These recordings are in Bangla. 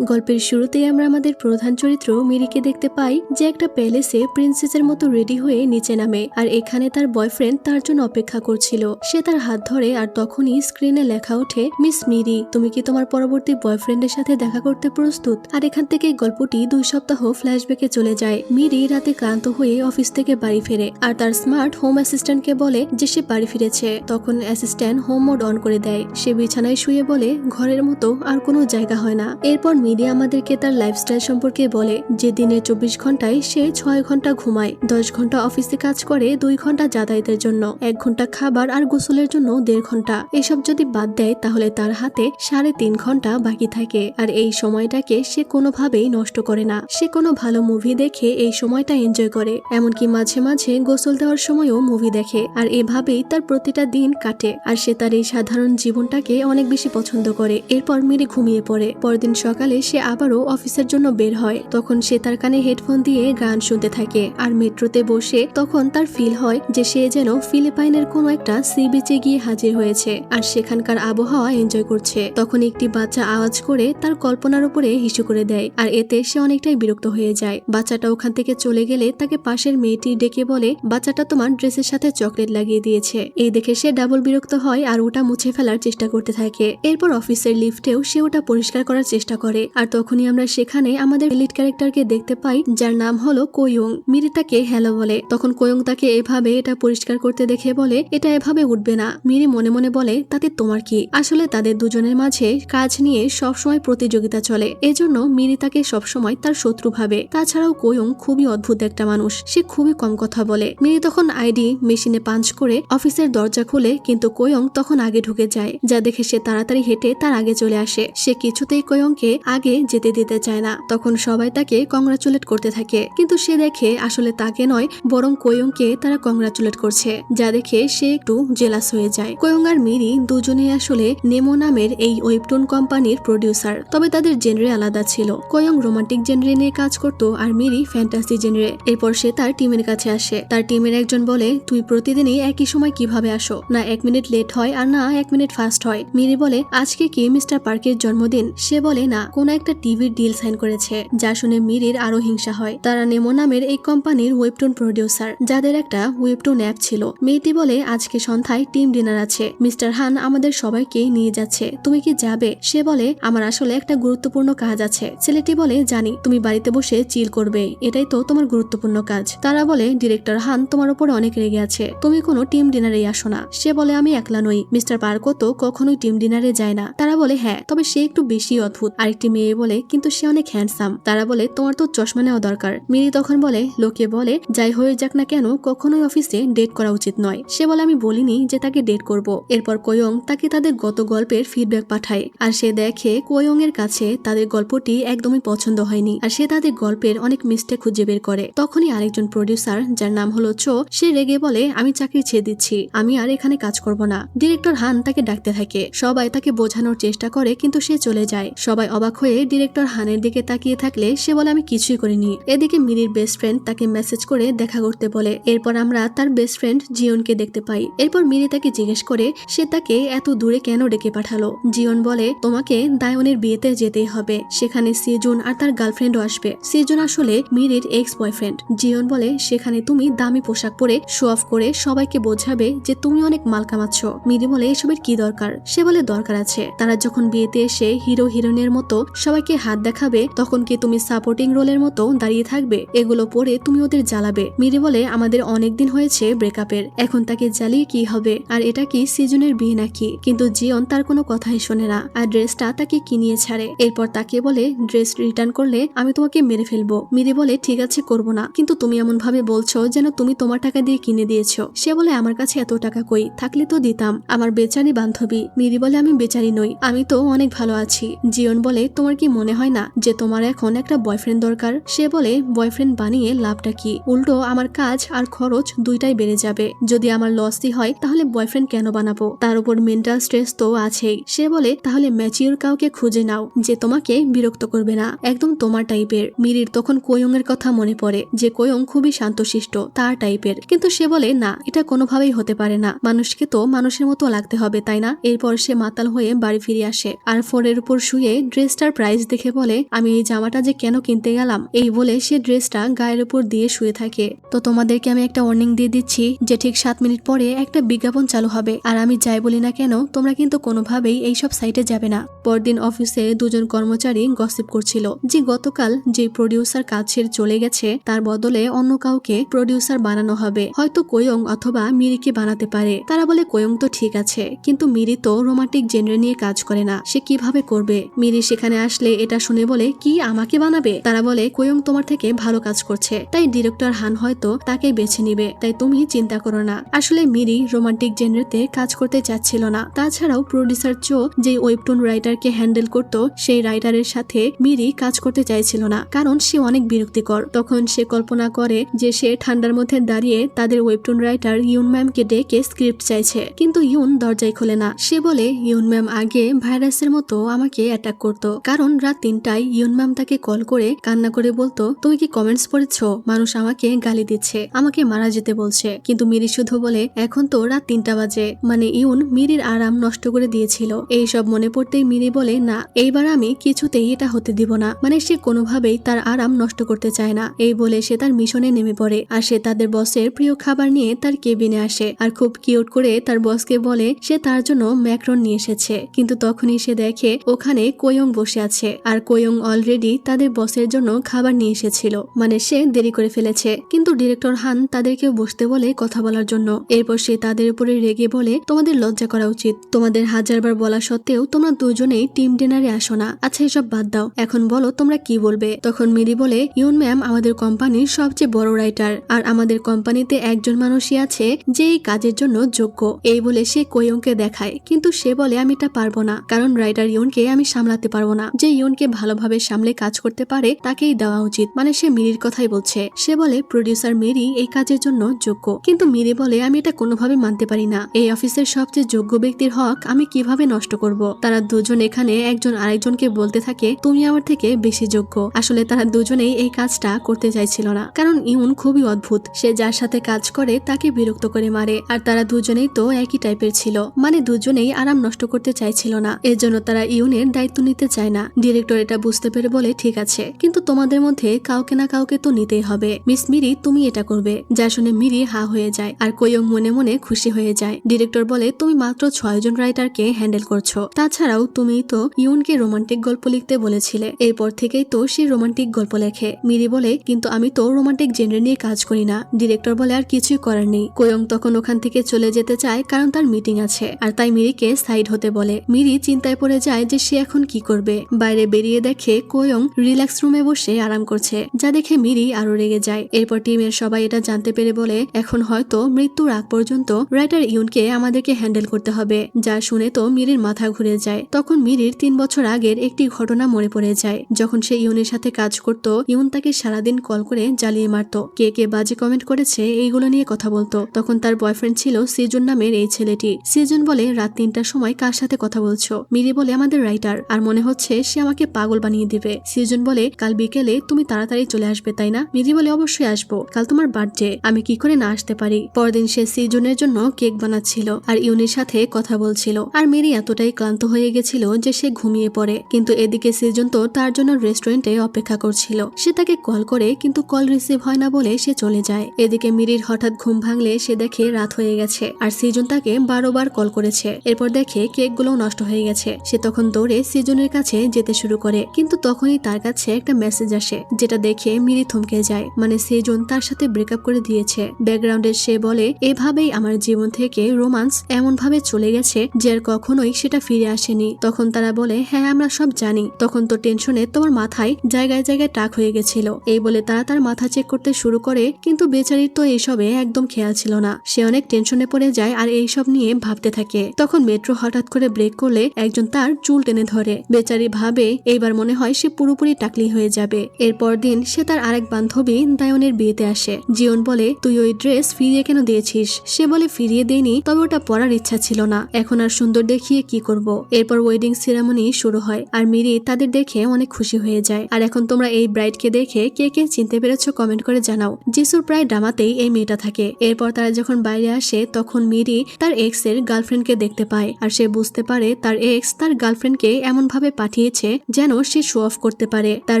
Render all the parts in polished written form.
গল্পের শুরুতেই আমরা আমাদের প্রধান চরিত্র মিরিকে দেখতে পাই, যে একটা প্যালেসে প্রিন্সেসের মতো রেডি হয়ে নিচে নামে। আর এখানে তার বয়ফ্রেন্ড তার জন্য অপেক্ষা করছিল। সে তার হাত ধরে, আর তখনই স্ক্রিনে লেখা ওঠে, মিস মিরি, তুমি কি তোমার পরবর্তী বয়ফ্রেন্ডের সাথে দেখা করতে প্রস্তুত? আর এখান থেকে গল্পটি 2 সপ্তাহ ফ্ল্যাশব্যাকে চলে যায়। মিরি রাতে ক্লান্ত হয়ে অফিস থেকে বাড়ি ফেরে, আর তার স্মার্ট হোম অ্যাসিস্ট্যান্টকে বলে যে সে বাড়ি ফিরেছে। তখন অ্যাসিস্ট্যান্ট হোম মোড অন করে দেয়। সে বিছানায় শুয়ে বলে, ঘরের মতো আর কোনো জায়গা হয় না। এরপর মিরি আমাদেরকে তার লাইফস্টাইল সম্পর্কে বলে, যে দিনে 24 ঘন্টায় সে 6 ঘন্টা ঘুমায়, 10 ঘন্টা অফিসে কাজ করে, 2 ঘন্টা যাতায়াতের জন্য, 1 ঘন্টা খাবার আর গোসলের জন্য 1.5 ঘন্টা। এসব যদি বাদ দেয় তাহলে তার হাতে 3.5 ঘন্টা বাকি থাকে। আর এই সময়টাকে সে কোনোভাবেই নষ্ট করে না। সে কোনো ভালো মুভি দেখে এই সময়টা এনজয় করে, এমনকি মাঝে মাঝে গোসল দেওয়ার সময়ও মুভি দেখে। আর এভাবেই তার প্রতিটা দিন কাটে। আর সে তার এই সাধারণ জীবনটাকে অনেক বেশি পছন্দ করে। এরপর মিরি ঘুমিয়ে পড়ে। পরদিন সকালে সে আবারও অফিসের জন্য বের হয়। তখন সে তার কানে হেডফোন দিয়ে গান শুনতে থাকে। আর মেট্রোতে বসে তখন তার ফিল হয় যে সে যেন ফিলিপাইনের কোনো একটা সি বিচে গিয়ে হাজির হয়েছে, আর সেখানকার আবহাওয়া এনজয় করছে। তখন একটি বাচ্চা আওয়াজ করে তার কল্পনার উপরে হিসু করে দেয়। আর এতে সে অনেকটাই বিরক্ত হয়ে যায়। বাচ্চাটা ওখান থেকে চলে গেলে তাকে পাশের মেয়েটি ডেকে বলে, বাচ্চাটা তোমার ড্রেসের সাথে চকলেট লাগিয়ে দিয়েছে। এই দেখে সে ডাবল বিরক্ত হয় আর ওটা মুছে ফেলার চেষ্টা করতে থাকে। এরপর অফিসের লিফটেও সে ওটা পরিষ্কার করার চেষ্টা করে। আর তখনই আমরা সেখানে আমাদের লিড ক্যারেক্টারকে দেখতে পাই, যার নাম হলো কোয়ং। মিরি তাকে হ্যালো বলে। তখন কোয়ং তাকে এভাবে এটা পরিষ্কার করতে দেখে বলে, এটা এভাবে উঠবে না। মিরি মনে মনে বলে, তাতে তোমার কি? আসলে তাদের দুজনের মাঝে কাজ নিয়ে সবসময় প্রতিযোগিতা চলে, এজন্য মিরি তাকে সবসময় তার শত্রু ভাবে। তাছাড়াও কোয়ং খুবই অদ্ভুত একটা মানুষ, সে খুবই কম কথা বলে। মিরি তখন আইডি মেশিনে পাঞ্চ করে অফিসের দরজা খুলে, কিন্তু কোয়ং তখন আগে ঢুকে যায়, যা দেখে সে তাড়াতাড়ি হেঁটে তার আগে চলে আসে। সে কিছুতেই কোয়ংকে আগে যেতে দিতে চায় না। তখন সবাই তাকে কংগ্রাচুলেট করতে থাকে, কিন্তু সে দেখে আসলে তাকে নয়, বরং কোয়ংকে তারা কংগ্রাচুলেট করছে, যা দেখে সে একটু জেলাস হয়ে যায়। কোয়ং আর মিরি দুজনেই আসলে নেমো নামের এই ওয়েবটুন কোম্পানির প্রডিউসার, তবে তাদের জেনরে আলাদা ছিল। কোয়ং রোমান্টিক জেনরে নিয়ে কাজ করত, আর মিরি ফ্যান্টাসি জেনরে। এরপর সে তার টিমের কাছে আসে। তার টিমের একজন বলে, তুই প্রতিদিনই একই সময় কিভাবে আসো? না 1 মিনিট লেট হয়, আর না 1 মিনিট ফাস্ট হয়। মিরি বলে, আজকে কি মিস্টার পার্কের জন্মদিন? সে বলে, না, কোন একটা টিভির ডিল সাইন করেছে। যা শুনে মিরির আরো হিংসা হয়। তারা নেমো নামের এই কোম্পানির ওয়েবটুন প্রডিউসার, যাদের একটা ওয়েবটুন অ্যাপ ছিল। মেয়েটি বলে, আজকে সন্ধ্যায় টিম ডিনার আছে, মিস্টার হান আমাদের সবাইকে নিয়ে যাচ্ছে, তুমি কি যাবে? সে বলে, আমার আসলে একটা গুরুত্বপূর্ণ কাজ আছে। ছেলেটি বলে, জানি, তুমি বাড়িতে বসে চিল করবে, এটাই তো তোমার গুরুত্বপূর্ণ কাজ। তারা বলে, ডিরেক্টর হান তোমার উপর অনেক রেগে আছে, তুমি কোনো টিম ডিনারে আসো না। সে বলে, আমি একলা নই, মিস্টার পার্কও তো কখনোই টিম ডিনারে যায় না। তারা বলে, হ্যাঁ, তবে সে একটু বেশি অদ্ভুত। আরেকটি মেয়ে বলে, কিন্তু সে অনেক হ্যান্ডসাম। তারা বলে, তোমার তো চশমা নেওয়া দরকার। মিরি তখন বলে, লোকে বলে যাই হয়ে যাক না কেন, কখনোই অফিসে ডেট করা উচিত নয়। সে বলে, আমি বলিনি যে তাকে ডেট করব। এরপর কোয়ং তাকে তাদের গত গল্পের ফিডব্যাক পাঠায়, আর সে দেখে কোয়ং এর কাছে তাদের গল্পটি একদমই পছন্দ হয়নি, আর সে তাদের গল্পের অনেক মিস্টেক খুঁজে বের করে। তখনই আরেকজন প্রডিউসার, যার নাম হলো চো, সে রেগে বলে, আমি চাকরি ছেড়ে দিচ্ছি, আমি আর এখানে কাজ করব না। ডিরেক্টর হান তাকে ডাকতে থাকে। সবাই তাকে বোঝানোর চেষ্টা করে, কিন্তু সে চলে যায়। সবাই অবাক হয়ে ডিরেক্টর হানের দিকে তাকিয়ে থাকলে সে বলে, আমি কিছুই করিনি। এদিকে মিরির বেস্ট ফ্রেন্ড তাকে মেসেজ করে দেখা করতে বলে। এরপর আমরা তার বেস্ট ফ্রেন্ড জিয়নকে দেখতে পাই। এরপর মিরি তাকে জিজ্ঞেস করে সে তাকে এত দূরে কেন ডেকে পাঠালো। জিয়ন বলে, তোমাকে দায়নের বিয়েতে যেতেই হবে, সেখানে সিজুন আর তার গার্লফ্রেন্ডও আসবে। সিজুন আসলে মিরির এক্স বয়ফ্রেন্ড। জিয়ন বলে, সেখানে তুমি দামি পোশাক পরে শো অফ করে সবাইকে বোঝাবে যে তুমি অনেক মাল কামাচ্ছ। মিরি বলে, এসবের কি দরকার? সে বলে, দরকার আছে। তারা যখন বিয়েতে এসে হিরো হিরোইনের মতো সবাইকে হাত দেখাবে, তখন কি তুমি সাপোর্টিং রোলের মতো দাঁড়িয়ে থাকবে? এগুলো পরে তুমি ওদের জ্বালাবে। মিরি বলে, আমাদের অনেকদিন হয়েছে ব্রেকআপের, এখন তাকে জ্বালিয়ে কি হবে? আর এটা কি সিজনের বিয়ে নাকি? কিন্তু জিয়ন তার কোনো কথাই শোনে না, আর ড্রেসটা তাকে কিনিয়ে ছাড়ে। এরপর তাকে বলে, ড্রেস রিটার্ন করলে আমি তোমাকে মেরে ফেলবো। মিরি বলে, ঠিক আছে, করবো না, কিন্তু তুমি এমন ভাবে বলছো যেন তুমি তোমার টাকা দিয়ে কিনে দিয়েছো। সে বলে, আমার কাছে এত টাকা কই, থাকলে তো দিতাম, আমার বেচারি বান্ধবী। মিরি বলে, আমি বেচারি নই, আমি তো অনেক ভালো আছি। জিয়ন বলে, তোমার কি মনে হয় না যে তোমার এখন একটা বয়ফ্রেন্ড দরকার? সে বলে, বয়ফ্রেন্ড বানিয়ে লাভটা কি? উল্টো আমার কাজ আর খরচ দুইটাই বেড়ে যাবে। যদি আমার লসই হয় তাহলে বয়ফ্রেন্ড কেন বানাবো? তার উপর মেন্টাল স্ট্রেস তো আছেই। সে বলে, তাহলে ম্যাচিওর কাউকে খুঁজে নাও যে তোমাকে বিরক্ত করবে না, একদম তোমার টাইপের। মিরির তখন কোয়ং এর কথা মনে পড়ে, যে কোয়ং খুবই শান্তশিষ্ট, তার টাইপের। কিন্তু সে বলে, না, এটা কোনোভাবেই হতে পারে না, মানুষকে তো মানুষের মতো লাগতে হবে, তাই না? এরপর সে মাতাল হয়ে বাড়ি ফিরে আসে, আর ফোনের উপর শুয়ে ড্রেসটার তার প্রাইস দেখে বলে আমি এই জামাটা যে কেন কিনতে গেলাম। এই বলে সে ড্রেসটা গায়ের উপর দিয়ে শুয়ে থাকে। তো তোমাদেরকে আমি একটা ওয়ার্নিং দিয়ে দিচ্ছি যে ঠিক 7 মিনিট পরে একটা বিজ্ঞাপন চালু হবে, আর আমি যাই বলি না কেন তোমরা কিন্তু কোনোভাবেই এইসব সাইটে যাবে না। পরদিন অফিসে দুজন কর্মচারী গসিপ করছিল যে গতকাল যে প্রডিউসার কাজ ছেড়ে চলে গেছে তার বদলে অন্য কাউকে প্রডিউসার বানানো হবে, হয়তো কোয়ং অথবা মিরিকে বানাতে পারে। তারা বলে কোয়ং তো ঠিক আছে, কিন্তু মিরি তো রোমান্টিক জেনরে নিয়ে কাজ করে না, সে কিভাবে করবে। মিরি সেখানে আসলে এটা শুনে বলে কি আমাকে বানাবে। তারা বলে কোয়ং তোমার থেকে ভালো কাজ করছে, তাই ডিরেক্টর হান হয়তো তাকে বেছে নিবে, তাই তুমি চিন্তা করো না। আসলে মিরি রোমান্টিক জেনরেতে কাজ করতে চাচ্ছিল না। তাছাড়াও প্রডিউসার চো যে ওয়েবটুন রাইটারকে হ্যান্ডেল করত সেই রাইটারের সাথে মিরি কাজ করতে চাইছিল না, কারণ সে অনেক বিরক্তিকর। তখন সে কল্পনা করে যে সে ঠান্ডার মধ্যে দাঁড়িয়ে তাদের ওয়েবটুন রাইটার ইউন ম্যামকে ডেকে স্ক্রিপ্ট চাইছে, কিন্তু ইউন দরজায় খোলে না। সে বলে ইউন ম্যাম আগে ভাইরাসের মতো আমাকে অ্যাটাক করত, কারণ রাত 3টায় ইউন ম্যাম তাকে কল করে কান্না করে বলতো তুমি কি কমেন্টস পড়েছো, মানুষ আমাকে গালি দিচ্ছে, আমাকে মারা যেতে বলছে। কিন্তু মিরি শুধু বলে এখন তো রাত 3টা বাজে, মানে ইউন মিরির আরাম নষ্ট করে দিয়েছিল। এইসব মনে পড়তেই মিরি বলে না, এইবার আমি কিছুতেই এটা হতে দিব না। মানে সে কোনোভাবেই তার আরাম নষ্ট করতে চায় না। এই বলে সে তার মিশনে নেমে পড়ে, আর সে তাদের বসের প্রিয় খাবার নিয়ে তার কেবিনে আসে, আর খুব কিউট করে তার বসকে বলে সে তার জন্য ম্যাক্রন নিয়ে এসেছে। কিন্তু তখনই সে দেখে ওখানে কোয়ং বসে আছে, আর কোয়ং অলরেডি তাদের বসের জন্য খাবার নিয়ে এসেছিল, মানে সে দেরি করে ফেলেছে। কিন্তু ডিরেক্টর হান তাদেরকে বসতে বলে কথা বলার জন্য। এরপর সে তাদের উপরে রেগে বলে তোমাদের লজ্জা করা উচিত, তোমাদের হাজারবার বলা সত্ত্বেও তোমরা দুজনেই টিম ডিনারে আসো না। আচ্ছা এসব বাদ দাও, এখন বলো তোমরা কি বলবে। তখন মিরি বলে ইউন ম্যাম আমাদের কোম্পানির সবচেয়ে বড় রাইটার, আর আমাদের কোম্পানিতে একজন মানুষই আছে যে এই কাজের জন্য যোগ্য। এই বলে সে কোয়ংকে দেখায়, কিন্তু সে বলে আমি এটা পারবো না, কারণ রাইটার ইউনকে আমি সামলাতে পারবো না। যে ইউনকে ভালোভাবে সামলে কাজ করতে পারে তাকেই দেওয়া উচিত। মানে সে মিরির কথাই বলছে। সে বলে প্রডিউসার মিরি এই কাজের জন্য যোগ্য, কিন্তু মিরি বলে আমি এটা কোনোভাবে মানতে পারি না। এই অফিসের সবচেয়ে যোগ্য ব্যক্তির হক আমি কিভাবে নষ্ট করব। তারা দুজন এখানে একজন আরেকজনকে বলতে থাকে তুমি আমার থেকে বেশি যোগ্য। আসলে তারা দুজনেই এই কাজটা করতে চাইছিল না, কারণ ইউন খুবই অদ্ভুত। সে যার সাথে কাজ করে তাকে বিরক্ত করে মারে, আর তারা দুজনেই তো একই টাইপের ছিল, মানে দুজনেই আরাম নষ্ট করতে চাইছিল না। এর জন্য তারা ইউনের দায়িত্ব নিতে চায় না। ডিরেক্টর এটা বুঝতে পেরে বলে ঠিক আছে, কিন্তু তোমাদের মধ্যে কাউকে না কাউকে তো নিতেই হবে। মিস মিরি তুমি এটা করবে। যা শুনে মিরি হা হয়ে যায়, আর কোয়ং মনে মনে খুশি হয়ে যায়। ডিরেক্টর বলে তুমি মাত্র 6 জন রাইটারকে হ্যান্ডেল করছো, তাছাড়াও তুমি তো ইউনকে রোমান্টিক গল্প লিখতে বলেছিলে, এরপর থেকেই তো সে রোমান্টিক গল্প লেখে। মিরি বলে কিন্তু আমি তো রোমান্টিক জেনরে নিয়ে কাজ করি না। ডিরেক্টর বলে আর কিছুই করার নেই। কোয়ং তখন ওখান থেকে চলে যেতে চায়, কারণ তার মিটিং আছে, আর তাই মিরিকে সাইড হতে বলে। মিরি চিন্তায় পড়ে যায় যে সে এখন কি করবে। বাইরে বেরিয়ে দেখে কোয়ং রিল্যাক্স রুমে বসে আরাম করছে, যা দেখে মিরি আরো রেগে যায়। এরপর টিমের সবাই এটা জানতে পেরে বলে এখন হয়তো মৃত্যুর আগ পর্যন্ত রাইটার ইউনকে আমাদেরকে হ্যান্ডেল করতে হবে। যা শুনে তো মিরির মাথা ঘুরে যায়। তখন মিরির 3 বছর আগের একটি ঘটনা মনে পড়ে যায়। যখন সে ইউনের সাথে কাজ করত, ইউন তাকে সারাদিন কল করে জ্বালিয়ে মারত, কে কে বাজে কমেন্ট করেছে এইগুলো নিয়ে কথা বলতো। তখন তার বয়ফ্রেন্ড ছিল সিজন নামের এই ছেলেটি। সিজন বলে রাত 3টার সময় কার সাথে কথা বলছো। মিরি বলে আমাদের রাইটার, আর মনে হচ্ছে সে আমাকে পাগল বানিয়ে দিবে। সিজন বলে কাল বিকেলে তুমি তাড়াতাড়ি চলে আসবে তাই না। মিরি বলে অবশ্যই আসবো, কাল তোমার বার্থডে, আমি কি করে না আসতে পারি। পরদিন সে সিজনের জন্য কেক বানাচ্ছিল আর ইউনের সাথে কথা বলছিল, আর মিরি এতটাই ক্লান্ত হয়ে গেছিল যে সে ঘুমিয়ে পড়ে। কিন্তু এদিকে সিজন তো তার জন্য রেস্টুরেন্টে অপেক্ষা করছিল। সে তাকে কল করে কিন্তু কল রিসিভ হয় না বলে সে চলে যায়। এদিকে মিরির হঠাৎ ঘুম ভাঙলে সে দেখে রাত হয়ে গেছে, আর সিজন তাকে 12 বার কল করেছে। এরপর দেখে কেকগুলো নষ্ট হয়ে গেছে। সে তখন দৌড়ে সিজনের কাছে যেতে শুরু করে, কিন্তু তখনই তার কাছে একটা মেসেজ আসে, যেটা দেখে মিরি থমকে যায়। মানে সিজন তার সাথে ব্রেকআপ করে দিয়েছে। ব্যাকগ্রাউন্ডে সে বলে এভাবেই আমার জীবন থেকে রোমান্স এমন ভাবে চলে গেছে যে আর কখনোই সেটা ফিরে আসেনি। তখন তারা বলে হ্যাঁ আমরা সব জানি, তখন তো টেনশনে তোমার মাথায় জায়গায় জায়গায় টাক হয়ে গেছিল। এই বলে তারা তার মাথা চেক করতে শুরু করে, কিন্তু বেচারির তো এইসবে একদম খেয়াল ছিল না। সে অনেক টেনশনে পড়ে যায় আর এইসব নিয়ে ভাবতে থাকে। তখন মেট্রো হঠাৎ করে ব্রেক করলে একজন তার চুল টেনে ধরে। বেচারি ভাবে এইবার মনে হয় সে পুরোপুরি টাকলি হয়ে যাবে। এরপর দিন সে তার আরেক বান্ধবী দায়নের বিয়েতে আসে। জিওন বলে তুই ওই ড্রেস ফিরিয়ে কেন দিয়েছিস। সে বলে ফিরিয়ে দেইনি, তবে ওটা পরার ইচ্ছা ছিল না, এখন আর সুন্দর দেখিয়ে কি করব। এরপর ওয়েডিং সেরেমনি শুরু হয়, আর মিরি তাদের দেখে অনেক খুশি হয়ে যায়। আর এখন তোমরা এই ব্রাইডকে দেখে কে কে চিনতে পেরেছো কমেন্ট করে জানাও। যিশুর প্রায় ড্রামাতেই এই মেয়েটা থাকে। এরপর তারা যখন বাইরে আসে তখন মিরি তার এক্স এর গার্লফ্রেন্ডকে দেখতে পায়, আর সে বুঝতে পারে তার এক্স তার গার্লফ্রেন্ডকে এমন ভাবে পাঠিয়ে দেখিয়েছে যেন সে শো অফ করতে পারে। তার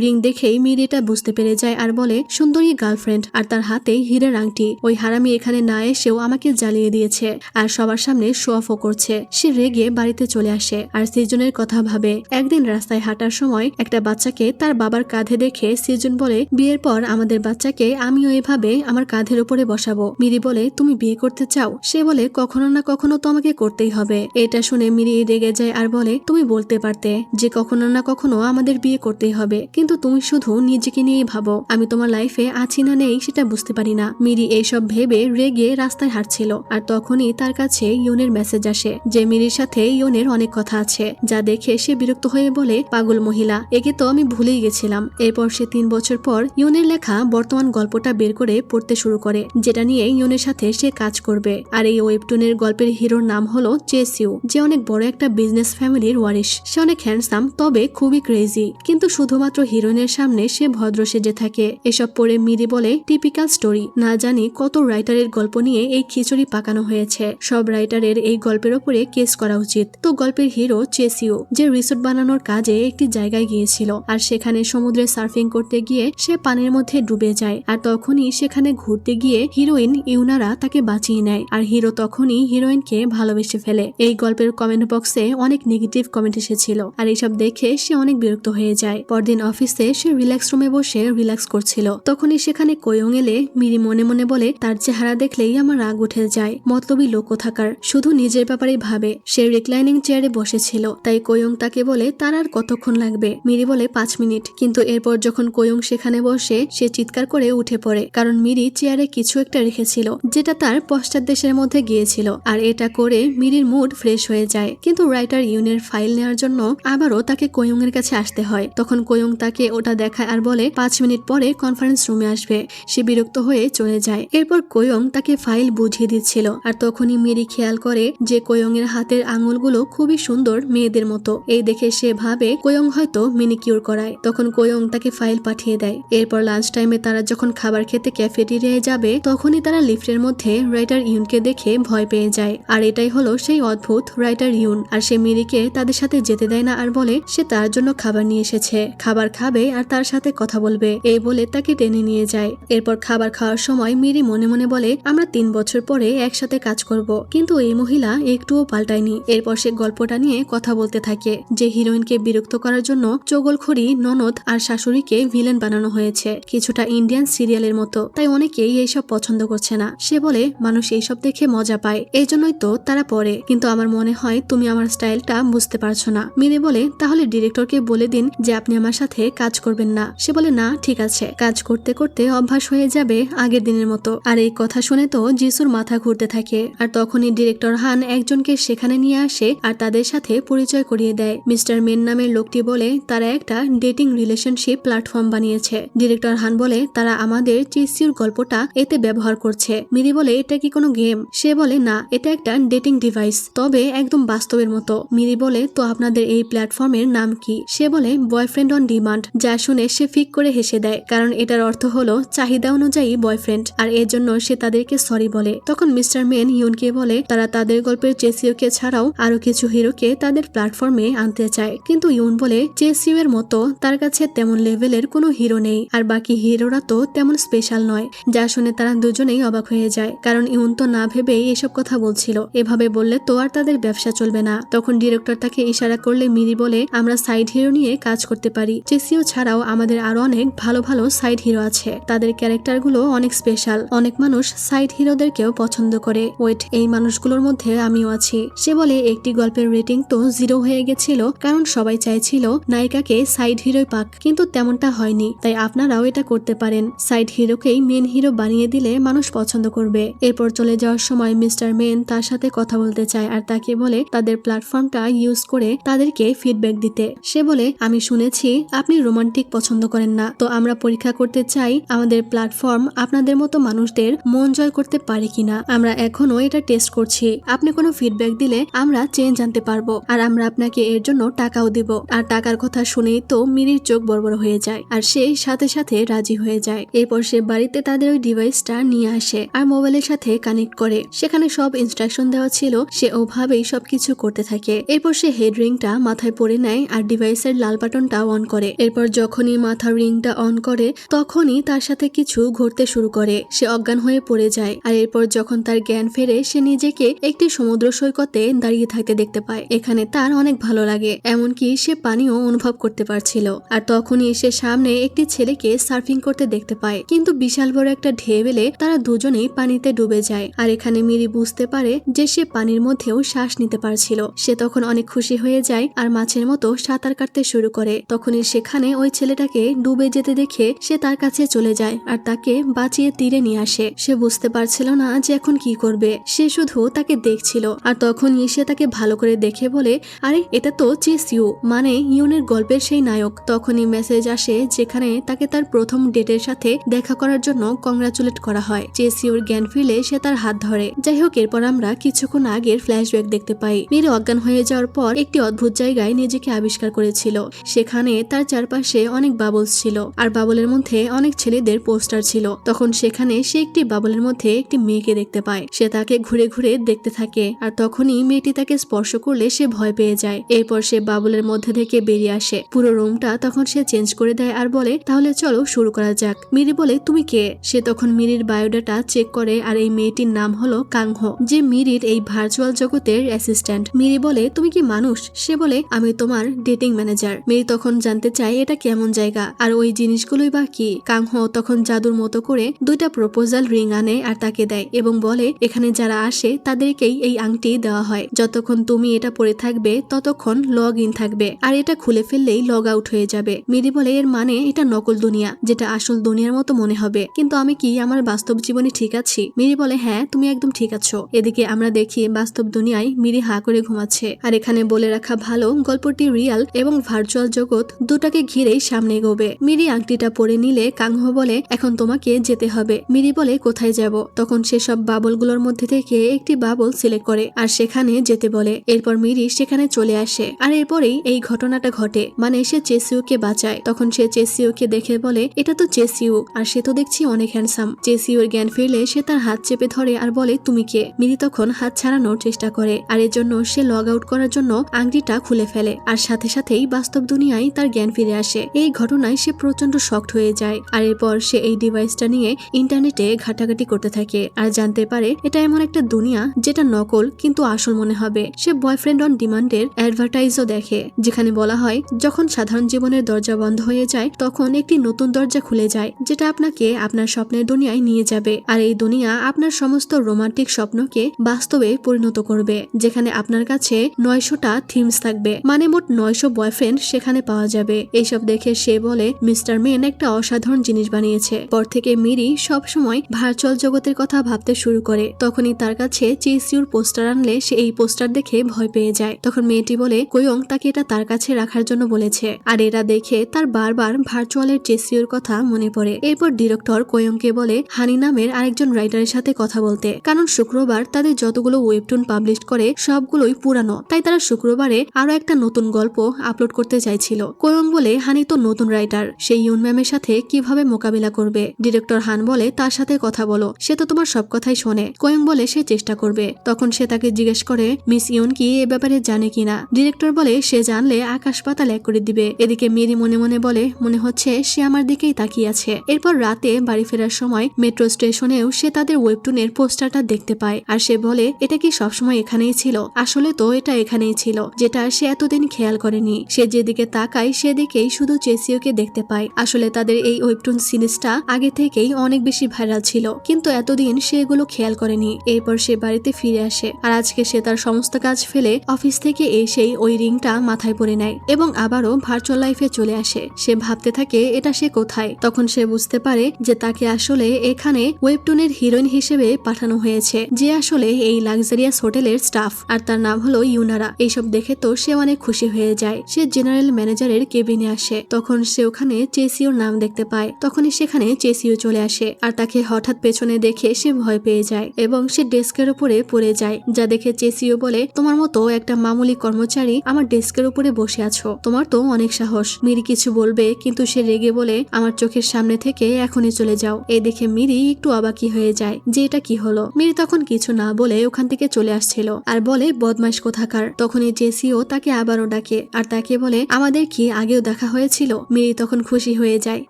রিং দেখেই মিরি এটা বুঝতে পেরে যায় আর বলে সুন্দরী গার্লফ্রেন্ড আর তার হাতে হীরের আংটি। ওই হারামি এখানে না এসেও আমাকে জ্বালিয়ে দিয়েছে আর সবার সামনে শো অফও করছে। সে রেগে বাড়িতে চলে আসে আর সিজনের কথা ভাবে। একদিন রাস্তায় হাঁটার সময় একটা বাচ্চাকে তার বাবার কাঁধে দেখে সিজন বলে বিয়ের পর আমাদের বাচ্চাকে আমিও এভাবে আমার কাঁধের উপরে বসাবো। মিরি বলে তুমি বিয়ে করতে চাও? সে বলে কখনো না কখনো তো আমাকে করতেই হবে। এটা শুনে মিরি রেগে যায় আর বলে তুমি বলতে পারতে যে কখনো না কখনো আমাদের বিয়ে করতেই হবে, কিন্তু তুমি শুধু নিজেকে নিয়েই ভাবো, আমি তোমার লাইফে আছি না নেই সেটা বুঝতে পারি না। মিরি এইসব ভেবে রেগে রাস্তায় হাঁটছিল আর তখনই তার কাছে ইউনের মেসেজ আসে যে মিরির সাথে ইউনের অনেক কথা আছে, যা দেখে সে বিরক্ত হয়ে বলে পাগল মহিলা, একে তো আমি ভুলেই গেছিলাম। এরপর সে 3 বছর পর ইউনের লেখা বর্তমান গল্পটা বের করে পড়তে শুরু করে, যেটা নিয়ে ইউনের সাথে সে কাজ করবে। আর এই ওয়েবটুনের গল্পের হিরোর নাম হলো চেসিউ, যে অনেক বড় একটা বিজনেস ফ্যামিলির ওয়ারিশ। সে অনেক হ্যান্ডসাম তবে খুবই ক্রেজি, কিন্তু শুধুমাত্র হিরোইনের সামনে সে ভদ্র সেজে থাকে। এসব পড়ে মিরি বলে টিপিক্যাল স্টোরি, না জানি কত রাইটারের গল্প নিয়ে এই খিচুড়ি পাকানো হয়েছে। সব রাইটারের এই গল্পের ওপরে কেস করা উচিত। তো গল্পের হিরো চেসিউ, যে রিসোর্ট বানানোর কাজে একটি জায়গায় গিয়েছিল আর সেখানে সমুদ্রে সার্ফিং করতে গিয়ে সে পানির মধ্যে ডুবে যায়। আর তখনই সেখানে ঘুরতে গিয়ে হিরোইন ইউনারা তাকে বাঁচিয়ে নেয় আর হিরো তখনই হিরোইনকে ভালোবেসে ফেলে। এই গল্পের কমেন্ট বক্সে অনেক নেগেটিভ কমেন্ট এসেছিল আর এইসব দেখে সে অনেক বিরক্ত হয়ে যায়। পরদিন অফিসে সে রিল্যাক্স রুমে বসে রিল্যাক্স করছিল, তখনই সেখানে কোয়ং এলে মিরি মনে মনে বলে তার চেহারা দেখলেই আমার রাগ উঠে যায়, মতলবী লোক থাকার, শুধু নিজের ব্যাপারেই ভাবে। সে রিক্লাইনিং চেয়ারে বসেছিল, তাই কোয়ং তাকে বলে তার আর কতক্ষণ লাগবে। মিরি বলে 5 মিনিট, কিন্তু এরপর যখন কোয়ং সেখানে বসে সে চিৎকার করে উঠে পড়ে, কারণ মিরি চেয়ারে কিছু একটা রেখেছিল যেটা তার পশ্চাৎদেশের মধ্যে গিয়েছিল। আর এটা করে মিরির মুড ফ্রেশ হয়ে যায়, কিন্তু রাইটার ইউনের ফাইল নেওয়ার জন্য আবারও তাকে কোয়ং এর কাছে আসতে হয়। তখন কোয়ং তাকে ওটা দেখায় আর বলে 5 মিনিট পরে কনফারেন্স রুমে আসবে। সে বিরক্ত হয়ে চলে যায়। এরপর কোয়ং তাকে ফাইল বুঝিয়ে দিচ্ছিল আর তখনই মিরি খেয়াল করে যে কোয়ং এর হাতের আঙুলগুলো খুবই সুন্দর, মেয়েদের মতো। এই দেখে সে ভাবে কোয়ং হয়তো মিনিকিউর করায়। তখন কোয়ং তাকে ফাইল পাঠিয়ে দেয়। এরপর লাঞ্চ টাইমে তারা যখন খাবার খেতে ক্যাফেটেরিয়ায় যাবে তখনই তারা লিফটের মধ্যে রাইটার ইউনকে দেখে ভয় পেয়ে যায়। আর এটাই হলো সেই অদ্ভুত রাইটার ইউন। আর সে মিরিকে তাদের সাথে যেতে দেয় না আর বলে সে তার জন্য খাবার নিয়ে এসেছে, খাবার খাবে আর তার সাথে কথা বলবে, এই বলে তাকে টেনে নিয়ে যায়। এরপর খাবার খাওয়ার সময় মিরি মনে মনে বলে আমরা 3 বছর পরে একসাথে কাজ করব, কিন্তু এই মহিলা একটুও পাল্টায়নি। এরপর সে গল্পটা নিয়ে কথা বলতে থাকে যে হিরোইনকে বিরক্ত করার জন্য চগলখড়ি ননদ আর শাশুড়িকে ভিলেন বানানো হয়েছে, কিছুটা ইন্ডিয়ান সিরিয়ালের মতো, তাই অনেকেই এইসব পছন্দ করছে না। সে বলে মানুষ এইসব দেখে মজা পায়, এই জন্যই তো তারা পড়ে, কিন্তু আমার মনে হয় তুমি আমার স্টাইলটা বুঝতে পারছো না। মিরি বলে তাহলে ডিরেক্টরকে বলে দিন যে আপনি আমার সাথে কাজ করবেন না। সে বলে না ঠিক আছে, কাজ করতে করতে অভ্যাস হয়ে যাবে আগের দিনের মতো। আর এই কথা শুনে তো জিসুর মাথা ঘুরতে থাকে। আর তখনই ডিরেক্টর হান একজনকে সেখানে নিয়ে আসে আর তাদের সাথে পরিচয় করিয়ে দেয়। মিস্টার মেন নামের লোকটি বলে তারা একটা ডেটিং রিলেশনশিপ প্ল্যাটফর্ম বানিয়েছে। ডিরেক্টর হান বলে তারা আমাদের চেসিউর গল্পটা এতে ব্যবহার করছে। মিরি বলে এটা কি কোনো গেম? সে বলে না, এটা একটা ডেটিং ডিভাইস, তবে একদম বাস্তবের মতো। মিরি বলে তো আপনাদের এই প্ল্যাটফর্মের নাম কি? সে বলে বয়ফ্রেন্ড অন ডিমান্ড। যা শুনে সে ফিক করে হেসে দেয়, কারণ এটার অর্থ হলো চাহিদা অনুযায়ী বয়ফ্রেন্ড, আর এর জন্য সে তাদেরকে সরি বলে। তখন মিস্টার মেন ইউনকে বলে তারা তাদের গল্পের চেসিউকে ছাড়াও আরো কিছু হিরোকে তাদের প্ল্যাটফর্মে আনতে চায়, কিন্তু ইউন বলে চেসিউ এর মতো তার কাছে তেমন লেভেলের কোনো হিরো নেই আর বাকি হিরোরা তো তেমন স্পেশাল নয়। যা শুনে তারা দুজনেই অবাক হয়ে যায়, কারণ ইউন তো না ভেবেই এসব কথা বলছিল। এভাবে বললে তো আর তাদের ব্যবসা চলবে না। তখন ডিরেক্টর তাকে ইশারা করলে মিরি বলে আমরা সাইড হিরো নিয়ে কাজ করতে পারি, চেসিউ ছাড়াও আমাদের আরো অনেক ভালো ভালো সাইড হিরো আছে, তাদের ক্যারেক্টার গুলো অনেক স্পেশাল, অনেক মানুষ সাইড হিরোদেরকেও পছন্দ করে। ওয়েট, এই মানুষগুলোর মধ্যে আমিও আছি। সে বলে একটি গল্পের রেটিং তো 0 হয়ে গেছিল, কারণ সবাই চাইছিল নায়িকাকে সাইড হিরোই পাক, কিন্তু তেমনটা হয়নি, তাই আপনারাও এটা করতে পারেন, সাইড হিরোকেই মেন হিরো বানিয়ে দিলে মানুষ পছন্দ করবে। এরপর চলে যাওয়ার সময় মিস্টার মেন তার সাথে কথা বলতে চায় আর তাকে বলে তাদের প্ল্যাটফর্মটা ইউজ করে তাদেরকে ফিডব্যাক দিতে। সে বলে আমি শুনেছি আপনি রোমান্টিক পছন্দ করেন না, তো আমরা পরীক্ষা করতে চাই আমাদের প্ল্যাটফর্ম আপনাদের মতো মানুষদের মন জয় করতে পারে কিনা। আমরা এখনো এটা টেস্ট করছি, আপনি কোনো ফিডব্যাক দিলে আমরা চেঞ্জ আনতে পারবো, আর আমরা আপনাকে এর জন্য টাকাও দিব। আর টাকার কথা শুনেই তো মিরির চোখ বড়বড় হয়ে যায় আর সে সাথে সাথে রাজি হয়ে যায়। এরপর সে বাড়িতে তাদের ওই ডিভাইসটা নিয়ে আসে আর মোবাইলের সাথে কানেক্ট করে। সেখানে সব ইনস্ট্রাকশন দেওয়া ছিল, সে ওভাবেই সবকিছু করতে থাকে। এরপর সে হেড রিংটা মাথায় পরে নেয় আর ডিভাইসের লাল বাটনটা অন করে। এরপর যখনই মাথার রিংটা অন করে তখনই তার সাথে কিছু ঘটতে শুরু করে। সে অজ্ঞান হয়ে পড়ে যায় আর এরপর যখন তার জ্ঞান ফেরে সে নিজেকে একটি সমুদ্র সৈকতে দাঁড়িয়ে থাকতে দেখতে পায়। এখানে তার অনেক ভালো লাগে, এমনকি সে পানিও অনুভব করতে পারছিল। আর তখনই সে সামনে একটি ছেলেকে সার্ফিং করতে দেখতে পায়, কিন্তু বিশাল বড় একটা ঢেউ এলে তারা দুজনেই পানিতে ডুবে যায়। আর এখানে মিরি বুঝতে পারে যে সে পানির মধ্যেও শ্বাস নিতে পারছিল। সে তখন অনেক খুশি হয়ে যায় আর মাছের মতো সাঁতার কাটতে শুরু করে। তখনই সেখানে ওই ছেলেটাকে ডুবে যেতে দেখে সে তার কাছে চলে যায় আর তাকে বাঁচিয়ে তীরে নিয়ে আসে। সে বুঝতে পারছিল না যে এখন কি করবে, সে শুধু তাকে দেখছিল। আর তখনই সে তাকে ভালো করে দেখে বলে, আরে এটা তো চেস ইউ, মানে ইউনের গল্পের সেই নায়ক। তখনই মেসেজ আসে যেখানে তাকে তার প্রথম ডেটের সাথে দেখা করার জন্য কংগ্রাচুলেট করা হয়। চেস ইউর জ্ঞান ফিরলে সে তার হাত ধরে। যাই হোক, এরপর আমরা কিছুক্ষণ আগের ফ্ল্যাশব্যাক দেখতে পাই। মিরি অজ্ঞান হয়ে যাওয়ার পর একটি অদ্ভুত জায়গায় নিজেকে আবিষ্কার করেছিল। সেখানে তার চারপাশে অনেক বাবলস ছিল আর বাবলের মধ্যে অনেক ছেলেদের পোস্টার ছিল। তখন সেখানে সে একটি বাবলের মধ্যে একটি মেয়েকে দেখতে পায়। সে তাকে ঘুরে ঘুরে দেখতে থাকে আর তখনই মেয়েটি তাকে স্পর্শ করলে সে ভয় পেয়ে যায়। এরপর সে বাবলের মধ্যে থেকে বেরিয়ে আসে। পুরো রুমটা তখন সে চেঞ্জ করে দেয় আর বলে, তাহলে চলো শুরু করা যাক। মিরি বলে, তুমি কে? সে তখন মিরির বায়োডাটা চেক করে আর এই মেয়েটির নাম হলো কাংহো, যে মিরির এই ভার্চুয়াল জগতের অ্যাসিস্ট্যান্ট। মিরি বলে, তুমি কি মানুষ? সে বলে, আমি তোমার ডেটিং ম্যানেজার। মিরি তখন জানতে চায় এটা কেমন জায়গা আর ওই জিনিসগুলোই বা কি। কাংহো তখন জাদুর মতো করে দুইটা প্রপোজাল রিং আনে আর তাকে দেয় এবং বলে, এখানে যারা আসে তাদেরকেই এই আংটি দেওয়া হয়। যতক্ষণ তুমি এটা পরে থাকবে ততক্ষণ লগ ইন থাকবে আর এটা খুলে ফেললেই লগ আউট হয়ে যাবে। মিরি বলে, এর মানে এটা নকল দুনিয়া, যেটা আসল দুনিয়ার মতো মনে হবে, কিন্তু আমি কি আমার বাস্তব জীবনে ঠিক আছি? মিরি বলে, হ্যাঁ তুমি একদম ঠিক আছো। এদিকে আমরা দেখি বাস্তব দুনিয়ায় মিরি হা করে ঘুমাচ্ছে। আর এখানে বলে রাখা ভালো, গল্পটি রিয়াল এবং ভার্চুয়াল জগৎ দুটাকে ঘিরেই সামনে এগোবে। মিরি আংটিটা পরে নিলে কাংহো বলে, এখন তোমাকে যেতে হবে। মিরি বলে, কোথায় যাব? তখন সে সব বাবলগুলোর মধ্যে থেকে একটি বাবল সিলেক্ট করে আর সেখানে যেতে বলে। এরপর মিরি সেখানে চলে আসে আর এরপরেই এই ঘটনাটা ঘটে, মানে সে চেসিউকে বাঁচায়। তখন সে চেসিউকে দেখে বলে, এটা তো চেসিউ, আর সে তো দেখছি অনেক হ্যান্ডসাম। চেসিউর জ্ঞান ফিরলে সে তার হাত চেপে ধরে আর বলে, তুমি কে? মিরি তখন হাত ছাড়ানোর চেষ্টা করে আর এর জন্য সে লগ আউট করার জন্য আংটিটা খুলে ফেলে আর সাথে সাথেই বাস্তব দুনিয়ায় তার জ্ঞান ফিরে আসে। এই ঘটনায় সে প্রচন্ড শকড হয়ে যায় আর এরপর সে এই ডিভাইসটা নিয়ে ইন্টারনেটে ঘাটাঘাটি করতে থাকে আর জানতে পারে এটা এমন একটা দুনিয়া যেটা নকল কিন্তু আসল মনে হবে। সে বয়ফ্রেন্ড অন ডিমান্ডের অ্যাডভার্টাইজও দেখে, যেখানে বলা হয় যখন সাধারণ জীবনের দরজা বন্ধ হয়ে যায় তখন একটি নতুন দরজা খুলে যায়, যেটা আপনাকে আপনার স্বপ্নের দুনিয়ায় নিয়ে যাবে। আর এই দুনিয়া আপনার সমস্ত রোমান্টিক স্বপ্নকে বাস্তবে পরিণত করবে, যেখানে আপনার কাছে 900টা থিমস থাকবে, মানে মোট 900 বয়ফ্রেন্ড সেখানে পাওয়া যাবে। এইসব দেখে সে বলে, মিস্টার মেন একটা অসাধারণ জিনিস বানিয়েছে। পর থেকে মিরি সব সময় ভার্চুয়াল জগতের কথা ভাবতে শুরু করে। তখনই তার কাছে চেসিউর পোস্টার আনলে সে এই পোস্টার দেখে ভয় পেয়ে যায়। তখন মেয়েটি বলে, কোয়ং তাকে এটা তার কাছে রাখার জন্য বলেছে। আর এটা দেখে তার বারবার ভার্চুয়ালের চেসিউর কথা মনে পড়ে। এরপর ডিরেক্টর কোয়ংকে বলে হানি নামের আরেকজন রাইটারের সাথে কথা বলতে, কারণ শুক্রবার তাদের যতগুলো ওয়েবটুন পাবলিশ করে সবগুলোই পুরানো, তাই তারা শুক্রবারে আরো একটা নতুন গল্প আপলোড করতে চাইছিল। কোয়ং বলে, হানি তো নতুন রাইটার, সেই ইউন ম্যামের সাথে কিভাবে মোকাবিলা করবে? ডিরেক্টর হান বলে, তার সাথে কথা বলো, সে তো তোমার সব কথাই শোনে। কোয়ং বলে সে চেষ্টা করবে। তখন সে তাকে জিজ্ঞেস করে মিস ইউন কি এ ব্যাপারে জানে কিনা। ডিরেক্টর বলে সে জানলে আকাশ পাতাল এক করে দিবে। এদিকে মেরি মনে মনে বলে, মনে হচ্ছে সে আমার দিকেই তাকিয়ে আছে। এরপর রাতে বাড়ি ফেরার সময় মেট্রো স্টেশনেও সে তাদের ওয়েবটুনের পোস্টারটা দেখতে পায় আর সে বলে, এটা কি সবসময় এখানেই ছিল? আসলে তো এটা এখানেই ছিল, যেটা সে এতদিন খেয়াল করেনি। সে যেদিকে তাকায় সেদিকেই শুধু চেসিওকে দেখতে পায়। আসলে তাদের এই ওয়েবটুন সিরিজটা আগে থেকেই অনেক বেশি ভাইরাল ছিল, কিন্তু এতদিন সে এগুলো খেয়াল করেনি। এরপর সে বাড়িতে ফিরে আসে আর আজকে সে তার সমস্ত কাজ ফেলে অফিস থেকে এসেই ওই রিংটা মাথায় পরে নেয় এবং আবারও ভার্চুয়াল লাইফে চলে আসে। সে ভাবতে থাকে এটা সে কোথায়। তখন সে বুঝতে পারে যে তাকে আসলে এখানে ওয়েবটুনের হিরোইন হিসেবে পাঠানো হয়েছে, যে আসলে এই লাক্সারিয়াস হোটেলের স্টাফ, আর তার নাম হলো ইউনারা। এইসব দেখে তো সে অনেক খুশি হয়ে যায়। সে জেনারেল ম্যানেজারের কেবিনে আসে। তখন সে ওখানে চেসিওর নাম দেখতে পায়। তখনই সেখানে চেসিও চলে আসে আর তাকে হঠাৎ পেছনে দেখে সে ভয় পেয়ে যায় এবং সে ডেস্কের উপরে পড়ে যায়, যা দেখে চেসিও বলে, তোমার মতো একটা মামুলি কর্মচারী আমার ডেস্কের উপরে বসে আছো, তোমার তো অনেক সাহস। মিরি কিছু বলবে কিন্তু সে রেগে বলে, আমার চোখের সামনে থেকে এখনই চলে যাও। এই দেখে মিরি একটু অবাকি হয়ে যায় যে এটা কি হলো। মিরি তখন কিছু না বলে ওখান থেকে চলে আসছিল আর বলে, বদমাইশ কোথাকার। তখনই চেসিও তাকে আবারও ডাকে আর তাকে বলে আমাদের কি আগেও দেখা হয়েছিল। মিরি তখন খুশি হয়ে যায়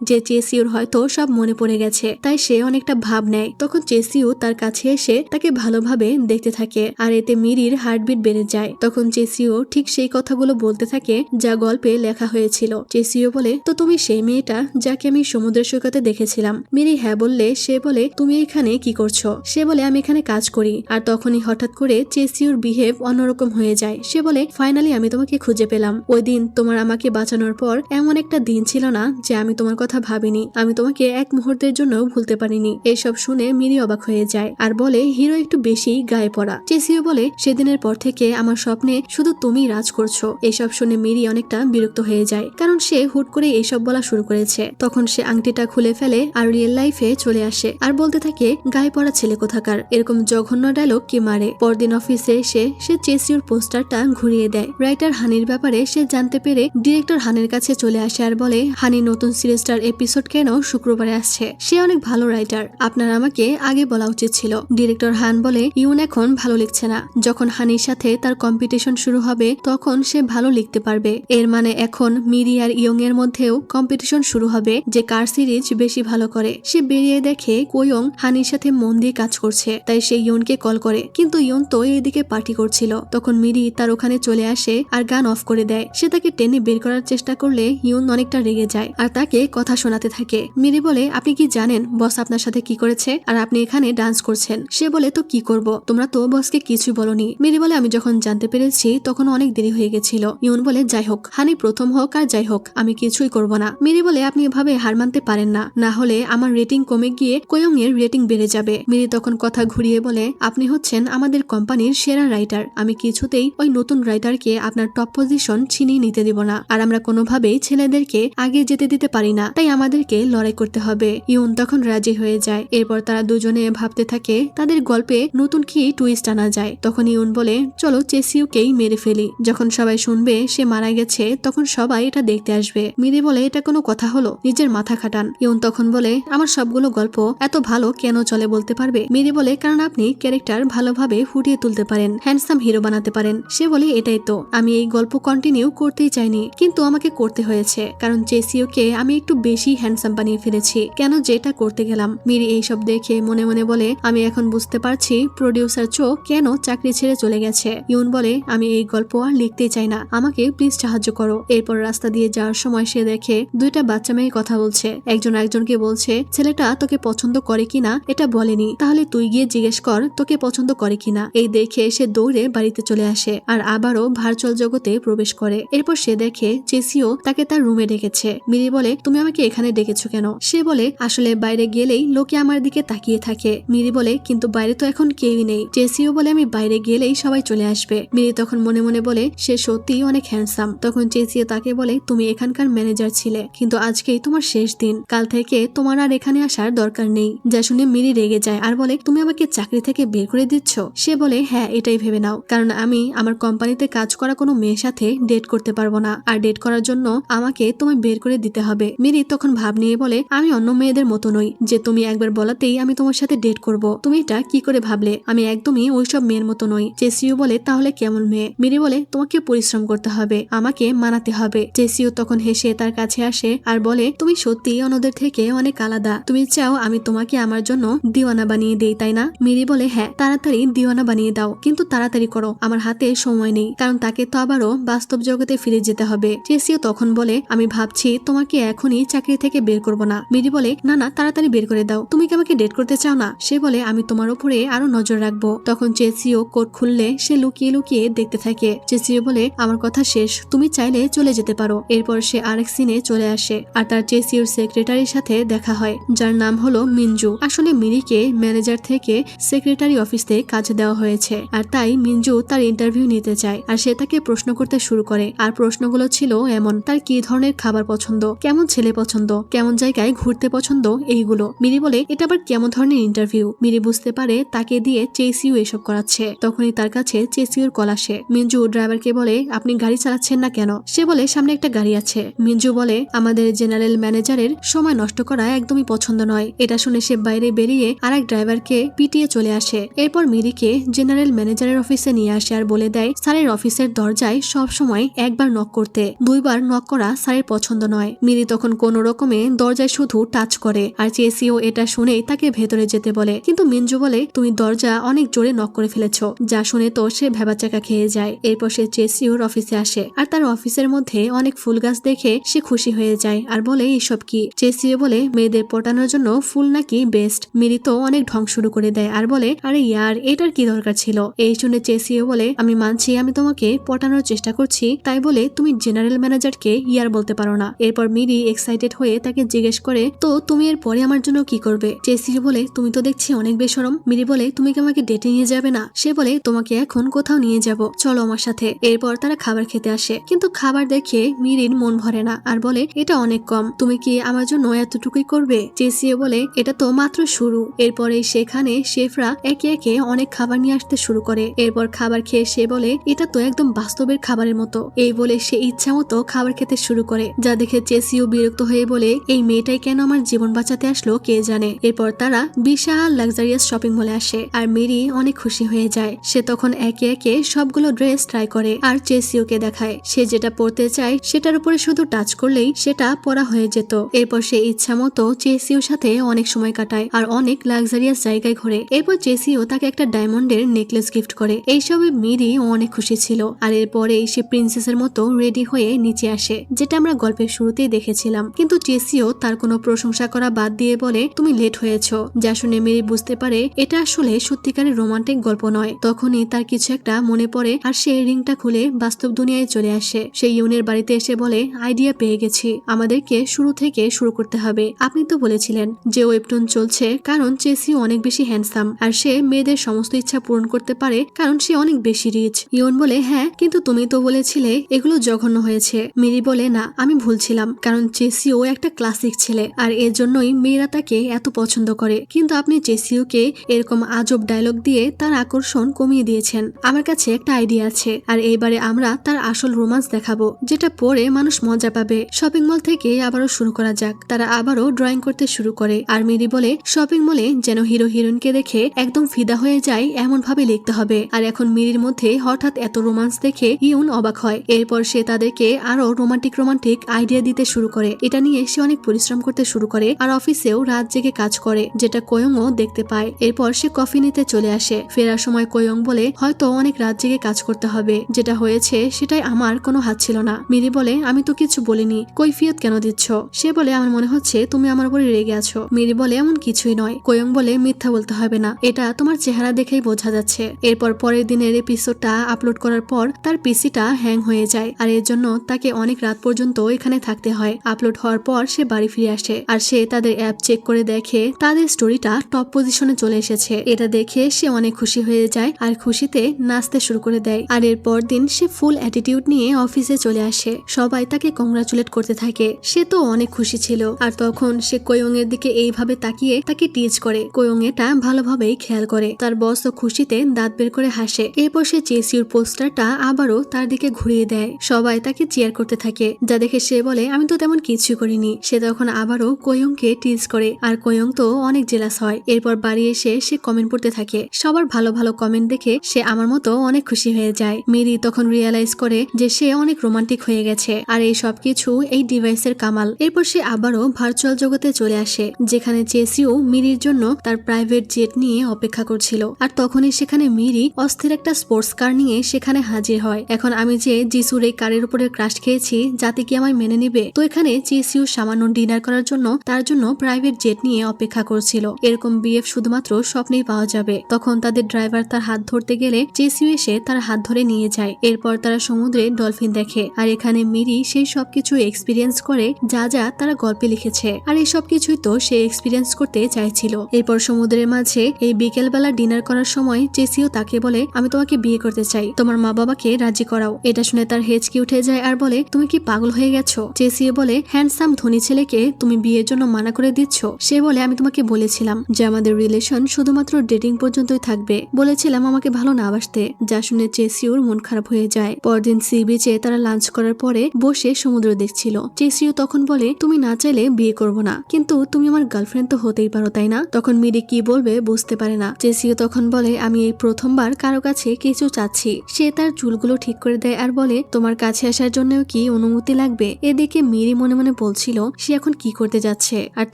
যে চেসিউর হয়তো সব মনে পড়ে গেছে, তাই সে অনেকটা ভাব নেয়। তখন চেসিউ তার কাছে এসে তাকে ভালোভাবে দেখতে থাকে আর এতে মিরির হার্টবিট বেড়ে যায়। তখন চেসিউ ঠিক সেই কথাগুলো বলতে থাকে যা গল্পে লেখা হয়েছিল। চেসিউ বলে তো তুমি সেই মেয়েটা যাকে আমি সমুদ্রের সৈকতে দেখেছিলাম। মিরি হ্যাঁ বললে সে বলে তুমি এখানে কি করছো। সে বলে আমি এখানে কাজ করি। আর তখনই হঠাৎ করে চেসিউর বিহেভ অন্যরকম হয়ে যায়। সে বলে ফাইনালি আমি তোমাকে খুঁজে পেলাম। ওই দিন তোমার আমাকে বাঁচানোর পর এমন একটা দিন ছিল না যে আমি তোমার কথা ভাবিনি। আমি তোমাকে এক মুহূর্তের জন্য ভুলতে পারিনি। এসব শুনে মিরি অবাক হয়ে যায় আর বলে হিরো একটু বেশি গায়ে পড়া। চেসিউ বলে সেদিনের পর থেকে আমার স্বপ্নে শুধু তুমি রাজ করছো। এসব শুনে মিরি অনেকটা বিরক্ত হয়ে যায়, কারণ সে হুট করে এসব বলা শুরু করেছে। তখন সে আংটিটা খুলে ফেলে আর রিয়েল লাইফে চলে আসে আর বলতে থাকে গায়ে পড়া ছেলে কোথাকার। এরকম জঘন্য ডায়লগ কি মারে। পরদিন অফিসে এসে সে চেসিউর পোস্টারটা ঘুরিয়ে দেয়। রাইটার হানির ব্যাপারে সে জানতে পেরে ডিরেক্টর হানির কাছে চলে আসে আর বলে হানি নতুন সিরিজটার এপিসোড কেন শুক্রবারে আসছে। সে অনেক ভালো রাইটার, আপনার আমাকে আগে বলা উচিত ছিল। ডিরেক্টর হান বলে ইউন এখন ভালো লিখছে না, যখন হানির সাথে তার কম্পিটিশন শুরু হবে তখন সে ভালো লিখতে পারবে। এর মানে এখন মিরি আর ইয়ং এর মধ্যেও কম্পিটিশন শুরু হবে যে কার সিরিজ বেশি ভালো করে। সে বেরিয়ে দেখে কোয়ং হানির সাথে মন দিয়ে কাজ করছে, তাই সে ইয়নকে কল করে, কিন্তু ইয়ন তো এদিকে পার্টি করছিল। তখন মিরি তার ওখানে চলে আসে আর গান অফ করে দেয়। সে তাকে টেনে বের করার চেষ্টা করলে ইয়ন অনেকটা রেগে যায় আর তাকে কথা শোনাতে থাকে। মিরি বলে আপনি কি জানেন বস আপনার সাথে কি করেছে আর আপনি এখানে ডান্স করছেন। সে বলে তো কি করব, তোমরা তো বসকে কিছু বলনি। মিরি বলে আমি যখন জানতে পেরেছি তখন অনেক দেরি হয়ে গেছিল। ইয়ন বলে যাই হোক, হানি প্রথম হোক আর যাই হোক আমি কিছুই করব না। মিরি বলে আপনি এভাবে হার মানতে পারেন না, না হলে আমার রেটিং কমে গিয়ে কোয়ং এর রেটিং বেড়ে যাবে। মিরি তখন কথা ঘুরিয়ে বলে আপনি হচ্ছেন আমাদের কোম্পানির সেরা রাইটার, আমি কিছুতেই ওই নতুন রাইটারকে আপনার টপ পজিশন ছিনিয়ে নিতে দিব না। আর আমরা কোনোভাবেই ছেলেদেরকে আগে যেতে দিতে পারি না, তাই আমাদেরকে লড়াই করতে হবে। ইউন তখন রাজি হয়ে যায়। এরপর তারা দুজনে ভাবতে থাকে তাদের গল্পে নতুন কি টুইস্ট আনা যায়। তখন ইউন বলে চলো চেসিউকেই মেরে ফেলি। যখন সবাই শুনবে সে মারা গেছে তখন সবাই এটা দেখতে আসবে। মিরি বলে এটা কোনো কথা হলো, নিজের মাথা খাটান। ইউন তখন বলে আমার সবগুলো গল্প এত ভালো কেন চলে বলতে পারবে। মিরি বলে কারণ আপনি ক্যারেক্টার ভালোভাবে ফুটিয়ে তুলতে পারেন, হ্যান্ডসাম হিরো বানাতে পারেন। সে বলে এটাই তো, আমি এই গল্প কন্টিনিউ করতেই চাইনি, কিন্তু আমাকে করতে হয়েছে, কারণ চেসিউকে আমি একটু বেশি হ্যান্ডসাম বানিয়ে ফেলেছি, কেন যেটা করতে গেলাম। মিরি এইসব দেখে মনে মনে বলে আমি এখন বুঝতে পারছি প্রডিউসার চো কেন চাকরি ছেড়ে চলে গেছে। ইউন বলে আমি এই গল্প আর লিখতে চাই না, আমাকে প্লিজ সাহায্য করো। এরপর রাস্তা দিয়ে যাওয়ার সময় সে দেখে দুইটা বাচ্চা মেয়ে কথা বলছে। একজন একজনকে বলছে ছেলেটা তোকে পছন্দ করে কিনা এটা বলেনি, তাহলে তুই গিয়ে জিজ্ঞেস কর তোকে পছন্দ করে কিনা। এই দেখে সে দৌড়ে বাড়িতে চলে আসে আর আবারও ভার্চুয়াল জগতে প্রবেশ করে। এরপর সে দেখে চেসিও তাকে তার রুমে ডেকেছে। মিরি বলে তুমি আমাকে এখানে ডেকেছো কেন। সে বলে আসলে বাইরে গেলেই লোকে আমার দিকে তাকিয়ে থাকে। মিরি বলে কিন্তু বাইরে তো এখন কেউই নেই। চেসিও বলে আমি বাইরে গেলেই সবাই চলে আসবে। মিরি তখন মনে মনে বলে সে সত্যিই অনেক হ্যান্ডসাম। তখন চেসিও তাকে বলে তুমি এখানকার ম্যানেজার ছিলে, কিন্তু আজকেই তোমার শেষ দিন, কাল থেকে তোমার আর এখানে আসার দরকার নেই। যা শুনে মিরি রেগে যায় আর বলে তুমি আমাকে চাকরি থেকে বের করে দিচ্ছ। সে বলে হ্যাঁ এটাই ভেবে নাও, কারণ আমি আমার কোম্পানিতে কাজ করা কোনো মেয়ের সাথে ডেট করতে পারবো না, আর ডেট করার জন্য আমাকে তোমায় বের করে দিতে হবে। মিরি তখন ভাব নিয়ে বলে আমি অন্য মেয়েদের মতো নই যে তুমি একবার বলাতেই আমি তোমার সাথে ডেট করব। তুমি এটা কি করে ভাবলে, আমি একদমই ওইসব মেয়ের মতো নই। চেসিও বলে তাহলে কেমন মেয়ে। মিরি বলে তোমাকে পরিশ্রম করতে হবে, আমাকে মানাতে হবে। চেসিও তখন হেসে তার কাছে আসে আর বলে তুমি সত্যি অন্যদের থেকে অনেক আলাদা, তুমি চাও আমি তোমাকে আমার জন্য দিওয়ানা বানিয়ে দেই তাই না। মিরি বলে হ্যাঁ তাড়াতাড়ি দিওয়ানা বানিয়ে দাও, কিন্তু তাড়াতাড়ি করো, আমার হাতে সময় নেই, কারণ তাকে তো আবারও বাস্তব জগতে ফিরে যেতে হবে। চেসিও তখন বলে আমি ভাবছি তোমাকে এখনই চাকরি থেকে বের করব না। মিরি বলে না না তাড়াতাড়ি বের করে দাও, তুমি কি আমাকে ডেট করতে চাও না। সে বলে আমি তোমার উপরে আরো নজর রাখবো। তখন চেসিও কোট খুললে সে লুকিয়ে লুকিয়ে দেখতে থাকে। চেসিও বলে আমার কথা শেষ, তুমি চাইলে চলে যেতে পারো। এরপর সে আরেক সিনে চলে আসে আর তার চেসিওর সেক্রেটারির সাথে দেখা হয়, যার নাম হলো মিনজু। আসলে মিরিকে ম্যানেজার থেকে সেক্রেটারি অফিসে কাজ দেওয়া হয়েছে, আর তাই মিনজু তার ইন্টারভিউ নিতে চায়। আর সে তাকে প্রশ্ন করতে শুরু করে, আর প্রশ্নগুলো ছিল এমন তার কি ধরনের খাবার পছন্দ, কেমন ছেলে পছন্দ, কেমন জায়গায় ঘুরতে পছন্দ, এইগুলো। মিরি বলে এটা আবার কেমন ধরনের ইন্টারভিউ। মিরি বুঝতে পারে তাকে দিয়ে চেসিও এসব করাচ্ছে। তখনই তার কাছে চেসিওর কল আসে। মিনজু ড্রাইভারকে বলে আপনি গাড়ি চালাচ্ছেন না কেন। সে বলে সামনে একটা গাড়ি আছে। মিনজু বলে আমাদের জেনারেল ম্যানেজারের সময় নষ্ট করা একদমই পছন্দ নয়। এটা শুনে সে বাইরে বেরিয়ে আরেক ড্রাইভারকে পিটিয়ে চলে আসে। এরপর মিরিকে জেনারেল ম্যানেজারের অফিসে নিয়ে আসে আর বলে দেয় স্যারের অফিসের দরজায় সব সময় একবার নক করতে, 2বার নক করা স্যারের পছন্দ নয়। মিরি তখন কোনো রকমে দরজায় শুধু টাচ করে আর চেসিও এটা শুনেই তাকে ভেতরে যেতে বলে, কিন্তু মিনজু বলে তুমি দরজা অনেক জোরে নক করে ফেলেছো। যা শুনে তো সে ভেবাচাকা খেয়ে যায়। এরপর সে চেসিওর অফিসে আসে আর তার অফিসের মধ্যে অনেক ফুল গাছ দেখে সে খুশি হয়ে যায় আর বলে এইসব কি। চেসিও বলে মেয়েদের পটানোর জন্য ফুল নাকি বেস্ট। মিরি তো অনেক ঢং শুরু করে দেয় আর বলে আরে ইয়ার এটার কি দরকার ছিল। এই শুনে চেসিও বলে আমি মানছি আমি তোমাকে পটানোর চেষ্টা করছি, তাই বলে তুমি জেনারেল ম্যানেজারকে ইয়ার বলতে পারো না। এরপর মিরি এক্সাইটেড হয়ে তাকে জিজ্ঞেস করে তো তুমি এর পরে আমার জন্য কি করবে। চেসিও বলে তুমি তো দেখছি অনেক বেশরম। মিরি বলে তুমি কি আমাকে ডেটে নিয়ে যাবে না। সে বলে তোমাকে এখন কোথাও নিয়ে যাব, চলো আমার সাথে। এরপর তারা খাবার খেতে আসে, কিন্তু খাবার দেখে মিরির মন ভরে না আর বলে এটা অনেক কম, তুমি কি আমার জন্য এতটুকুই করবে। চেসিও বলে এটা তো মাত্র শুরু। এরপরে সেখানে শেফরা একে একে অনেক খাবার নিয়ে আসতে শুরু করে। এরপর খাবার খেয়ে সে বলে এটা তো একদম বাস্তবের খাবারের মতো। এই বলে সে ইচ্ছা মতো খাবার খেতে শুরু করে, যা দেখে চেসিও বিরক্ত হয়ে বলে এই মেয়েটাই কেন আমার জীবন বাঁচাতে আসলো কে জানে। এরপর তারা বিশাল লাক্সারিয়াস শপিং মলে আসে আর মেরি অনেক খুশি হয়ে যায়। সে তখন একে একে সবগুলো ড্রেস ট্রাই করে আর চেসিওকে দেখায়। সে যেটা পরতে চায় সেটার উপরে শুধু টাচ করলেই সেটা পরা হয়ে যেত। এরপর সে ইচ্ছা মতো চেসিওর সাথে অনেক সময় কাটায় আর অনেক লাক্সারিয়াস জায়গায় ঘোরে। এরপর চেসিও তাকে একটা ডায়মন্ডের নেকলেস গিফট করে। এইসবে মেরি অনেক খুশি ছিল আর এরপরেই সে প্রিন্সেসের মতো রেডি হয়ে নিচে আসে, যেটা আমরা গল্পের শুরুতেই দেখেছিলাম। কিন্তু চেসিও তার কোনো প্রশংসা করা বাদ দিয়ে বলে তুমি লেট হয়েছো। যা শুনে মেরি বুঝতে পারে এটা আসলে সত্যিকারের রোমান্টিক গল্প নয়। তখনই তার কিছু একটা মনে পড়ে আর সে রিংটা খুলে বাস্তব দুনিয়ায় চলে আসে। সে ইউনের বাড়িতে এসে বলে আইডিয়া পেয়ে গেছি, আমাদেরকে শুরু থেকে শুরু করতে হবে। আপনি তো বলেছিলেন যে ওয়েবটুন চলছে কারণ চেসিও অনেক বেশি হ্যান্ডসাম আর সে মেয়েদের সমস্ত ইচ্ছা পূরণ করতে পারে কারণ সে অনেক বেশি রিচ। ইউন বলে হ্যাঁ, কিন্তু তুমি তো বলেছিলে এগুলো জঘন্য হয়েছে। মিরি বলে না, আমি ভুলছিলাম, কারণ চেসিও একটা ক্লাসিক ছেলে আর এর জন্যই মেয়েরা তাকে এত পছন্দ করে। কিন্তু আপনি চেসিওকে এরকম আজব ডায়লগ দিয়ে তার আকর্ষণ কমিয়ে দিয়েছেন। আমার কাছে একটা আইডিয়া আছে আর এইবারে আমরা তার আসল রোমান্স দেখাবো, যেটা পরে মানুষ মজা পাবে। শপিং মল থেকে আবারও শুরু করা যাক। তারা আবারও ড্রয়িং করতে শুরু করে আর মিরি বলে শপিং মলে যেন হিরো হিরোইনকে দেখে একদম ফিদা হয়ে যায় এমন ভাবে লিখতে হবে। আর এখন মিরির মধ্যে হঠাৎ এত রোমান্স দেখে ইউন অবাক হয়। এরপর সে তাদেরকে আরো রোমান্টিক আইডিয়া দিতে শুরু করে। এটা নিয়ে সে অনেক পরিশ্রম করতে শুরু করে আর অফিসেও রাত জেগে কাজ করে, যেটা কোয়ংও দেখতে পায়। এরপর সে কফি নিতে চলে আসে। ফেরার সময় কোয়ং বলে হয়তো অনেক রাত জেগে কাজ করতে হবে, যেটা হয়েছে সেটাই আমার কোনো হাত ছিল না। মিরি বলে আমি তো কিছু বলিনি, কৈফিয়ত কেন দিচ্ছ। সে বলে আমার মনে হচ্ছে তুমি আমার উপরে রেগে আছো। মিরি বলে এমন কিছুই নয়। কোয়ং বলে মিথ্যা বলতে হবে না, এটা তোমার চেহারা দেখেই বোঝা যাচ্ছে। এরপর পরের দিনের এপিসোডটা আপলোড করার পর তার পিসিটা হ্যাং হয়ে যায় আর এর জন্য তাকে অনেক রাত পর্যন্ত এখানে থাকতে হয়। আপলোড হওয়ার পর সে বাড়ি ফিরে আসে আর সে তাদের অ্যাপ চেক করে দেখে তাদের স্টোরিটা টপ পজিশনে চলে এসেছে। এটা দেখে সে অনেক খুশি হয়ে যায় আর খুশিতে নাচতে শুরু করে দেয়। আর এরপর দিন সে ফুল অ্যাটিটিউড নিয়ে অফিসে চলে আসে। সবাই তাকে কংগ্রাচুলেট করতে থাকে। সে তো অনেক খুশি ছিল আর তখন সে কোয়ং এর দিকে এইভাবে তাকিয়ে তাকে টিজ করে। কোয়ং এটা ভালোভাবেই খেয়াল করে। তার বস ও খুশিতে দাঁত বের করে হাসে। এরপর সে চেসিওর পোস্টারটা আবারও তার দিকে ঘুরিয়ে দেয়। সবাই তাকে চিয়ার করতে থাকে, যা দেখে সে বলে আমি তো তেমন কিছু করিনি। সে তখন আবারও কোয়ংকে টিজ করে আর কোয়ং তো অনেক জেলাস হয়। এরপর বাড়ি এসে সে কমেন্ট পড়তে থাকে। সবার ভালো ভালো কমেন্ট দেখে সে আমার মতো অনেক খুশি হয়ে যায়। মেরি তখন রিয়েলাইজ করে যে সে অনেক রোমান্টিক হয়ে গেছে আর এই সবকিছু এই ডিভাইসের কামাল। এরপর সে আবারও ভার্চুয়াল জগতে চলে আসে, যেখানে চেসিও মিরির জন্য তার প্রাইভেট জেট নিয়ে অপেক্ষা করছিল। আর তখনই সেখানে মিরি অস্থির একটা স্পোর্টস কার নিয়ে সেখানে হাজির হয়। এখন আমি যে জিসুর এই কারের উপরে ক্রাশ খেয়েছি, যাতে কি আমায় মেনে নিবে। তো এখানে চেসিও সামান্য ডিনার করার জন্য তার জন্য প্রাইভেট জেট নিয়ে অপেক্ষা করছিল। এরকম বিএফ শুধুমাত্র স্বপ্নেই পাওয়া যাবে। তখন তাদের ড্রাইভার তার হাত ধরতে গেলে চেসিও এসে তার হাত ধরে নিয়ে যায়। এরপর তারা সমুদ্রে ডলফিন দেখে আর এখানে মিরি সেই সবকিছু এক্সপিরিয়েন্স করে যা যা তারা গল্পে লিখেছে। আর এই সবকিছুই তো সে এক্সপিরিয়েন্স করতে চাইছিল। এরপর সমুদ্রের মাঝে এই বিকেলবেলা ডিনার করার সময় চেসিও তাকে বলে আমি তোমাকে বিয়ে করতে চাই, তোমার মা বাবাকে রাজি করাও। এটা শুনে তার হেঁচকি উঠে যায় আর বলে তুমি কি পাগল হয়ে গেছো। চেসিও বলে হ্যান্ডসাম ধনী ছেলেকে তুমি বিয়ের জন্য মানা করে দিচ্ছ। সে বলে আমি তোমাকে বলেছিলাম যে আমাদের রিলেশন শুধুমাত্র ডেটিং পর্যন্তই থাকবে, বলেছিলাম আমাকে ভালো না বাসতে। যা শুনে চেসিওর মন খারাপ হয়ে যায়। পরদিন সি বিচে তারা লাঞ্চ করার পরে বসে সমুদ্র দেখছিল। চেসিও তখন বলে তুমি না চাইলে বিয়ে করবো না, কিন্তু তুমি আমার গার্লফ্রেন্ড তো হতেই পারো তাই না। তখন মিরি কি বলবে বুঝতে পারে না। চেসিও তখন বলে আমি এই প্রথমবার কারো কাছে কিছু চাচ্ছি। সে তার চুলগুলো ঠিক ঠিক করে দেয় আর বলে তোমার কাছে আসার জন্যও কি অনুমতি লাগবে। এদিকে মিরি মনে মনে বলছিল সে এখন কি করতে যাচ্ছে, আর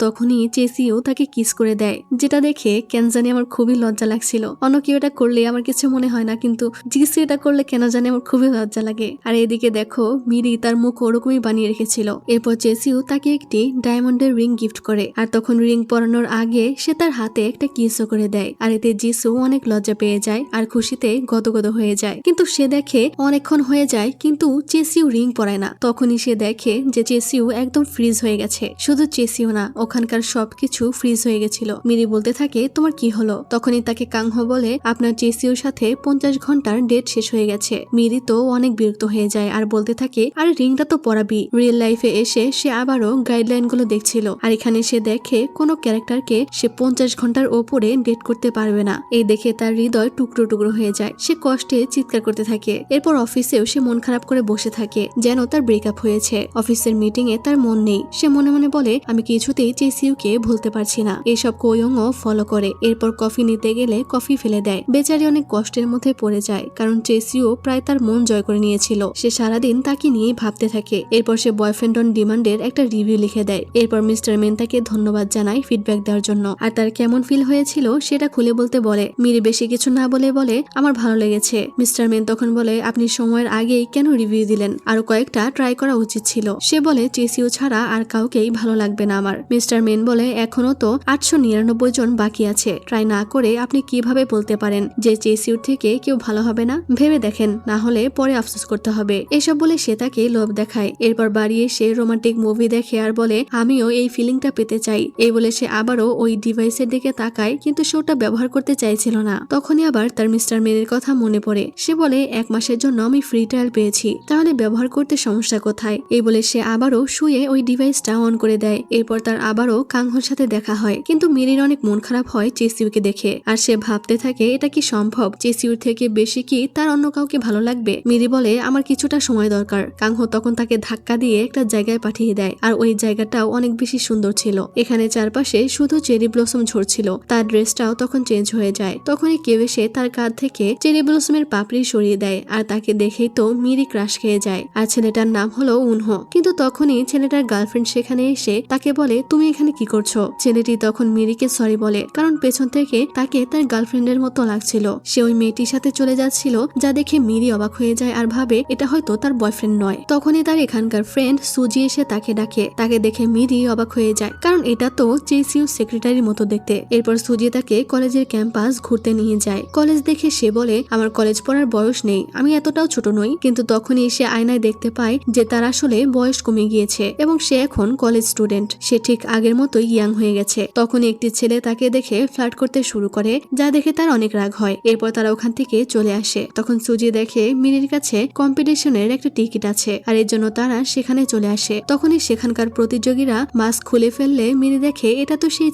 তখনই চেসিও তাকে কিস করে দেয়, যেটা দেখে কেন জানি আমার খুবই লজ্জা লাগছিল। অন্য কেউ এটা করলে আমার কিছু মনে হয় না, কিন্তু জিসি এটা করলে কেন জানি আমার খুবই লজ্জা লাগে। আর এদিকে দেখো মিরি তার মুখ ওরকমই বানিয়ে রেখেছিল। এরপর চেসিও তাকে একটি ডায়মন্ডের রিং গিফট করে, আর তখন রিং পরানোর আগে সে তার হাতে একটা কিসও করে দেয়। আর এতে জিসু অনেক লজ্জা পেয়ে যায় আর খুশিতে গদগদ হয়ে যায়। কিন্তু সে দেখে অনেকক্ষণ হয়ে যায় কিন্তু চেসিও রিং পরায় না। তখনই সে দেখে যে চেসিও একদম ফ্রিজ হয়ে গেছে। শুধু চেসিও না, ওখানকার সবকিছু ফ্রিজ হয়ে গেছিল। মিরি বলতে থাকে তোমার কি হলো? তখনই তাকে কাংহো বলে আপনার চেসিওর সাথে 50 ঘন্টার ডেট শেষ হয়ে গেছে। মিরি তো অনেক বিরক্ত হয়ে যায় আর বলতে থাকে আরে রিংটা তো পরাবি। রিয়েল লাইফে এসে সে আবারও গাইডলাইন গুলো দেখছিল, আর এখানে সে দেখে কোনো ক্যারেক্টারকে সে 50 ঘন্টার ওপরে ডেট করতে পারবে না। এই দেখে তার হৃদয় টুকরো টুকরো হয়ে যায়। সে কষ্টে চিৎকার করতে থাকে। এরপর অফিসেও সে মন খারাপ করে বসে থাকে, যেন তার ব্রেকআপ হয়েছে। অফিসের মিটিং এ তার মন নেই। সে মনে মনে বলে আমি কিছুতেই চেসিউকে ভুলতে পারছি না। এসব কোয়ংও ফলো করে। এরপর কফি নিতে গেলে কফি ফেলে দেয়। বেচারি অনেক কষ্টের মধ্যে পড়ে যায়, কারণ চেসিও প্রায় তার মন জয় করে নিয়েছিল। সে সারাদিন তাকে নিয়ে ভাবতে থাকে। এরপর সে বয়ফ্রেন্ড অন ডিমান্ডের একটা রিভিউ লিখে দেয়। এরপর মিস্টার মেন তাকে ধন্যবাদ জানায় ফিডব্যাক দেওয়ার জন্য, আর তার কেমন ফিল হয়েছিল সেটা খুলে বলতে বলে। মিরি বেশি কিছু না বলে বলে আমার ভালো লেগেছে। মিস্টার মেন তখন বলে আপনি সময়ের আগেই কেন রিভিউ দিলেন? আরো কয়েকটা ট্রাই করা উচিত ছিল। সে বলে চেসিও ছাড়া আর কাউকেই ভালো লাগবে না আমার। মিস্টার মেন বলে এখনো তো 899 জন বাকি আছে। ট্রাই না করে আপনি কিভাবে বলতে পারেন যে চেসিওর থেকে কেউ ভালো হবে না? ভেবে দেখেন, না হলে পরে আফসোস করতে হবে। এসব বলে সে তাকে লোভ দেখায়। এরপর বাড়ি এসে রোমান্টিক মুভি দেখে আর বলে আমিও এই ফিলিংটা পেতে চাই। এই বলে সে আবারও ওই ডিভাইসের দিকে তাকায়, কিন্তু সে ওটা ব্যবহার করতে চাইছিল না। তখনই আবার তার মিস্টার মেনের কথা মনে পড়ে। সে বলে 1 মাসের জন্য আমি ফ্রি ট্রায়াল পেয়েছি, তাহলে ব্যবহার করতে সমস্যা কোথায়? এই বলে সে আবারও শুয়ে ওই ডিভাইসটা অন করে দেয়। এরপর তার আবারও কাংহোর সাথে দেখা হয়, কিন্তু মিরির অনেক মন খারাপ হয় চেসিউকে দেখে। আর সে ভাবতে থাকে এটা কি সম্ভব? চেসিউর থেকে বেশি কি তার অন্য কাউকে ভালো লাগবে? মিরি বলে আমার কিছুটা সময় দরকার। কাংহো তখন তাকে ধাক্কা দিয়ে একটা জায়গায় পাঠিয়ে দেয়, আর ওই জায়গাটাও অনেক বেশি সুন্দর ছিল। এখানে চারপাশে শুধু চেরি ব্লসম ঝরছিল। তার ড্রেসটাও তখন চেঞ্জ হয়ে যায়। তখনই কেউ এসে তার কাঁধ থেকে চেরি ব্লসমের পাপড়ি সরিয়ে দেয়, আর তাকে দেখেই তো মিরি ক্রাশ খেয়ে যায়। আর ছেলেটার নাম হলো উনহো। কিন্তু তখনই ছেলেটার গার্লফ্রেন্ড সেখানে এসে তাকে বলে তুমি এখানে কি করছো? ছেলেটি তখন মিরিকে সরি বলে, কারণ পেছন থেকে তাকে তার গার্লফ্রেন্ডের মতো লাগছিল। সে ওই মেয়েটির সাথে চলে যাচ্ছিল, যা দেখে মিরি অবাক হয়ে যায় আর ভাবে এটা হয়তো তার বয়ফ্রেন্ড নয়। তখনই তার এখানকার ফ্রেন্ড সুজি এসে তাকে ডাকে। তাকে দেখে মিরি অবাক হয়ে যায়, কারণ এটা তো চেসিউ সেক্রেটারির মতো দেখতে। এরপর সুজি তাকে কলেজের ক্যাম্পাস ঘুরতে নিয়ে যায়। কলেজ দেখে সে বলে আমার কলেজ পড়ার বয়স নেই, আমি এতটাও ছোট নই। কিন্তু তখনই সে আয়নায় দেখতে পায় যে তার আসলে বয়স কমে গিয়েছে এবং সে এখন কলেজ স্টুডেন্ট। সে ঠিক আগের মতোই ইয়াং হয়ে গেছে। তখন একটি ছেলে তাকে দেখে ফ্লার্ট করতে শুরু করে, যা দেখে তার অনেক রাগ হয়। এরপর তারা ওখান থেকে চলে আসে। তখন সুজি দেখে মিরির কাছে কম্পিটিশনের একটা টিকিট আছে, আর এর জন্য তারা সেখানে চলে আসে। তখনই সেখানকার প্রতিযোগীরা মাস্ক খুলে ফেললে মিরি দেখে এটা তো সেই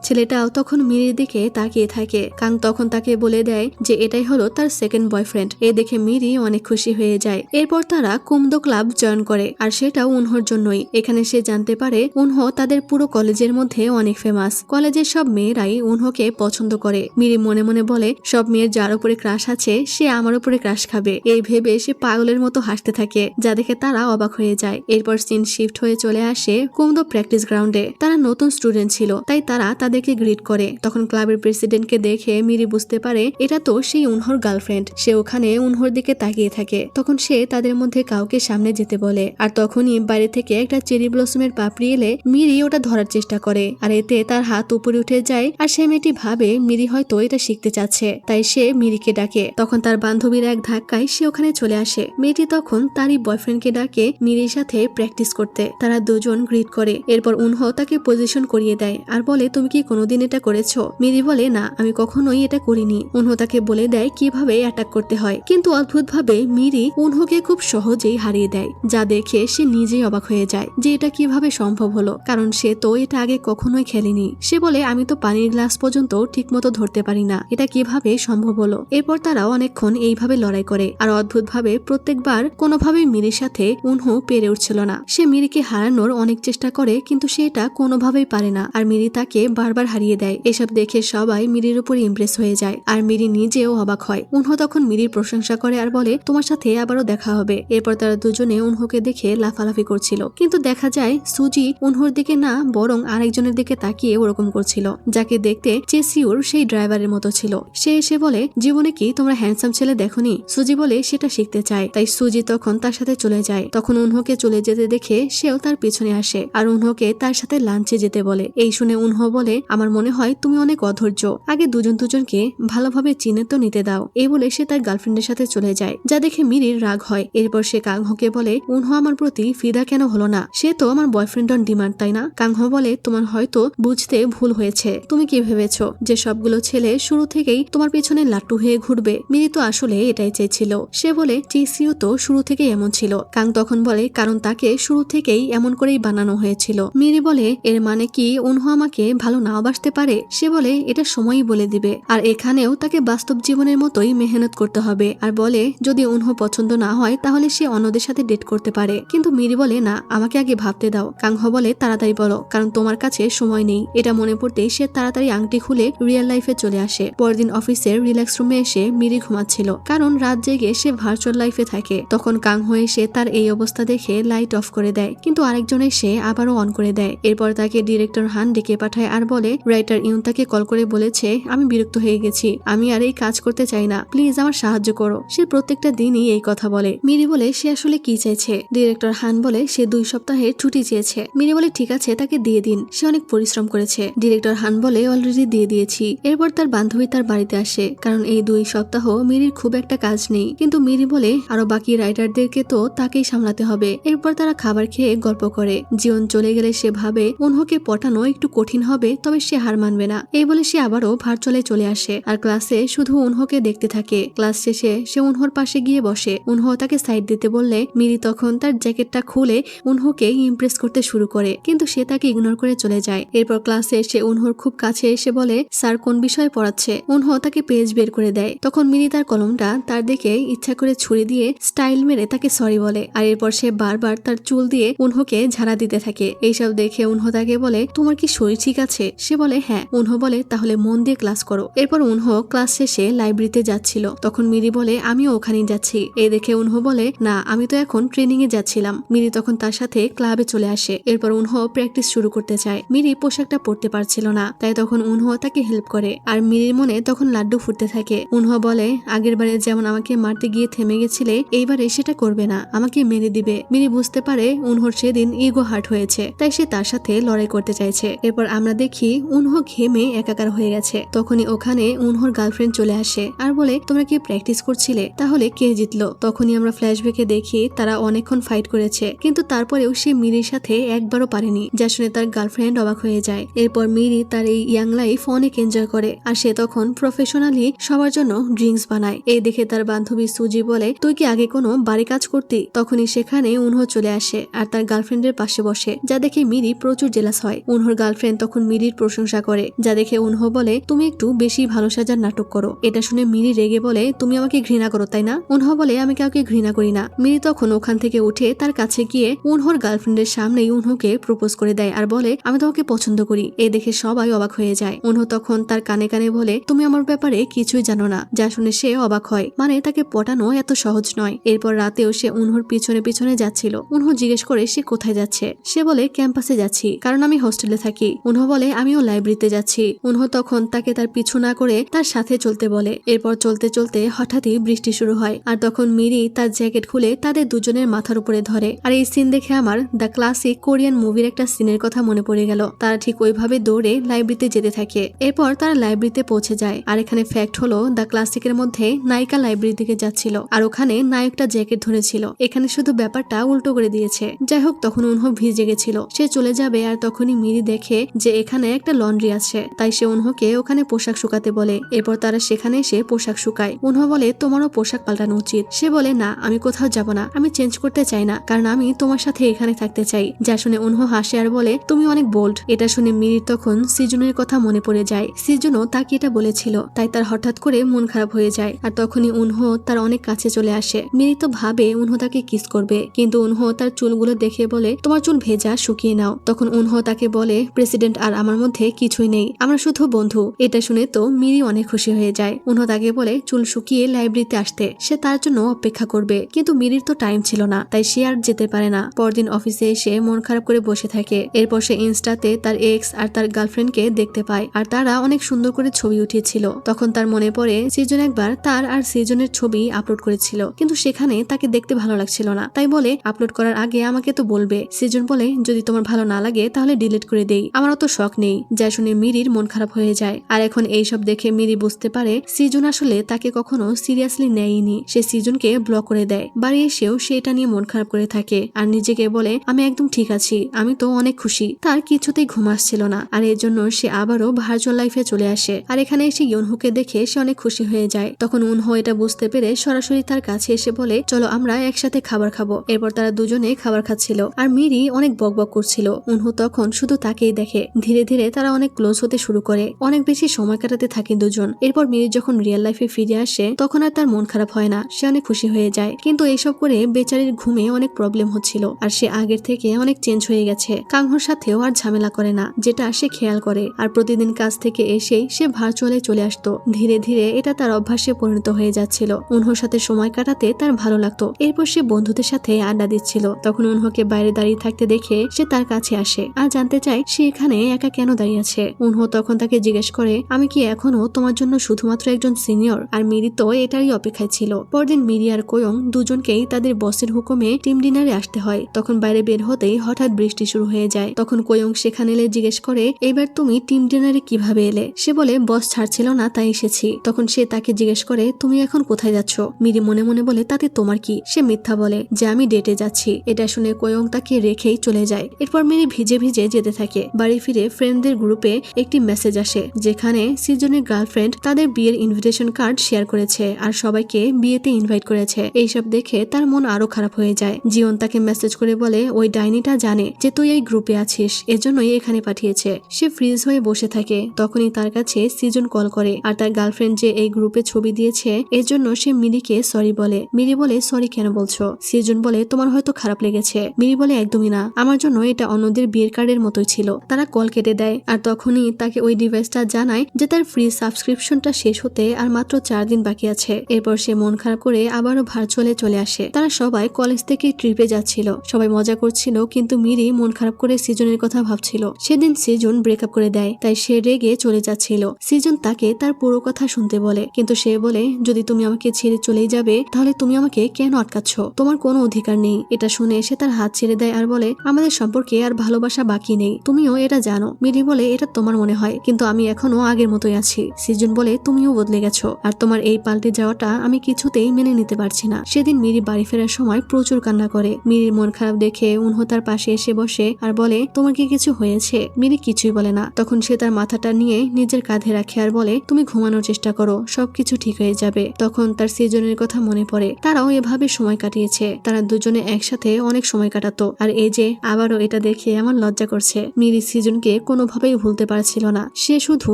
ছেলেটাও তখন মিরির দিকে তাকিয়ে থাকে। কাং তখন তাকে বলে দেয় যে এটাই হলো তার সেকেন্ড বয়ফ্রেন্ড। এ দেখে মিরি অনেক খুশি হয়ে যায়। এরপর তারা কুমদো ক্লাব জয়েন করে, আর সেটাও উনহোর জন্যই। এখানে সে জানতে পারে উনহো তাদের পুরো কলেজের মধ্যে অনেক ফেমাস। কলেজের সব মেয়েরাই উনহোকে পছন্দ করে। মিরি মনে মনে বলে সব মেয়ের যার উপরে ক্রাশ আছে সে আমার উপরে ক্রাশ খাবে। এই ভেবে সে পাগলের মতো হাসতে থাকে, যা দেখে তারা অবাক হয়ে যায়। এরপর সিন শিফট হয়ে চলে আসে কুমদো প্র্যাকটিস গ্রাউন্ডে। তারা নতুন স্টুডেন্ট ছিল, তাই তারা তাদেরকে গ্রিট করে। তখন ক্লাবের প্রেসিডেন্টকে দেখে মিরি বুঝতে পারে এটা তো সেই উনহোর গার্লফ্রেন্ড। সে ওখানে উনহোর দিকে তাকিয়ে থাকে। তখন সে তাদের মধ্যে কাউকে সামনে যেতে বলে, আর তখনই বাইরে থেকে একটা চেরি ব্লসমের পাপড়ি এলে মিরি ওটা ধরার চেষ্টা করে, আর এতে তার হাত উপরে উঠে যায়। আর সে মেয়েটি ভাবে মিরি হয়তো এটা শিখতে চাচ্ছে, তাই সে মিরিকে ডাকে। তখন তার বান্ধবীর এক ধাক্কায় সে ওখানে চলে আসে। মেয়েটি তখন তারই বয়ফ্রেন্ডকে ডাকে মিরির সাথে প্র্যাকটিস করতে। তারা দুজন গ্রিট করে। এরপর উনহো তাকে পজিশন করিয়ে দেয় আর বলে তুমি কি কোনোদিন এটা করেছো? মিরি বলে না, আমি কখনোই এটা করিনি। উনহো তাকে বলে দেয় কিভাবে অ্যাটাক করতে হয়, কিন্তু অদ্ভুতভাবে মিরি উনহোকে খুব সহজেই হারিয়ে দেয়, যা দেখে সে নিজেই অবাক হয়ে যায় যে এটা কিভাবে সম্ভব হলো, কারণ সে তো এটা আগে কখনোই খেলেনি। সে বলে আমি তো পানির গ্লাস পর্যন্ত ঠিকমতো ধরতে পারি না, এটা কিভাবে সম্ভব হলো? এরপর তারা অনেকক্ষণ এইভাবে লড়াই করে, আর অদ্ভুতভাবে প্রত্যেকবার কোনোভাবেই মিরির সাথে উনহো পেরে উঠছিল না। সে মিরিকে হারানোর অনেক চেষ্টা করে, কিন্তু সে এটা কোনোভাবেই পারে না, আর মিরি তাকে বারবার হারিয়ে দেয়। এসব দেখে সবাই মিরির উপর ইমপ্রেস হয়ে যায়, আর মিরি নিজেও অবাক হয়। উনহো তখন মিরির প্রশংসা করে আর বলে বলে তোমার সাথে আবারও দেখা হবে। এরপর তারা দুজনে উনহোকে দেখে লাফালাফি করছিল, কিন্তু দেখা যায় সুজি উনহোর দিকে না বরং আরেকজনের দিকে তাকিয়ে ওরকম করছিল, যাকে দেখতে চেসিউর সেই ড্রাইভারের মতো ছিল। সে এসে বলে জীবনে কি তোমরা হ্যান্ডসাম ছেলে দেখোনি? সুজি বলে সেটা শিখতে চায়, তাই সুজি তখন তার সাথে চলে যায়। তখন উনহোকে চলে যেতে দেখে সেও তার পিছনে আসে আর উনহোকে তার সাথে লাঞ্চে যেতে বলে। এই শুনে উনহো বলে আমার মনে হয় তুমি অনেক অধৈর্য, আগে দুজনকে ভালোভাবে চিনে তো নিতে দাও। এই বলে সে তার গার্লফ্রেন্ডের সাথে চলে যায়, যা দেখে মিরির রাগ হয়। এরপর সে কাংহোকে বলে উনহো আমার প্রতি ফিদা কেন হলো না? সে তো আমার বয়ফ্রেন্ড অন ডিমান্ড, তাই না? কাংহো বলে তোমার হয়তো বুঝতে ভুল হয়েছে। তুমি কি ভেবেছো যে সবগুলো ছেলে শুরু থেকেই তোমার পেছনে লাট্টু হয়ে ঘুরবে? মিরি তো আসলে এটাই চেয়েছিল। সে বলে চেসিও তো শুরু থেকেই এমন ছিল। কাং তখন বলে কারণ তাকে শুরু থেকেই এমন করেই বানানো হয়েছিল। মিরি বলে এর মানে কি উনহো আমাকে ভালো নাও বাসতে পারে? সে বলে এটা সময়ই বলে দিবে, আর এখানেও তাকে বাস্তব জীবনের মতোই মেহনত করতে হবে। আর বলে যদি উনহো পছন্দ না হয় তাহলে সে অন্যদের সাথে ডেট করতে পারে। কিন্তু মিরি বলে না, আমাকে আগে ভাবতে দাও। কাংহো বলে তাড়াতাড়ি বলো, কারণ তোমার কাছে সময় নেই। এটা মনে পড়তেই সে তাড়াতাড়ি আংটি খুলে রিয়েল লাইফে চলে আসে। পরদিন অফিসের রিল্যাক্স রুমে এসে মিরি ঘুমাচ্ছিল, কারণ রাত জেগে সে ভার্চুয়াল লাইফে থাকে। তখন কাংহো এসে তার এই অবস্থা দেখে লাইট অফ করে দেয়, কিন্তু আরেকজন এসে আবারও অন করে দেয়। এরপর তাকে ডিরেক্টর হান ডেকে পাঠায় আর বলে রাইটার ইউন তাকে কল করে বলেছে আমি বিরক্ত হয়ে গেছি, আমি আর এই কাজ করতে চাই না, প্লিজ আমার সাহায্য করো। সে প্রত্যেকটা দিনই এই কথা বলে। মিরি বলে সে আসলে কি চাইছে? ডিরেক্টর হান বলে সে 2 সপ্তাহের ছুটি চেয়েছে। মিরি বলে ঠিক আছে তাকে দিয়ে দিন, সে অনেক পরিশ্রম করেছে। ডিরেক্টর হান বলে অলরেডি দিয়ে দিয়েছি। এরপর তার বান্ধবী তার বাড়িতে আসে, কারণ এই 2 সপ্তাহ মিরির খুব একটা কাজ নেই। কিন্তু মিরি বলে আরো বাকি রাইটারদেরকে তো তাকেই সামলাতে হবে। এরপর তারা খাবার খেয়ে গল্প করে। জীবন চলে গেলে সে ভাবে উনহোকে পটানো একটু কঠিন হবে, তবে সে হার মানবে না। এই বলে সে আবারও ভার্চুয়ালে চলে আসে আর ক্লাসে শুধু উনহোকে দেখতে থাকে। ক্লাস শেষে সে উনহোর পাশে গিয়ে বসে। উনহো তাকে সাইড দিতে বললে মিরি তখন তার জ্যাকেটটা খুলে উনহোকে ইমপ্রেস করতে শুরু করে, কিন্তু সে তাকে ইগনোর করে চলে যায়। এরপর ক্লাসে সে উনহোর খুব কাছে এসে বলে স্যার কোন বিষয়ে পড়াচ্ছে? উনহো তাকে পেজ বের করে দেয়। তখন মিরি তার কলমটা তার দিকে ইচ্ছা করে ছুরি দিয়ে স্টাইল মেরে তাকে সরি বলে, আর এরপর সে বারবার তার চুল দিয়ে উনহোকে ঝাড়া দিতে থাকে। এইসব দেখে উনহো তাকে বলে তোমার কি শরীর ঠিক আছে? সে বলে হ্যাঁ। উনহো বলে তাহলে মন দিয়ে ক্লাস করো। এরপর উনহো ক্লাস শেষে লাইব্রেরিতে যাচ্ছিল। তখন মিরি বলে আমিও ওখানেই যাচ্ছি। এই দেখে উনহো বলে না, আমি তো এখন ট্রেনিং এ যাচ্ছিলাম। মিরি তখন তার সাথে ক্লাবে চলে আসে। এরপর উনহো প্র্যাকটিস শুরু করতে চায়। মিরি পোশাকটা পরতে পারছিল না, তাই তখন উনহো তাকে হেল্প করে, আর মিরির মনে তখন লাড্ডু ফুটতে থাকে। উনহো বলে আগের বারে যেমন আমাকে মারতে গিয়ে থেমে গেছিলে, এইবারে সেটা করবে না, আমাকে মেরে দিবে। মিরি বুঝতে পারে উনহোর সেদিন ইগো হার্ট হয়েছে, তাই সে তার সাথে লড়াই করতে চাইছে। এরপর আমরা দেখি উনহো ঘেমে একাকার হয়ে গেছে। তখনই ওখানে উনহোর গার্লফ্রেন্ড চলে আসে আর বলে তোমরা কি প্র্যাকটিস করছিলে? তাহলে কে জিতলো? তখনই আমরা ফ্ল্যাশব্যাকে দেখি তারা অনেকক্ষণ ফাইট করেছে, কিন্তু তারপরেও সে মিরির সাথে একবারও পারেনি, যা শুনে তার গার্লফ্রেন্ড অবাক হয়ে যায়। এরপর মিরি তার এই ইয়াং লাইফ অনেক এনজয় করে, আর সে তখন প্রফেশনালি সবার জন্য ড্রিঙ্কস বানায়। এই দেখে তার বান্ধবী সুজি বলে তুই কি আগে কোনো বাড়ি কাজ করতি? তখনই সেখানে উনহো চলে আসে আর তার গার্লফ্রেন্ডের পাশে বসে, যা দেখে মিরি প্রচুর জেলাস হয়। উনহোর গার্লফ্রেন্ড তখন মিরির প্রশংসা করে, যা দেখে উনহো বলে তুমি একটু বেশি ভালো সাজার নাটক করো। এটা শুনে মিরি রেগে বলে তুমি আমাকে ঘৃণা করো তাই না? উনহো বলে আমি কাউকে ঘৃণা করি না। মিরি তখন ওখান থেকে উঠে তার কাছে গিয়ে উনহোর গার্লফ্রেন্ডের সামনেই উনহোকে প্রপোজ করে দেয় আর বলে আমি তোমাকে পছন্দ করি। এই দেখে সবাই অবাক হয়ে যায়। উনহো তখন তার কানে কানে বলে তুমি আমার ব্যাপারে কিছুই জানো না, যা শুনে সে অবাক হয়, মানে তাকে পটানো এত সহজ নয়। এরপর রাতেও সে উনহোর পিছনে পিছনে যাচ্ছিল। উনহো জিজ্ঞেস করে সে কোথায় যাচ্ছে? সে বলে ক্যাম্পাসে যাচ্ছি, কারণ আমি হোস্টেলে থাকি। উনহো বলে আমিও লাইব্রেরিতে যাচ্ছি। উনহো তখন তাকে তার পিছু না করে তার সাথে চলতে বলে। এরপর চলতে চলতে হঠাৎই বৃষ্টি শুরু হয়, আর তখন মিরি তার জ্যাকেট খুলে তাদের দুজনের মাথার উপরে ধরে। আর এই সিন দেখে আমার দ্য ক্লাসিক কোরিয়ান মুভির একটা সিনের কথা মনে পড়ে গেল। তারা ঠিক ওইভাবে দৌড়ে লাইব্রেরিতে যেতে থাকে। এরপর তারা লাইব্রেরিতে পৌঁছে যায়। আর এখানে ফ্যাক্ট হলো দ্য ক্লাসিকের মধ্যে নায়িকা লাইব্রেরির দিকে যাচ্ছিল, আর ওখানে নায়কটা জ্যাকেট ধরেছিল। এখানে শুধু ব্যাপারটা উল্টো করে দিয়েছে। যাই হোক, তখন উনহো ভিজে গেছিল, সে চলে যাবে, আর তখনই মিরি দেখে যে এখানে একটা লন্ড্রি আছে, তাই সে উনহোকে ওখানে পোশাক শুকাতে বলে। এরপর তারা সেখানে এসে পোশাক শুকায়। উনহো বলে তোমারও পোশাক পাল্টানো উচিত। সে বলে না, আমি কোথাও যাব না, আমি চেঞ্জ করতে চাই না, কারণ আমি তোমার সাথে এখানে থাকতে চাই। যা শুনে উনহো হাসে আর বলে তুমি অনেক বোল্ড। এটা শুনে মিরির তখন সিজুনের কথা মনে পড়ে যায়। সিজুনও তাকে এটা বলেছিল, তাই তার হঠাৎ করে মন খারাপ হয়ে যায়। আর তখনই উনহো তার অনেক কাছে চলে আসে। মিরি তো ভাবে উনহো তাকে কিস করবে, কিন্তু উনহো তার চুলগুলো দেখে বলে তোমার চুল ভেজা, শুকিয়ে নাও। তখন উনহো তাকে বলে প্রেসিডেন্ট আর আমার মধ্যে কিছুই নেই, আমরা শুধু বন্ধু। এটা শুনে তো মিরি অনেক খুশি হয়ে যায়। উনহো তাকে বলে চুল শুকিয়ে লাইব্রেরিতে আসতে, সে তার জন্য অপেক্ষা করবে, কিন্তু মিরির তো টাইম ছিল না, তাই সে আর যেতে পারে না। পরদিন অফিসে এসে মন খারাপ করে বসে থাকে। এরপর সে ইনস্টাতে তার এক্স আর তার গার্লফ্রেন্ডকে দেখতে পায়, আর তারা অনেক সুন্দর করে ছবি উঠিয়েছিল। তখন তার মনে পড়ে সৃজন একবার তার আর সৃজনের ছবি আপলোড করেছিল, কিন্তু সেখানে তাকে দেখতে ভালো লাগছিল না, তাই বলে আপলোড করার আগে আমাকে তো বলবে। সৃজন বলে যদি তোমার ভালো না লাগে তাহলে ডিলিট করে দেই, আমার অত শখ নেই। যা শুনে মিরির মন খারাপ হয়ে যায়। আর এখন এইসব দেখে মিরি বুঝতে পারে সৃজন আসলে তাকে কখনো সিরিয়াসলি নেয়নি। সে সৃজনকে ব্লক করে দেয়। বাড়ি এসেও সে এটা নিয়ে মন খারাপ করে থাকে আর নিজেকে বলে আমি একদম ঠিক আছি, আমি তো অনেক খুশি। তার কিছুতেই ঘুম আসছিল না, আর এর জন্য সে আবারও ভার্চুয়াল লাইফে চলে আসে। আর এখানে এসে ইউনহুকে দেখে সে অনেক খুশি হয়ে যায়। তখন উনহো এটা বুঝতে পেরে সরাসরি তার কাছে এসে বলে চলো আমরা একসাথে খাবার খাবো। এরপর তারা দুজনে খাবার খাচ্ছিল আর মিরি অনেক বকবক করছিল। উনহো তখন শুধু তাকেই দেখে। ধীরে ধীরে তারা অনেক ক্লোজ হতে শুরু করে, অনেক বেশি সময় কাটাতে থাকে দুজন। এরপর মিরি যখন রিয়েল লাইফে ফিরে আসে তখন আর তার মন খারাপ হয় না, সে অনেক খুশি হয়ে যায়। কিন্তু এইসব করে বেচারির ঘুমে অনেক প্রবলেম হচ্ছিল, আর সে আগের থেকে অনেক চেঞ্জ হয়ে গেছে। কাঙ্গোর সাথেও আর ঝামেলা করে না, যেটা সে খেয়াল করে। আর প্রতিদিন কাজ থেকে এসেই সে ভার্চুয়ালে চলে আসতো। ধীরে ধীরে এটা তার অভ্যাসে পরিণত হয়ে যাচ্ছিল। উনহোর সাথে সময় কাটাতে তার ভালো লাগতো। এরপর সে বন্ধুদের সাথে আড্ডা দিচ্ছিল। তখন উনহোকে বাইরে দাঁড়িয়ে থাকতে দেখে সে তার কাছে আসে আর জানতে চায় সে এখানে একা কেন দাঁড়িয়ে আছে। উনহো তখন তাকে জিজ্ঞেস করে আমি কি এখনো তোমার জন্য শুধুমাত্র একজন সিনিয়র? আর মিরি তো এটারই অপেক্ষায় ছিল। পরদিন মিরি আর কোয়ং দুজনকেই তাদের বসের হুকুমে টিম ডিনারে আসতে হয়। তখন বাইরে বের হতেই হঠাৎ বৃষ্টি শুরু হয়ে যায়। তখন কোয়ং সেখানে এলে জিজ্ঞেস করে এবার তুমি টিম ডিনারে কিভাবে এলে? সে বলে বস ছাড়ছিল না তাই এসেছি। তখন সে তাকে জিজ্ঞেস করে তুমি এখন কোথায় যাচ্ছ? মিরি মনে মনে বলে তাতে তোমার কি? সে মিথ্যা বলে যে আমি ডেটে যাচ্ছি। এটা শুনে কোয়ং তাকে রেখেই চলে যায়। এরপর মিরি ভিজে ভিজে যেতে থাকে। বাড়ি ফিরে ফ্রেন্ডদের গ্রুপে একটি মেসেজ আসে যেখানে সৃজনের গার্লফ্রেন্ড তাদের বিয়ের ইনভিটেশন কার্ড শেয়ার করেছে আর সবাইকে বিয়েতে ইনভাইট করেছে। এইসব দেখে তার মন আরো খারাপ হয়ে যায়। জিওন তাকে মেসেজ করে বলে ওই ডাইনিটা জানে যে তুই এই গ্রুপে আছিস, এজন্যই এখানে পাঠিয়েছে। সে ফ্রিজ হয়ে বসে থাকে। তখনই তার কাছে সৃজন কল করে আর তার গার্লফ্রেন্ড যে এই গ্রুপে ছবি দিয়েছে এর জন্য সে মিরিকে সরি বলে। মিরি বলে সরি কেন বলছো? সৃজন বলে তোমার হয়তো খারাপ লেগেছে। মিরি বলে একদমই না, আমার জন্য এটা অন্যদের বিয়ের কার্ডের মতোই ছিল। তারা কল কেটে দেয় আর তখনই তাকে ওই ডিভাইসটা জানায় যে তার ফ্রি সাবস্ক্রিপশনটা শেষ হতে আর মাত্র 4 দিন বাকি আছে। এরপর সে মন খারাপ করে আবারও ভার্চুয়ালে চলে আসে। তারা সবাই কলেজ থেকে ট্রিপে যাচ্ছিল, সবাই মজা করছিল, কিন্তু মিরি মন খারাপ করে সৃজনের কথা ভাবছিল। সেদিন সৃজন ব্রেকআপ করে দেয়, তাই সে রেগে চলে যাচ্ছিল। সৃজন তাকে তার পুরো কথা শুনতে বলে, কিন্তু সে বলে যদি তুমি আমাকে ছেড়ে চলেই যাবে তাহলে তুমি আমাকে কেন আটকাচ্ছ? তোমার কোনো অধিকার নেই। এটা শুনে সে তার হাত ছেড়ে দেয় আর বলে আমাদের সম্পর্কে আর ভালোবাসা বাকি নেই, তুমিও এটা জানো। মিরি বলে এটা তোমার মনে হয়, কিন্তু আমি এখনো আগের মতোই আছি। সৃজন বলে তুমিও বদলে গেছো, আর তোমার এই পাল্টে যাওয়াটা আমি কিছুতেই মেনে নিতে পারছি না। সেদিন মিরি বাড়ি ফেরার সময় প্রচুর কান্না করে। মিরির মন খারাপ দেখে উনহো তার পাশে এসে বসে আর বলে তোমার কি কিছু হয়েছে? মিরি কিছুই বলে না। তখন সে তার মাথাটা নিয়ে নিজের কাঁধে রাখে আর বলে তুমি ঘুমানোর চেষ্টা করো, সবকিছু ঠিক হয়ে যাবে। তখন তার সৃজনের কথা মনে পড়ে, তারাও এভাবে সময় কাটিয়েছে। তারা দুজনে একসাথে অনেক সময় কাটাতো। আর এই যে আবারও এটা দেখে আমার লজ্জা করছে। মিরি সৃজনকে কোনোভাবেই ভুলতে পারছিল না। সে শুধু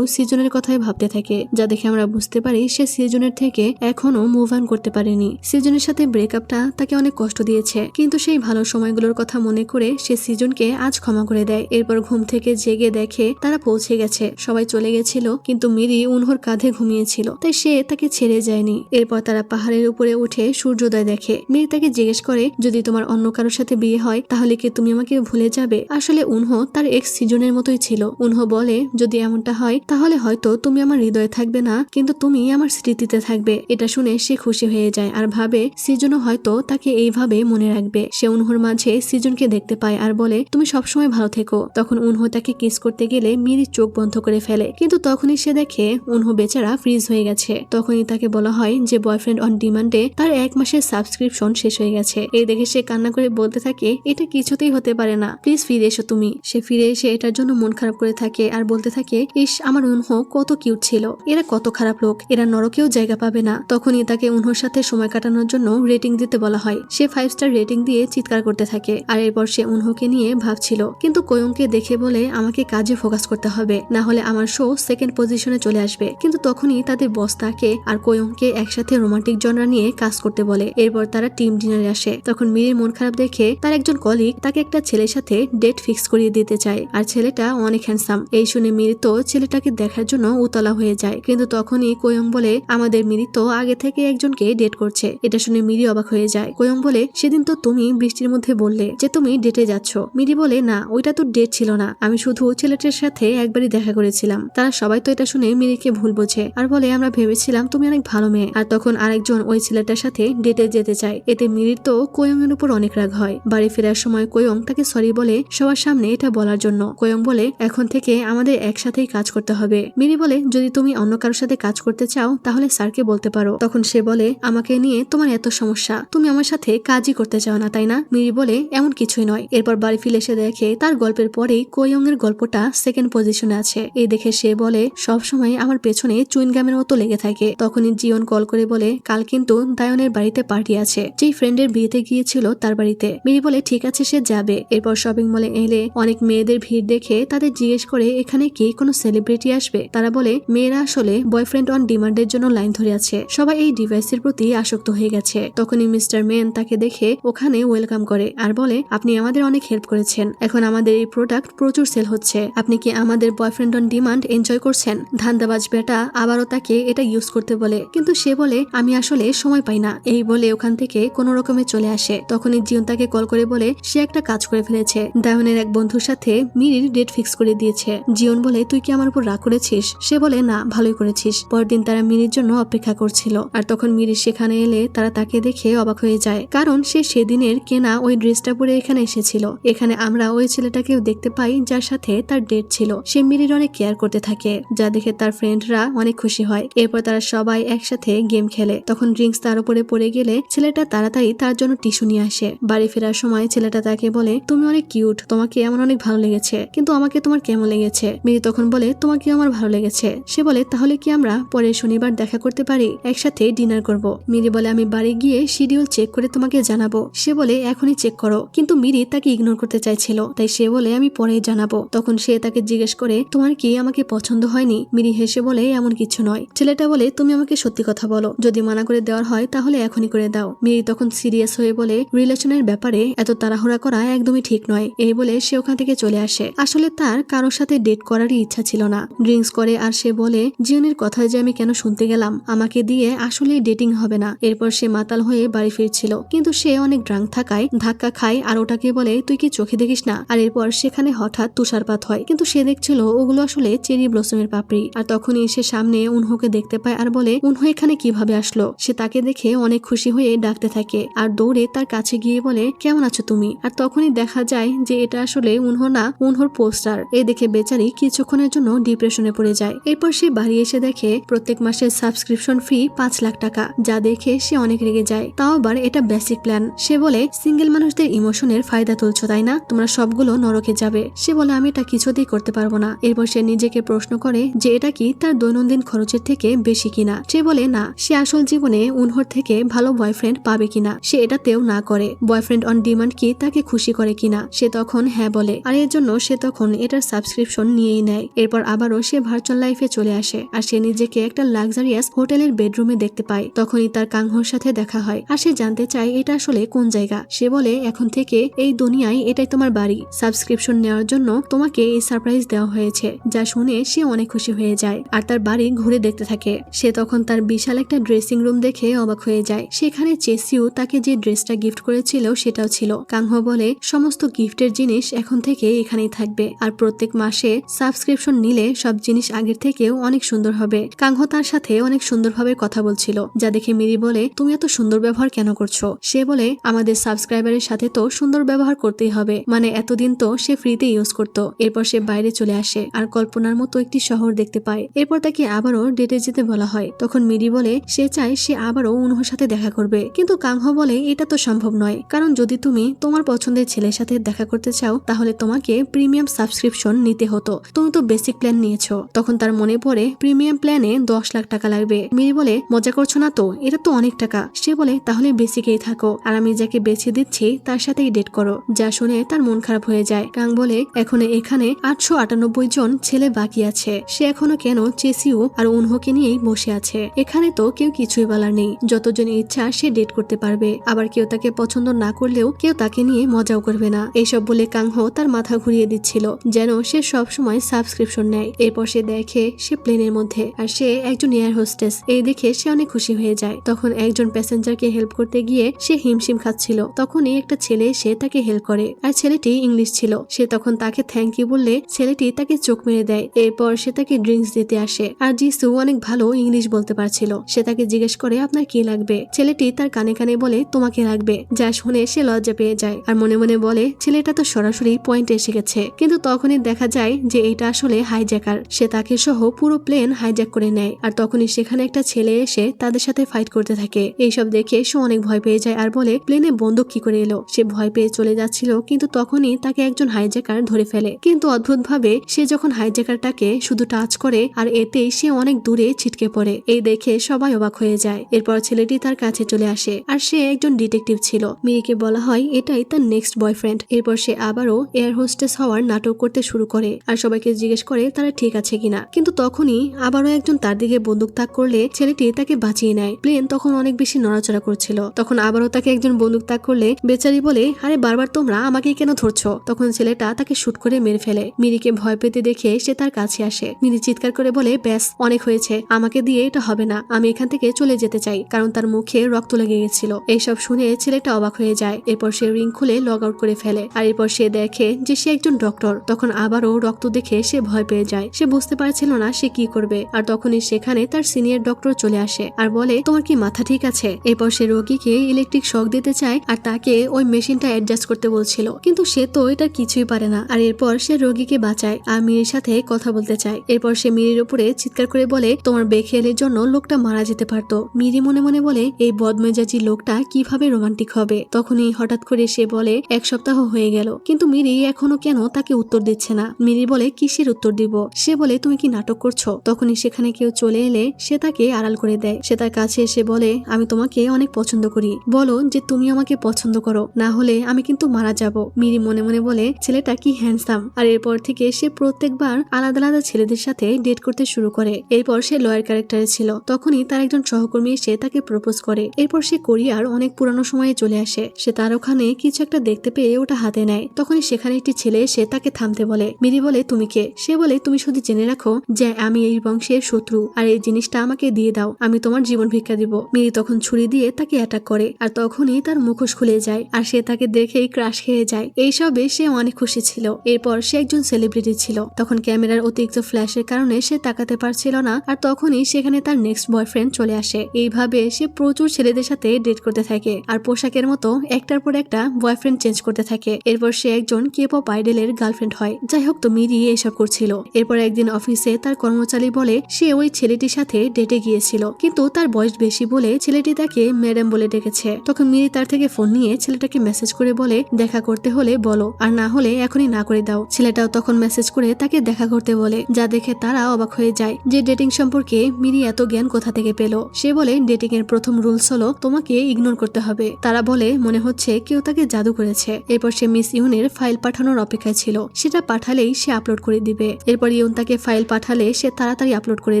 সৃজনের কথাই ভাবতে থাকে, যা দেখে আমরা বুঝতে পারি সে সৃজনের থেকে এখনো মুভ অন করতে পারেনি। সৃজনের সাথে ব্রেকআপটা তাকে অনেক কষ্ট দিয়েছে, কিন্তু সেই ভালো সময়গুলোর কথা মনে করে সে সৃজনকে আজ ক্ষমা করে দেয়। এরপর ঘুম থেকে জেগে দেখে তারা পৌঁছে গেছে, সবাই চলে গেছিল, কিন্তু মিরি উনহোর কাঁধে ঘুমিয়েছিল, তাই সে তাকে ছেড়ে যায়নি। এরপর তারা পাহাড়ের উপরে উঠে সূর্যোদয় দেখে। মিরি তাকে জিজ্ঞেস করে যদি তোমার অন্য কারোর সাথে বিয়ে হয় তাহলে কি তুমি আমাকে ভুলে যাবে? আসলে উনহো তার এক্স সৃজনের মতোই ছিল। উনহো বলে যদি এমনটা হয় তাহলে হয়তো তুমি আমার হৃদয়ে থাকবে না, কিন্তু তুমি আমার স্মৃতিতে থাকবে। এটা শুনে সে খুশি হয়ে যায় আর ভাবে সৃজনও হয়তো তাকে এইভাবে মনে রাখবে। সে উনহোর মাঝে সৃজনকে দেখতে পায় আর বলে তুমি সবসময় ভালো থেকো। তখন উনহো তাকে কিস করতে গেলে মিরি চোখ বন্ধ করে ফেলে, কিন্তু তখনই সে দেখে উনহো বেচারা ফ্রিজ হয়ে গেছে। তখনই তাকে বলা হয় যে বয়ফ্রেন্ড অন ডিমান্ডে তার 1 মাসের সাবস্ক্রিপশন শেষ হয়ে গেছে। এই দেখে সে কান্না করে বলতে থাকে এটা কিছুতেই হতে পারে না, প্লিজ ফিরে এসো তুমি। সে ফিরে এসে এটার জন্য মন খারাপ করে থাকে আর বলতে থাকে ইস আমার উনহো কত কিউট ছিল, এরা কত খারাপ লোক, এরা নরকেও জায়গা পাবে না। তখনই তাকে উনহোর সাথে সময় কাটানোর জন্য রেটিং দিতে বলা হয়। সে 5 স্টার রেটিং দিয়ে চিৎকার করতে থাকে। আর এরপর সে উনহোকে নিয়ে ভাবছিল, কিন্তু কোয়ংকে দেখে বলে আমাকে কাজে ফোকাস করতে হবে, না হলে আমার শো সেকেন্ড পজিশনে চলে আসবে। কিন্তু তখনই তাদের বস তাকে আর কোয়ংকে একসাথে রোমান্টিক জনরা নিয়ে কাজ করতে বলে। এরপর তারা টিম ডিনারে আসে। তখন মিরির মন খারাপ দেখে তার একজন কলিগ তাকে একটা ছেলের সাথে ডেট ফিক্স করিয়ে দিতে চায়, আর ছেলেটা অনেক হ্যান্ডসাম। এই শুনে মিরি তো ছেলেটাকে দেখার জন্য উতলা হয়ে যায়, কিন্তু তখনই কোয়ং বলে আমাদের মিরি তো আগে থেকে একজনকে ডেট করছে। এটা শুনে মিরি অবাক হয়ে যায়। কোয়ং বলে, সেদিন তো তুমি বৃষ্টির মধ্যে বললে যে তুমি ডেটে যাচ্ছ। মিরি বলে, না ওইটা তো ডেট ছিল না, আমি শুধু ছেলেটার সাথে একবারই দেখা করেছিলাম। তারা সবাই তো এটা শুনে মিরিকে ভুল বোঝে আর বলে, আমরা ভেবেছিলাম তুমি অনেক ভালো মেয়ে। আর তখন আরেকজন ওই ছেলেটার সাথে ডেটে যেতে চায়। এতে মিরির তো কোয়ং এর উপর অনেক রাগ হয়। বাড়ি ফেরার সময় কোয়ং তাকে সরি বলে সবার সামনে এটা বলার জন্য। কোয়ং বলে, এখন থেকে আমাদের একসাথেই কাজ করতে হবে। মিরি বলে, যদি তুমি অন্য কারোর সাথে কাজ করতে চাও তাহলে স্যারকে বলতে পারো। তখন সে বলে, আমাকে নিয়ে তোমার এত সমস্যা, তুমি আমার সাথে কাজই করতে চাও না তাই না? মিরি বলে, এমন কিছুই নয়। এরপর বাড়ি ফিরে এসে দেখে তার গল্পের পরেই কোয়ং এর গল্পটা সেকেন্ড পজিশনে আছে। এই দেখে সে বলে, সবসময় আমার পেছনে চুইনগামের মতো লেগে থাকে। তখনই জিওন কল করে বলে, কাল কিন্তু দায়নের বাড়িতে পার্টি আছে, যেই ফ্রেন্ডের বিয়েতে গিয়েছিল তার বাড়িতে। মিরি বলে, ঠিক আছে সে যাবে। এরপর শপিং মলে এলে অনেক মেয়েদের ভিড় দেখে তাদের জিজ্ঞেস করে, এখানে কি কোনো সেলিব্রিটি আসবে? তারা বলে, মেয়েরা আসলে বয়ফ্রেন্ড অন ডিমান্ডের জন্য লাইন ধরে আছে, সবাই এই ডিভাইসের প্রতি আসক্ত হয়ে গেছে। তখনই মিস্টার মেন তাকে দেখে ওখানে ওয়েলকাম করে আর বলে, আপনি আমাদের অনেক হেল্প করেছেন, এখন আমাদের এই প্রোডাক্ট প্রচুর সেল হচ্ছে, আপনি কি আমাদের বয়ফ্রেন্ড অন ডিমান্ড এনজয় করছেন? ধান্দাবাজ বেটা আবারও তাকে এটা ইউজ করতে বলে, কিন্তু সে বলে, আমি আসলে সময় পাই না। এই বলে ওখান থেকে কোনো রকমে চলে আসে। তখনই জিওন তাকে কল করে বলে সে একটা কাজ করে ফেলেছে, দায়নের এক বন্ধুর সাথে মিরির ডেট ফিক্স করে দিয়েছে। জিওন বলে, তুই কি আমার উপর রাগ করেছিস? সে বলে, না ভালোই করেছিস। পরদিন তারা মিরির জন্য অপেক্ষা করছিল আর তখন মিরি সেখানে এলে তারা তাকে দেখে অবাক হয়ে যায়, কারণ সে সেদিনের কেনা ওই ড্রেসটা পরে এখানে এসেছিল। এখানে আমরা ওই ছেলেটাকেও দেখতে পাই যার সাথে তার ডেট ছিল। সে মিরির অনেক কেয়ার করতে থাকে, যা দেখে তার ফ্রেন্ডরা অনেক খুশি হয়। এরপর তারা সবাই একসাথে গেম খেলে। তখন ড্রিঙ্কস তার উপরে পড়ে গেলে ছেলেটা তাড়াতাড়ি তার জন্য টিস্যু নিয়ে আসে। বাড়ি ফেরার সময় ছেলেটা তাকে বলে, তুমি অনেক কিউট, তোমাকে আমার অনেক ভালো লেগেছে, কিন্তু আমাকে তোমার কেমন লেগেছে? মিরি তখন বলে, তোমাকে আমার ভালো লেগেছে। সে বলে, তাহলে কি আমরা পরের শনিবার দেখা করতে পারি, একসাথে ডিনার করব? মিরি বলে, আমি বাড়ি গিয়ে শিডিউল চেক করে তোমাকে জানাবো। সে বলে, এখনই চেক করো। কিন্তু মিরি তাকে ইগনোর করতে চাইছিল, তাই সে বলে, আমি পরে জানাবো। তখন সে তাকে জিজ্ঞেস করে, তোমার কি আমাকে পছন্দ হয়নি? মিরি হেসে বলে, এমন কিছু নয়। ছেলেটা বলে, তুমি আমাকে সত্যি কথা বলো, যদি মানা করে দেওয়ার হয় তাহলে এখনই করে দাও। মিরি তখন সিরিয়াস হয়ে বলে, রিলেশনের ব্যাপারে এত তাড়াহুড়া করা একদমই ঠিক নয়। এই বলে সে ওখান থেকে চলে আসে। আসলে তার কারোর সাথে ডেট করারই ইচ্ছা ছিল না। ড্রিঙ্কস করে আর সে বলে, জিওনের কথা যে আমি কেন শুনতে গেলাম, আমাকে দিয়ে আসলে ডেটিং হবে না। এরপর সে মাতাল হয়ে বাড়ি ফিরছিল, কিন্তু সে অনেক ড্রাঙ্ক থাকায় ধাক্কা খায় আর ওটাকে বলে, তুই কি চোখে দেখিস না? আর এরপর সেখানে হঠাৎ তুষারপাত হয়, কিন্তু সে দেখছিল ওগুলো আসলে চেরি ব্লসমের পাপড়ি। আর তখনই সে সামনে উনহোকে দেখতে পায় আর বলে, উনহো এখানে কিভাবে আসলো? সে তাকে দেখে অনেক খুশি হয়ে ডাকতে থাকে আর দৌড়ে তার কাছে গিয়ে বলে, কেমন আছো তুমি? আর তখনই দেখা যায় যে এটা আসলে উনহো না, উনহোর পোস্টার। এই দেখে বেচারি কিছুক্ষণের জন্য ডিপ্রেশনে পড়ে যায়। এরপর সে বাড়ি এসে দেখে প্রত্যেক মাসের সাবস্ক্রিপশন ফি 5 লাখ টাকা, যা দেখে সে অনেক রেগে যায়। তাও আবার এটা বেসিক প্ল্যান। সে বলে, সিঙ্গেল মানুষদের ইমোশনের ফায়দা তুলছো তাই না? তোমরা সবগুলো নরকে যাবে। সে বলে, আমি এটা কিছুতেই করতে পারবো না। এরপর সে নিজেকে প্রশ্ন করে যে এটা কি তার দৈনন্দিন খরচের থেকে বেশি কিনা। সে বলে, না, সে আসল জীবনে উনহোর থেকে ভালো বয়ফ্রেন্ড পাবে কিনা সে এটাতেও না করে। বয়ফ্রেন্ড অন ডিমান্ড কি তাকে খুশি করে কিনা? সে তখন হ্যাঁ বলে, আর এর জন্য সে তখন এটার সাবস্ক্রিপশন নিয়েই নেয়। এরপর আবারও সে ভার্চুয়াল লাইফে চলে আসে আর সে নিজেকে একটা লাক্সারিয়াস হোটেলের বেডরুমে দেখতে পায়। তখনই তার কাংহোর সাথে দেখা হয় আর সে জানতে চায় এটা আসলে কোন জায়গা। সে বলে, এখন থেকে এই দুনিয়ায় এটাই তোমার বাড়ি, সাবস্ক্রিপশন নেওয়ার জন্য তোমাকে এই সারপ্রাইজ দেওয়া হয়েছে। যা শুনে সে অনেক খুশি হয়ে যায় আর তার বাড়ি ঘুরে দেখতে থাকে। সে তখন তার বিশাল একটা ড্রেসিং রুম দেখে অবাক হয়ে যায়। সেখানে চেসিউ তাকে যে ড্রেসটা গিফট করেছিল সেটাও ছিল। কাংহো বলে, সমস্ত গিফটের জিনিস এখন থেকে এখানেই থাকবে আর প্রত্যেক মাসে সাবস্ক্রিপশন নিলে সব জিনিস আগের থেকেও অনেক সুন্দর হবে। কাংহো তার সাথে অনেক সুন্দরভাবে কথা বলছিল, যা দেখে মিরি বলে, তুমি এত সুন্দর ব্যবহার কেন করছো? সে বলে, আমাদের সাবস্ক্রাইবারের সাথে তো সুন্দর ব্যবহার করতেই হবে, মানে এতদিন তো সে ফ্রিতে ইউজ করতো। এরপর সে বাইরে চলে আসে আর কল্পনার মতো একটি শহর দেখতে পায়। এরপর তাকে আবারও ডেটে যেতে বলা হয়। তখন মিরি বলে সে চায় সে আবারও উনহোর সাথে দেখা করবে, কিন্তু কাংহো বলে এটা তো সম্ভব নয়, কারণ যদি তুমি তোমার পছন্দের ছেলের সাথে দেখা করতে চাও তাহলে তোমাকে প্রিমিয়াম সাবস্ক্রিপশন নিতে হতো, তুমি তো বেসিক প্ল্যান নিয়েছো। তখন তার মনে পড়ে প্রিমিয়াম প্ল্যানে 10 লাখ টাকা লাগবে। মিরি বলে, মজা করছো না তো, এটা তো অনেক টাকা। সে বলে, তাহলে বেসিকেই থাকো আর আমি যাকে বেছে দিচ্ছি তার সাথেই ডেট করো। যা শুনে তার মন খারাপ হয়ে যায়। কাং বলে, এখন এখানে 898 জন ছেলে বাকি আছে, সে এখনো কেন চেসিউ আর উনহোকে নিয়েই বসে আছে। এখানে তো কেউ কিছুই বলার নেই, যতজন ইচ্ছা সে ডেট করতে পারবে, আবার কেউ তাকে পছন্দ না করলেও কেউ তাকে নিয়ে মজাও করবে না। এইসব বলে কাংহো তার মাথা ঘুরিয়ে দিচ্ছিল যেন সে সব সময় সাবস্ক্রিপশন নেয়। এরপর সে দেখে সে প্লেনের মধ্যে আর সে একজন এয়ার হোস্টেস। এই দেখে সে অনেক খুশি হয়ে যায়। তখন একজন প্যাসেঞ্জারকে হেল্প করতে গিয়ে সে হিমশিম খাচ্ছিল। তখনই একটা ছেলে এসে তাকে হেল্প করে, আর ছেলেটি ইংলিশ ছিল। সে তখন তাকে থ্যাংক ইউ বললে ছেলেটি তাকে চোখ মেরে দেয়। এরপর সে তাকে ড্রিঙ্কস দিতে আসে, আর জিসু অনেক ভালো ইংলিশ বলতে পারছিল। সে তাকে জিজ্ঞেস করে আপনার কি লাগবে। ছেলেটি তার কানে কানে বলে তোমাকে লাগবে, যা শুনে সে লজ্জা পেয়ে যায় আর মনে মনে বলে ছেলেটা তো সরাসরি পয়েন্টে এসে গেছে। কিন্তু তখনই দেখা যায় যে এটা আসলে হাইজ্যাকার। সে তাকে সহ পুরো প্লেন হাইজ্যাক করে নেয়, আর তখনই সেখানে একটা ছেলে এসে তাদের সাথে ফাইট করতে থাকে। এইসব দেখে সে অনেক ভয় পেয়ে যায় আর বলে প্লেনে বন্দুক কি করে এলো। সে ভয় পেয়ে চলে যাচ্ছিল, কিন্তু তখনই তাকে একজন হাইজ্যাকার ধরে ফেলে। কিন্তু অদ্ভুত ভাবে সে যখন হাইজ্যাকারটাকে শুধু টাচ করে আর এতেই সে অনেক দূরে ছিটকে পড়ে। এই দেখে সবাই অবাক হয়ে যায়। এরপর ছেলেটি তার কাছে চলে আসে, আর সে একজন ডিটেকটিভ ছিল। মিরিকে বলা হয় এটাই তার নেক্সট বয়ফ্রেন্ড। এরপর সে আবারও এয়ার হোস্টেস হওয়ার নাটক করতে শুরু করে আর সবাইকে জিজ্ঞেস করে তারা ঠিক আছে কিনা। কিন্তু তখনই আবারও একজন তার দিকে বন্দুক তাক করলে ছেলেটি তাকে বাঁচিয়ে নেয়। প্লেন তখন অনেক বেশি নড়াচড়া করছিল। তখন আবারও তাকে একজন বন্দুক তাক করলে বেচারি বলে আরে বারবার তোমরা আমাকে কেন ধরছো। তখন ছেলেটা তাকে শুট করে মেরে ফেলে। মিরিকে ভয় পেতে দেখে সে তার কাছে আসে। মিরি চিৎকার করে বলে ব্যাস অনেক হয়েছে, আমাকে দিয়ে এটা হবে না, আমি এখান থেকে চলে যেতে চাই, কারণ তার মুখে রক্ত লেগে গেছিল। এইসব শুনে ছেলেটা অবাক হয়ে যায়। এরপর সে রিং খুলে লগ আউট করে ফেলে, আর এরপর সে দেখে যে সে একজন ডক্টর। তখন আবারও রক্ত দেখে সে ভয় পেয়ে যায়। সে বুঝতে পারছিল না সে কি করবে, আর তখনই সেখানে তার সিনিয়র ডক্টর চলে আসে আর বলে তোমার কি মাথা ঠিক আছে। এরপর সে রোগীকে ইলেকট্রিক শক দিতে চায় আর তাকে ওই মেশিনটা অ্যাডজাস্ট করতে বলছিল, কিন্তু সে তো এটা কিছুই পারে না। আর এরপর সে রোগীকে বাঁচায় আর মিরির সাথে কথা বলতে চায়। এরপর সে মিরির উপরে চিৎকার করে বলে তোমার বেখেয়ালের জন্য লোকটা মারা যেতে পারতো। মিরি মনে মনে বলে এই বদমেজাজি লোকটা কিভাবে রোমান্টিক হবে। তখনই হঠাৎ করে সে বলে 1 সপ্তাহ হয়ে গেল, কিন্তু মিরি এখনো কেন তাকে উত্তর দিচ্ছে না। মিরি বলে কিসের উত্তর দিব। সে বলে তুমি কি নাটক করছো। তখনই সেখানে কেউ চলে এলে সে তাকে আড়াল করে দেয়। সে তার কাছে এসে বলে আমি তোমাকে অনেক পছন্দ করি, বলো যে তুমি আমাকে পছন্দ করো, না হলে আমি কিন্তু মারা যাব। মিরি মনে মনে বলে ছেলেটা কি হ্যান্ডসাম। আর এরপর থেকে সে প্রত্যেকবার আলাদা আলাদা ছেলেদের সাথে ডেট করতে শুরু করে। এরপর সে লয়ার ক্যারেক্টারে ছিল। তখনই তার একজন সহকর্মী এসে তাকে প্রপোজ করে। এরপর সে কোরিয়ার অনেক পুরানো সময়ে চলে আসে। সে তার ওখানে কিছু একটা দেখতে পেয়ে ওটা হাতে নেয়। তখনই সেখানে একটি ছেলে এসে তাকে থামতে বলে। মিরি বলে তুমি কে। সে বলে তুমি শুধু জেনে রাখো যে আমি এই বংশের শত্রু, আর এই জিনিসটা আমাকে দিয়ে দাও, আমি তোমার জীবন ভিক্ষা দিব। মিরি তখন ছুরি দিয়ে তাকে অ্যাটাক করে, আর তখনই তার মুখোশ খুলে যায় আর সে তাকে দেখেই ক্রাশ খেয়ে যায়। এইসবে সে অনেক খুশি ছিল। এরপর সে একজন সেলিব্রিটি ছিল। তখন ক্যামেরার অতিরিক্ত ফ্ল্যাশের কারণে সে তাকাতে পারছিল না, আর তখনই সেখানে তার নেক্সট বয়ফ্রেন্ড চলে আসে। এইভাবে সে প্রচুর ছেলেদের সাথে ডেট করতে থাকে আর পোশাকের মতো একটার পর একটা বয়ফ্রেন্ড চেঞ্জ করতে থাকে। এরপর সে একজন কেপপ আইডলের গার্লফ্রেন্ড হয়। যাই হোক, তো মিরি এসব করছিল। এরপর একদিন অফিসে তার কর্মচারী বলে সে ওই ছেলেটির সাথে ডেটে গিয়েছিল, কিন্তু তার বয়স বেশি বলে ছেলেটি তাকে ম্যাডাম বলে ডেকেছে। তখন মিরি তার থেকে ফোন নিয়ে ছেলেটাকে মেসেজ করে বলে দেখা করতে হলে বলো, আর না হলে এখনই না করে দাও। ছেলেটাও তখন মেসেজ করে তাকে দেখা করতে বলে, যা দেখে তারা অবাক হয়ে যায় যে ডেটিং সম্পর্কে মিরি এত জ্ঞান কোথা থেকে পেল। সে বলে ডেটিং এর প্রথম রুলস হলো তোমাকে ইগনোর করতে হবে। তারা বলে মনে হচ্ছে কেউ তাকে জাদু করেছে। এরপর সে মিস ইউনের ফাইল পাঠানোর অপেক্ষায় ছিল। সেটা পাঠালেই সে আপলোড করে দিবে। এরপর ইউন তাকে ফাইল পাঠালে সে তাড়াতাড়ি আপলোড করে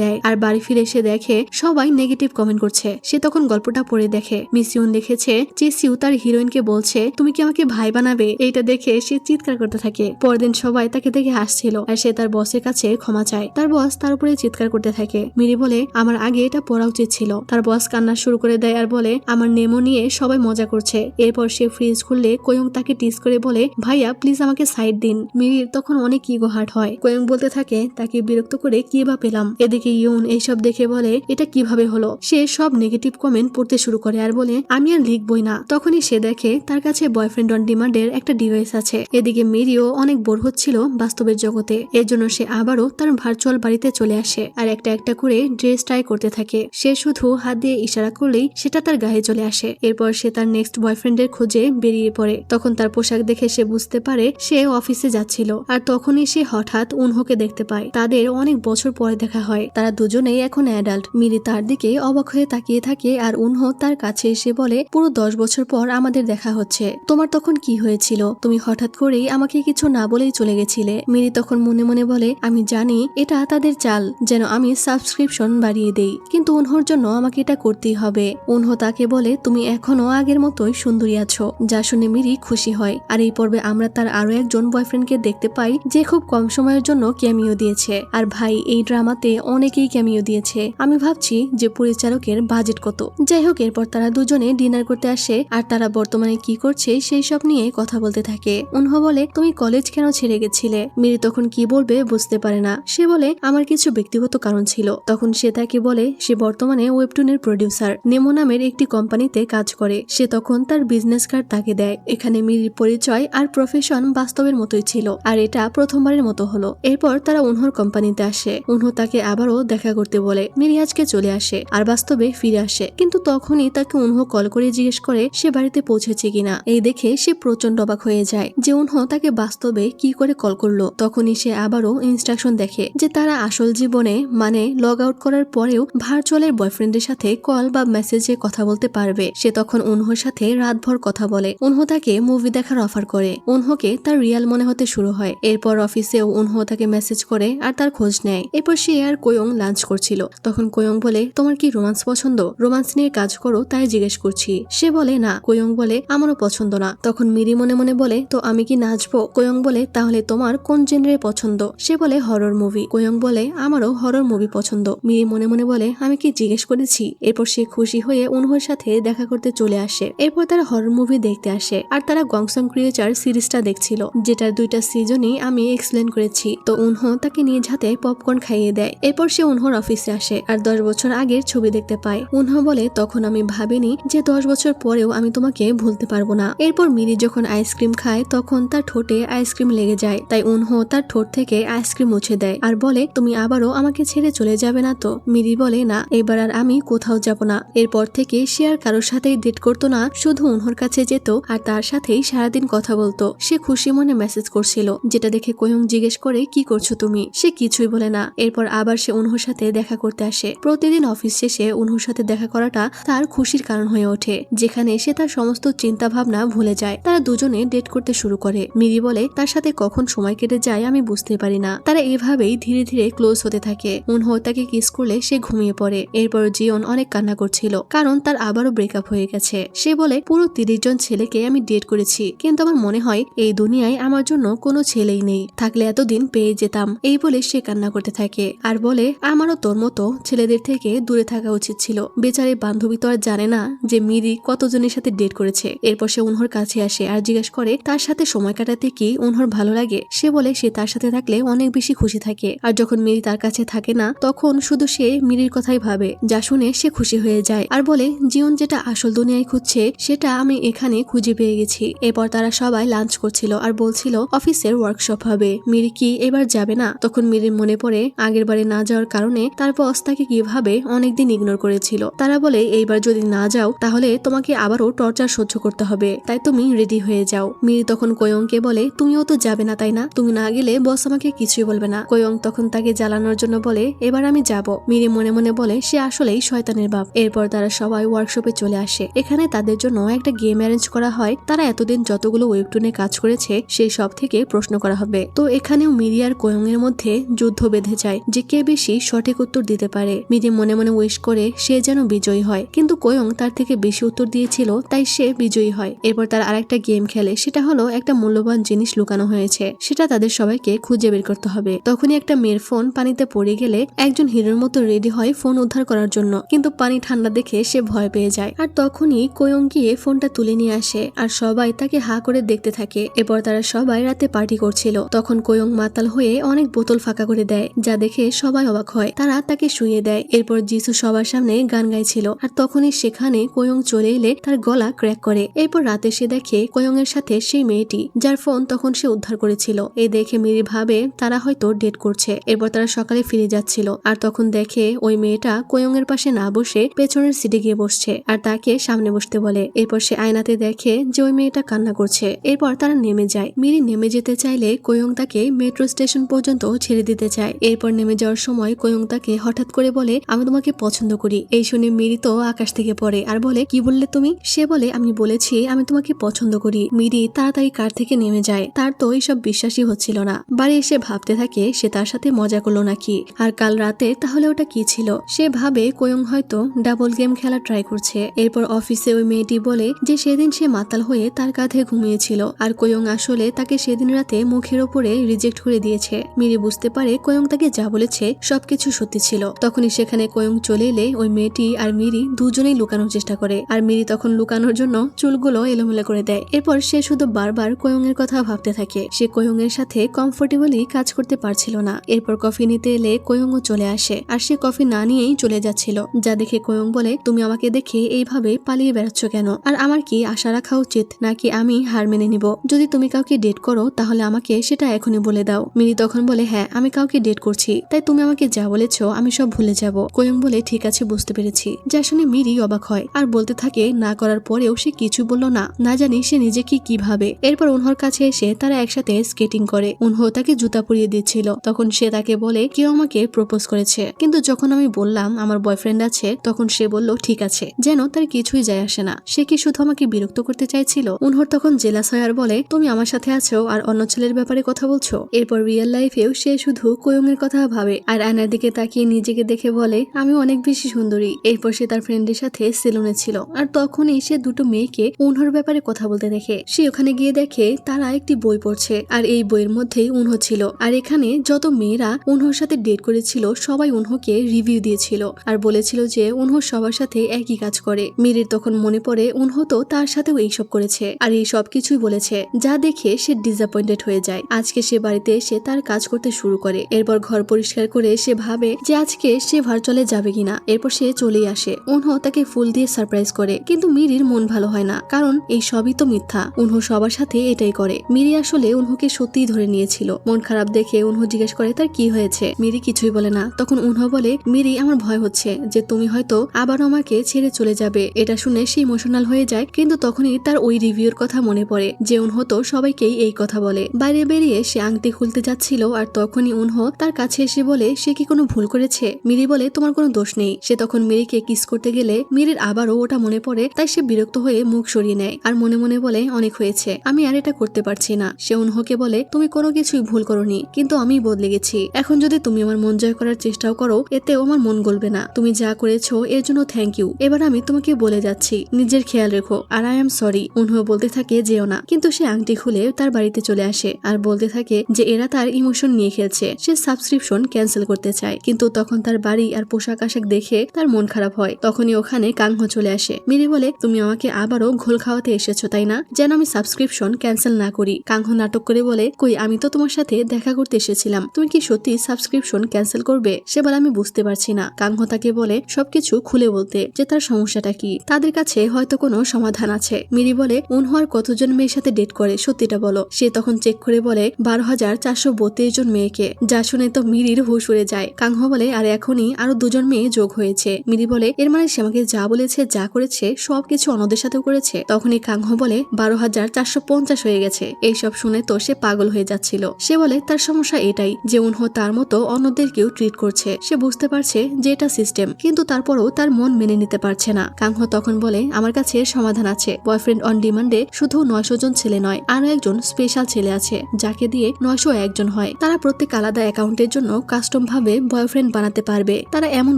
দেয়, আর বাড়ি ফিরে সে দেখে সবাই নেগেটিভ কমেন্ট করছে। সে তখন গল্পটা পড়ে দেখে মিস ইউন লিখেছে চেসিউ তার হিরোইনকে বলছে তুমি কি আমাকে ভাই বানাবে। এইটা দেখে সে চিৎকার করতে থাকে। পরদিন সবাই তাকে দেখে হাসছিল, আর সে তার বসের কাছে ক্ষমা চায়। তার বস তার উপরে চিৎকার করতে থাকে। মিরি বলে আমার আগে এটা পড়া উচিত ছিল। তার বস কান্না শুরু করে দেয় আর বলে আমার নেমো নিয়ে সবাই মজা করছে। এরপর সে ফ্রিজ খুললে কোয়ং তাকে টিজ করে বলে ভাইয়া প্লিজ আমাকে সাইড দিন। মিরির তখন অনেক ইগো হার্ট হয়। কোয়ং বলতে থাকে তাকে বিরক্ত করে কি বা পেলাম। এদিকে ইউন এইসব দেখে বলে এটা কিভাবে হলো। সে সব নেগেটিভ কমেন্ট পড়তে শুরু করে আর বলে আমি আর লিখবই না। তখনই সে দেখে তার কাছে বয়ফ্রেন্ড অন ডিমান্ডের একটা ডিভাইস আছে। এদিকে মিরিও অনেক বোর হচ্ছিল বাস্তবের জগতে। এর জন্য সে আবারও তার ভার্চুয়াল বাড়িতে চলে আসে আর একটা একটা করে ড্রেস ট্রাই করতে থাকে। সে শুধু হাত দিয়ে ইশারা করলেই সেটা তার গায়ে চলে আসে। এরপর সে তার নেক্সট বয়ফ্রেন্ডের খোঁজে বেরিয়ে পড়ে। তখন তার পোশাক দেখে সে বুঝতে পারে সে অফিসে যাচ্ছিল, আর তখনই সে হঠাৎ উনহোকে দেখতে পায়। তাদের অনেক বছর পরে দেখা হয়। তারা দুজনেই এখন অ্যাডাল্ট। মিরি তার দিকে অবাক হয়ে তাকিয়ে থাকে, আর উনহো তার কাছে এসে বলে পুরো 10 বছর পর আমাদের দেখা হচ্ছে। তোমার তখন কি হয়েছিল? তুমি হঠাৎ করেই আমাকে কিছু না বলেই চলে গেছিলে। মিরি তখন মনে মনে বলে আমি জানি এটা তাদের চাল যেন আমি সাবস্ক্রিপশন বাড়িয়ে দেই, কিন্তু উনহোর জন্য আমাকে এটা করতেই হবে। উনহো তাকে বলে তুমি এখনো আগের মতোই সুন্দরী আছো, যা শুনে মিরি খুশি হয়। আর এই পর্বে আমরা তার আরো একজন বয়ফ্রেন্ডকে দেখতে পাই যে খুব কম সময়ের জন্য ক্যামিও দিয়েছে। আর ভাই এই ড্রামাতে অনেকেই ক্যামিও দিয়েছে। আমি ভাবছি যে পরিচালকের বাজেট কত। যাই হোক, এরপর তারা দুজনে ডিনার করতে আসে আর তারা বর্তমানে কি করছে সেই সব নিয়ে কথা বলতে থাকে। উনহ বলে, তুমি কলেজ কেন ছেড়ে গেছিলে? মিরি তখন কি বলবে বুঝতে পারে না। সে বলে, আমার কিছু ব্যক্তিগত কারণ ছিল। তখন সে তাকে বলে সে বর্তমানে ওয়েবটুনের প্রডিউসার নেমো নামের একটি কোম্পানিতে কাজ করে। সে তখন তার বিজনেস কার্ড তাকে দেয়। এখানে মিরির পরিচয় আর প্রফেশন বাস্তবের মতোই ছিল, আর এটা প্রথমবারের মতো হলো। এরপর তারা উনহর কোম্পানিতে আসে। উনহ তাকে আবারও দেখা করতে বলে। মিরি আজকে চলে আসে আর বাস্তবে ফিরে আসে, কিন্তু তখনই তাকে উনহ কল করে জিজ্ঞেস করে সে বাড়িতে পৌঁছেছে কিনা। এই দেখে সে প্রচন্ড অবাক হয়ে যায় যে উনহ তাকে বাস্তবে কি করে কল করলো। তখনই সে আবারও ইনস্ট্রাকশন দেখে যে তারা আসল জীবনে মানে লগ আউট করার পরেও ভার্চুয়ালের বয়ফ্রেন্ডের সাথে কল বা মেসেজে কথা বলতে পারবে। সে তখন উনহর সাথে রাতভর কথা বলে। উনহ তাকে মুভি দেখার অফার করে। উনহকে তার রিয়াল মনে হতে শুরু হয়। এরপর অফিসেও উনহ তাকে মেসেজ করে আর তার খোঁজ নেয়। এরপর সে আর কোয়ং লাঞ্চ করছিল। তখন কোয়ং বলে, তোমার কি রোমান্স পছন্দ? রোমান্স নিয়ে কাজ করো তাই জিজ্ঞেস করছি। সে বলে না। কোয়ং বলে, আমারও পছন্দ না। তখন মিরি মনে মনে বলে, তো আমি কি নাচবো? কোয়ং বলে, তাহলে তোমার কোন জেনারে পছন্দ? সে বলে হরর মুভি। কোয়ং বলে, আমারও হরর মুভি পছন্দ। মিরি মনে মনে বলে, আমি কি জিজ্ঞেস করেছি? এরপর সে খুশি হয়ে উনহর সাথে দেখা করতে চলে আসে। এরপর তারা হরর মুভি দেখতে আসে আর তারা গংসং ক্রিয়েচার সিরিজটা দেখছিল, যেটার 2টা সিজনই আমি এক্সপ্লেন করেছি। তো উনহ তাকে নিজ হাতে পপকর্ন খাইয়ে দেয়। এরপর সে উনহর অফিসে আসে আর 10 বছর আগের ছবি দেখতে পায়। উনহ বলে, তখন আমি ভাবিনি যে 10 বছর পরেও আমি তোমাকে ভুলতে পারবো না। এরপর মিরি যখন আইসক্রিম খায় তখন তার ঠোঁটে আইসক্রিম লেগে যায়, তাই উনহ তার ঠোঁট থেকে আইসক্রিম মুছে দেয় আর বলে, তুমি আবারও আমাকে ছেড়ে চলে যাবে না তো? মিরি বলে, না, এবার আর আমি কোথাও যাব না। এরপর থেকে সে আর কারোর সাথেই ডেট করতো না, শুধু উনহর কাছে যেত আর তার সাথেই সারাদিন কথা বলতো। সে খুশি মনে মেসেজ করছিল, যেটা দেখে কোয়ং জিজ্ঞেস করে, কি করছো তুমি? সে কিছুই বলে না। এরপর আবার সে উনহর সাথে দেখা করতে আসে। প্রতিদিন অফিস শেষে উনহর সাথে দেখা করাটা তার খুশির কারণ হয়ে ওঠে, যেখানে সে তার সমস্ত চিন্তা ভাবনা ভুলে যায়। তারা দুজনে ডেট করতে শুরু করে। মিরি বলে, তার সাথে কখন সময় কেটে যায় আমি বুঝতে পারি না। তারা এভাবেই ধীরে ধীরে ক্লোজ হতে থাকে। উনহ তাকে কিস করলে সে ঘুমিয়ে পড়ে। এরপর জিয়ন অনেক কান্না করছিল, কারণ তার আবারও ব্রেকআপ হয়ে গেছে। সে বলে, পুরো 30 জন ছেলেকে আমি ডেট করেছি, কিন্তু আমার মনে হয় এই দুনিয়ায় আমার জন্য কোনো ছেলেই নেই, থাকলে এতদিন পেয়ে যেতাম। এই বলে সে কান্না করতে থাকে আর বলে, আমারও তোর মতো ছেলেদের থেকে দূরে থাকা উচিত ছিল। বেচারি বান্ধবী তো আর জানে না যে মিরি কতজনের সাথে ডেট করেছে। এরপর সে উনহর কাছে আসে আর জিজ্ঞেস করে তার সাথে সময় কাটাতে কি উনহর ভালো লাগে। সে বলে সে তার সাথে থাকলে অনেক বেশি খুশি থাকে, আর যখন মিরি তার কাছে থাকে না তখন শুধু সে মিরির কথাই ভাবে। যা শুনে সে খুশি হয়ে যায় আর বলে, জীবন যেটা আসল দুনিয়ায় খুঁজছে সেটা আমি এখানে খুঁজে পেয়ে গেছি। এরপর তারা সবাই লাঞ্চ করছিল আর বলছিল অফিসের ওয়ার্কশপ হবে। মিরি কি এবার যাবে না? তখন মিরির মনে পড়ে আগের বারে না যাওয়ার কারণে তার বস তাকে কিভাবে অনেকদিন ইগনোর করেছিল। তারা বলে, এইবার যদি না যাও তাহলে তোমাকে আবারও টর্চার সহ্য করতে হবে, তাই তুমি রেডি হয়ে যাও। মিরি তখন কোয়ংকে বলে, তুমিও তো যাবে না তাই না? তুমি না গেলে বস আমাকে কিছুই বলবে না। কোয়ং তখন তাকে জ্বালানোর জন্য বলে, এবার আমি যাব। মিরি মনে মনে বলে সে আসলেই শয়তানের বাপ। এরপর তারা সবাই ওয়ার্কশপে চলে আসে। এখানে তাদের জন্য একটা গেম অ্যারেঞ্জ করা হয়। তারা এতদিন যতগুলো ওয়েবটুনে কাজ করেছে সেই সব থেকে প্রশ্ন করা হবে। তো এখানেও মিরি আর কোয়ং এর মধ্যে যুদ্ধ বেঁধে যায় যে কে বেশি সঠিক উত্তর দিতে পারে। মিরি মনে মনে উইশ করে সে যেন বিজয়ী হয়, কিন্তু কোয়ং তার থেকে বেশি উত্তর দিয়েছিল তাই সে বিজয়ী হয়। এরপর তারা আরেকটা গেম খেলে, সেটা হলো একটা মূল্যবান জিনিস লুকানো হয়েছে, সেটা তাদের সবাইকে খুঁজে বের করতে হবে। তখনই একটা মেয়ের ফোন পানিতে পড়ে গেলে একজন হিরোর মতো রেডি হয় ফোন উদ্ধার করার জন্য, কিন্তু পানি ঠান্ডা দেখে সে ভয় পেয়ে যায়। আর তখনই কোয়ং গিয়ে ফোনটা তুলে নিয়ে আসে আর সবাই তাকে হা করে দেখতে থাকে। এরপর তারা সবাই রাতে পার্টি করছিল। তখন কোয়ং মাতাল হয়ে অনেক বোতল ফাঁকা করে দেয়, যা দেখে সবাই অবাক হয়। তারা তাকে শুইয়ে দেয়। এরপর যিশু সবার সামনে গান গাইছিল আর তখনই সেখানে কোয়ং চলে এলে তার গলা ক্র্যাক করে। এরপর রাতে সে দেখে কোয়ং এর সাথে সেই মেয়েটি যার ফোন তখন সে উদ্ধার করেছিল। এই দেখে মিরি ভাবে তারা হয়তো ডেট করছে। এরপর তারা সকালে ফিরে যাচ্ছিল আর তখন দেখে ওই মেয়েটা কোয়ং এর পাশে না বসে পেছনের সিটে গিয়ে বসছে আর তাকে সামনে বসতে বলে। এরপর সে আয়নাতে দেখে যে ওই মেয়েটা কান্না করছে। এরপর তারা নেমে যায়। মিরি নেমে যেতে চাইলে কোয়ং তাকে মেট্রো স্টেশন পর্যন্ত ছেড়ে দিতে চায়। এরপর নেমে যাওয়ার সময় কোয়ং তাকে হঠাৎ করে বলে, আমি তোমাকে পছন্দ করি। এই শুনে মিরি তো আকাশ থেকে পড়ে আর বলে, কি বললে তুমি? সে বলে, আমি বলেছি আমি তোমাকে পছন্দ করি। মিরি তাড়াতাড়ি কার থেকে নেমে যায়। তার তো এইসব বিশ্বাসই হচ্ছিল না। বাড়ি এসে ভাবতে থাকে সে তার সাথে মজা করলো নাকি, আর কাল রাতে তাহলে ওটা কি ছিল। সে ভাবে কোয়ং হয়তো ডাবল গেম খেলা ট্রাই করছে। এরপর অফিসে ওই মেয়েটি বলে যে সেদিন সে মাতাল হয়ে তার কাঁধে ঘুমিয়েছিল আর কোয়ং আসলে তাকে সেদিন রাতে মুখের ওপরে রিজেক্ট করে দিয়েছে। মিরি বুঝতে পারে কোয়ং তাকে যা বলেছে সবকিছু সত্যি ছিল। তখনই সেখানে কোয়ং চলে এলে ওই মেয়েটি আর মিরি দুজনেই লুকানোর চেষ্টা করে, আর মিরি তখন লুকানোর জন্য চুলগুলো এলোমেলো করে দেয়। এরপর সে শুধু বারবার কোয়ং এর কথা ভাবতে থাকে। সে কোয়ং এর সাথে কমফোর্টেবলি কাজ করতে পারছিল না। এরপর কফি নিতে এলে কোয়ংও চলে আসে, আর সে কফি না নিয়েই চলে যাচ্ছিল। যা দেখে কোয়ং বলে, তুমি আমাকে দেখে এইভাবে পালিয়ে বেড়াচ্ছ কেন? আর আমার কি আশা রাখা উচিত নাকি আমি হার মেনে নিব? যদি তুমি কাউকে ডেট করো তাহলে আমাকে সেটা এখনই বলে দাও। মিরি তখন বলে, হ্যাঁ আমি কাউকে ডেট করছি, তাই তুমি আমাকে যা বলেছ আমি সব ভুলে যাব। কোয়ং বলে, ঠিক আছে বুঝতে পেরেছি। যা শুনে মিরি অবাক হয় আর বলতে থাকে না করার পরেও সে কিছু বলল না, না জানি সে নিজেকে কিভাবে। এরপর উনহর কাছে এসে তারা একসাথে স্কেটিং করে। উনহ তাকে জুতা পরিয়ে দিচ্ছিল, তখন সে তাকে বলে, কেউ আমাকে প্রপোজ করেছে, কিন্তু যখন আমি বললাম আমার বয়ফ্রেন্ড আছে তখন সে বলল ঠিক আছে, যেন তার কিছুই যায় আসে না। সে কি শুধু আমাকে বিরক্ত করতে চাইছিল? উনহর তখন জেলাস হয় আর বলে, তুমি আমার সাথে আছো আর অন্য ছেলের ব্যাপারে কথা বলছো। এরপর রিয়েল লাইফেও সে শুধু কোয়ং এর কথা ভাবে আর আয়নার দিকে তাকিয়ে নিজেকে দেখে বলে, আমি অনেক বেশি সুন্দরী। এরপর সে তার ফ্রেন্ডের সাথে সেলুনে ছিল, আর তখনই সে দুটো মেয়েকে উনহর ব্যাপারে কথা বলতে দেখে। সে ওখানে গিয়ে দেখে তারা একটি বই পড়ছে, আর এই বইয়ের মধ্যেই উনহ ছিল। আর এখানে যত মেয়েরা উনহর সাথে ডেট করেছিল সবাই উনহকে রিভিউ দিয়েছিল আর বলেছিল যে উনহ সবার সাথে একই কাজ করে। মিরির তখন মনে পড়ে উনহ তো তার সাথেও এইসব করেছে আর এই সব কিছুই বলেছে, যা দেখে সে ডিসঅ্যাপয়েন্টেড হয়ে যায়। আজকে সে বাড়িতে এসে তার কাজ করতে শুরু করে। এরপর ঘর পরিষ্কার করে সে ভাবে যে আজকে সে ভার্চুয়ালে যাবে কিনা। এরপর সে চলেই আসে। উনহ তাকে ফুল দিয়ে সারপ্রাইজ করে, কিন্তু মিরির মন ভালো হয় না, কারণ এই সবই তো মিথ্যা। উনহ সবার সাথে এটাই করে। মিরি আসলে উনহকে সত্যিই ধরে নিয়েছিল। মন খারাপ দেখে উনহ জিজ্ঞেস করে তার কি হয়েছে। মিরি কিছুই বলে না। তখন উনহ বলে, মিরি আমার ভয় হচ্ছে যে তুমি হয়তো আবার আমাকে ছেড়ে চলে যাবে। এটা শুনে সে ইমোশনাল হয়ে যায়, কিন্তু তখনই তার ওই রিভিউর কথা মনে পড়ে যে উনহ তো সবাইকেই এই কথা বলে। বাইরে বেরিয়ে সে আংটি খুলতে যাচ্ছিল, আর তখনই উনহ তার কাছে এসে বলে সে কি কোনো ভুল করেছে। মিরি বলে, তোমার কোনো দোষ নেই। সে তখন মিরিকে কিস করতে গেলে মিরির আবারও ওটা মনে পড়ে, তাই সে বিরক্ত হয়ে মুখ সরিয়ে নেয় আর মনে মনে বলে, অনেক হয়েছে, আমি আর এটা করতে পারছি না। সে উনহকে বলে, তুমি কোনো কিছুই ভুল করোনি, কিন্তু আমি বদলে গেছি। এখন যদি তুমি আমার মন জয় করার চেষ্টাও করো এতেও আমার মন গলবে না। তুমি যা করেছো এর জন্য থ্যাংক ইউ। এবার আমি তোমাকে বলে যাচ্ছি, নিজের খেয়াল রেখো আর আই এম সরি। উনহ বলতে থাকে যেও না, কিন্তু সে আংটি খুলে তার বাড়িতে চলে আসে আর বলতে থাকে যে এরা তার ইমোশন নিয়ে খেলছে। সে সাবস্ক্রিপশন ক্যান্সেল করতে চায়, কিন্তু তখন তার বাড়ি আর পোশাক আশাক দেখে তার মন খারাপ হয়। তখনই ওখানে কাংহ চলে আসে। মিরি বলে, তুমি আমাকে আবারও ঘোল খাওয়াতে এসেছো তাই না, যেন আমি সাবস্ক্রিপশন ক্যান্সেল না করি। কাংহ নাটক করে বলে, কই আমি তো তোমার সাথে দেখা করতে এসেছিলাম, তুমি কি সত্যি সাবস্ক্রিপশন ক্যান্সেল করবে? সে বলে, আমি বুঝতে পারছি না। কাংহ তাকে বলে সবকিছু খুলে বলতে, যে তার সমস্যাটা কি, তাদের কাছে হয়তো কোনো সমাধান আছে। মিরি বলে, উনহর কতজন মেয়ের সাথে ডেট করে সত্যিটা বলো। সে তখন চেক করে বলে 12,432 জন মেয়েকে। যা শুনে তো মিরির হুশ উড়ে যায়। কাংহ বলে, আর এখনই আরো 2 জন মেয়ে যোগ হয়েছে। মিরি বলে, এর মানে সে আমাকে যা বলেছে যা করেছে সবকিছু অন্যদের সাথেও করেছে। তখনই কাংহ বলে 12,450 হয়ে গেছে। এইসব শুনে তো সে পাগল হয়ে যাচ্ছিল। সে বলে তার সমস্যা এটাই যে উনহ তার মতো অন্যদেরকেও ট্রিট করছে। সে বুঝতে পারছে যে এটা সিস্টেম, কিন্তু তারপরও তার মন মেনে নিতে পারছে না। কাংহ তখন বলে, আমার কাছে সমাধান আছে। বয়ফ্রেন্ড অন ডিমান্ডে শুধু 900 জন ছেলে নয়, আরো একজন স্পেশাল ছেলে আছে যাকে দিয়ে 901 জন হয়। তারা প্রত্যেক আলাদা অ্যাকাউন্টের জন্য কাস্টম ভাবে বয়ফ্রেন্ড বানাতে পারবে। তারা এমন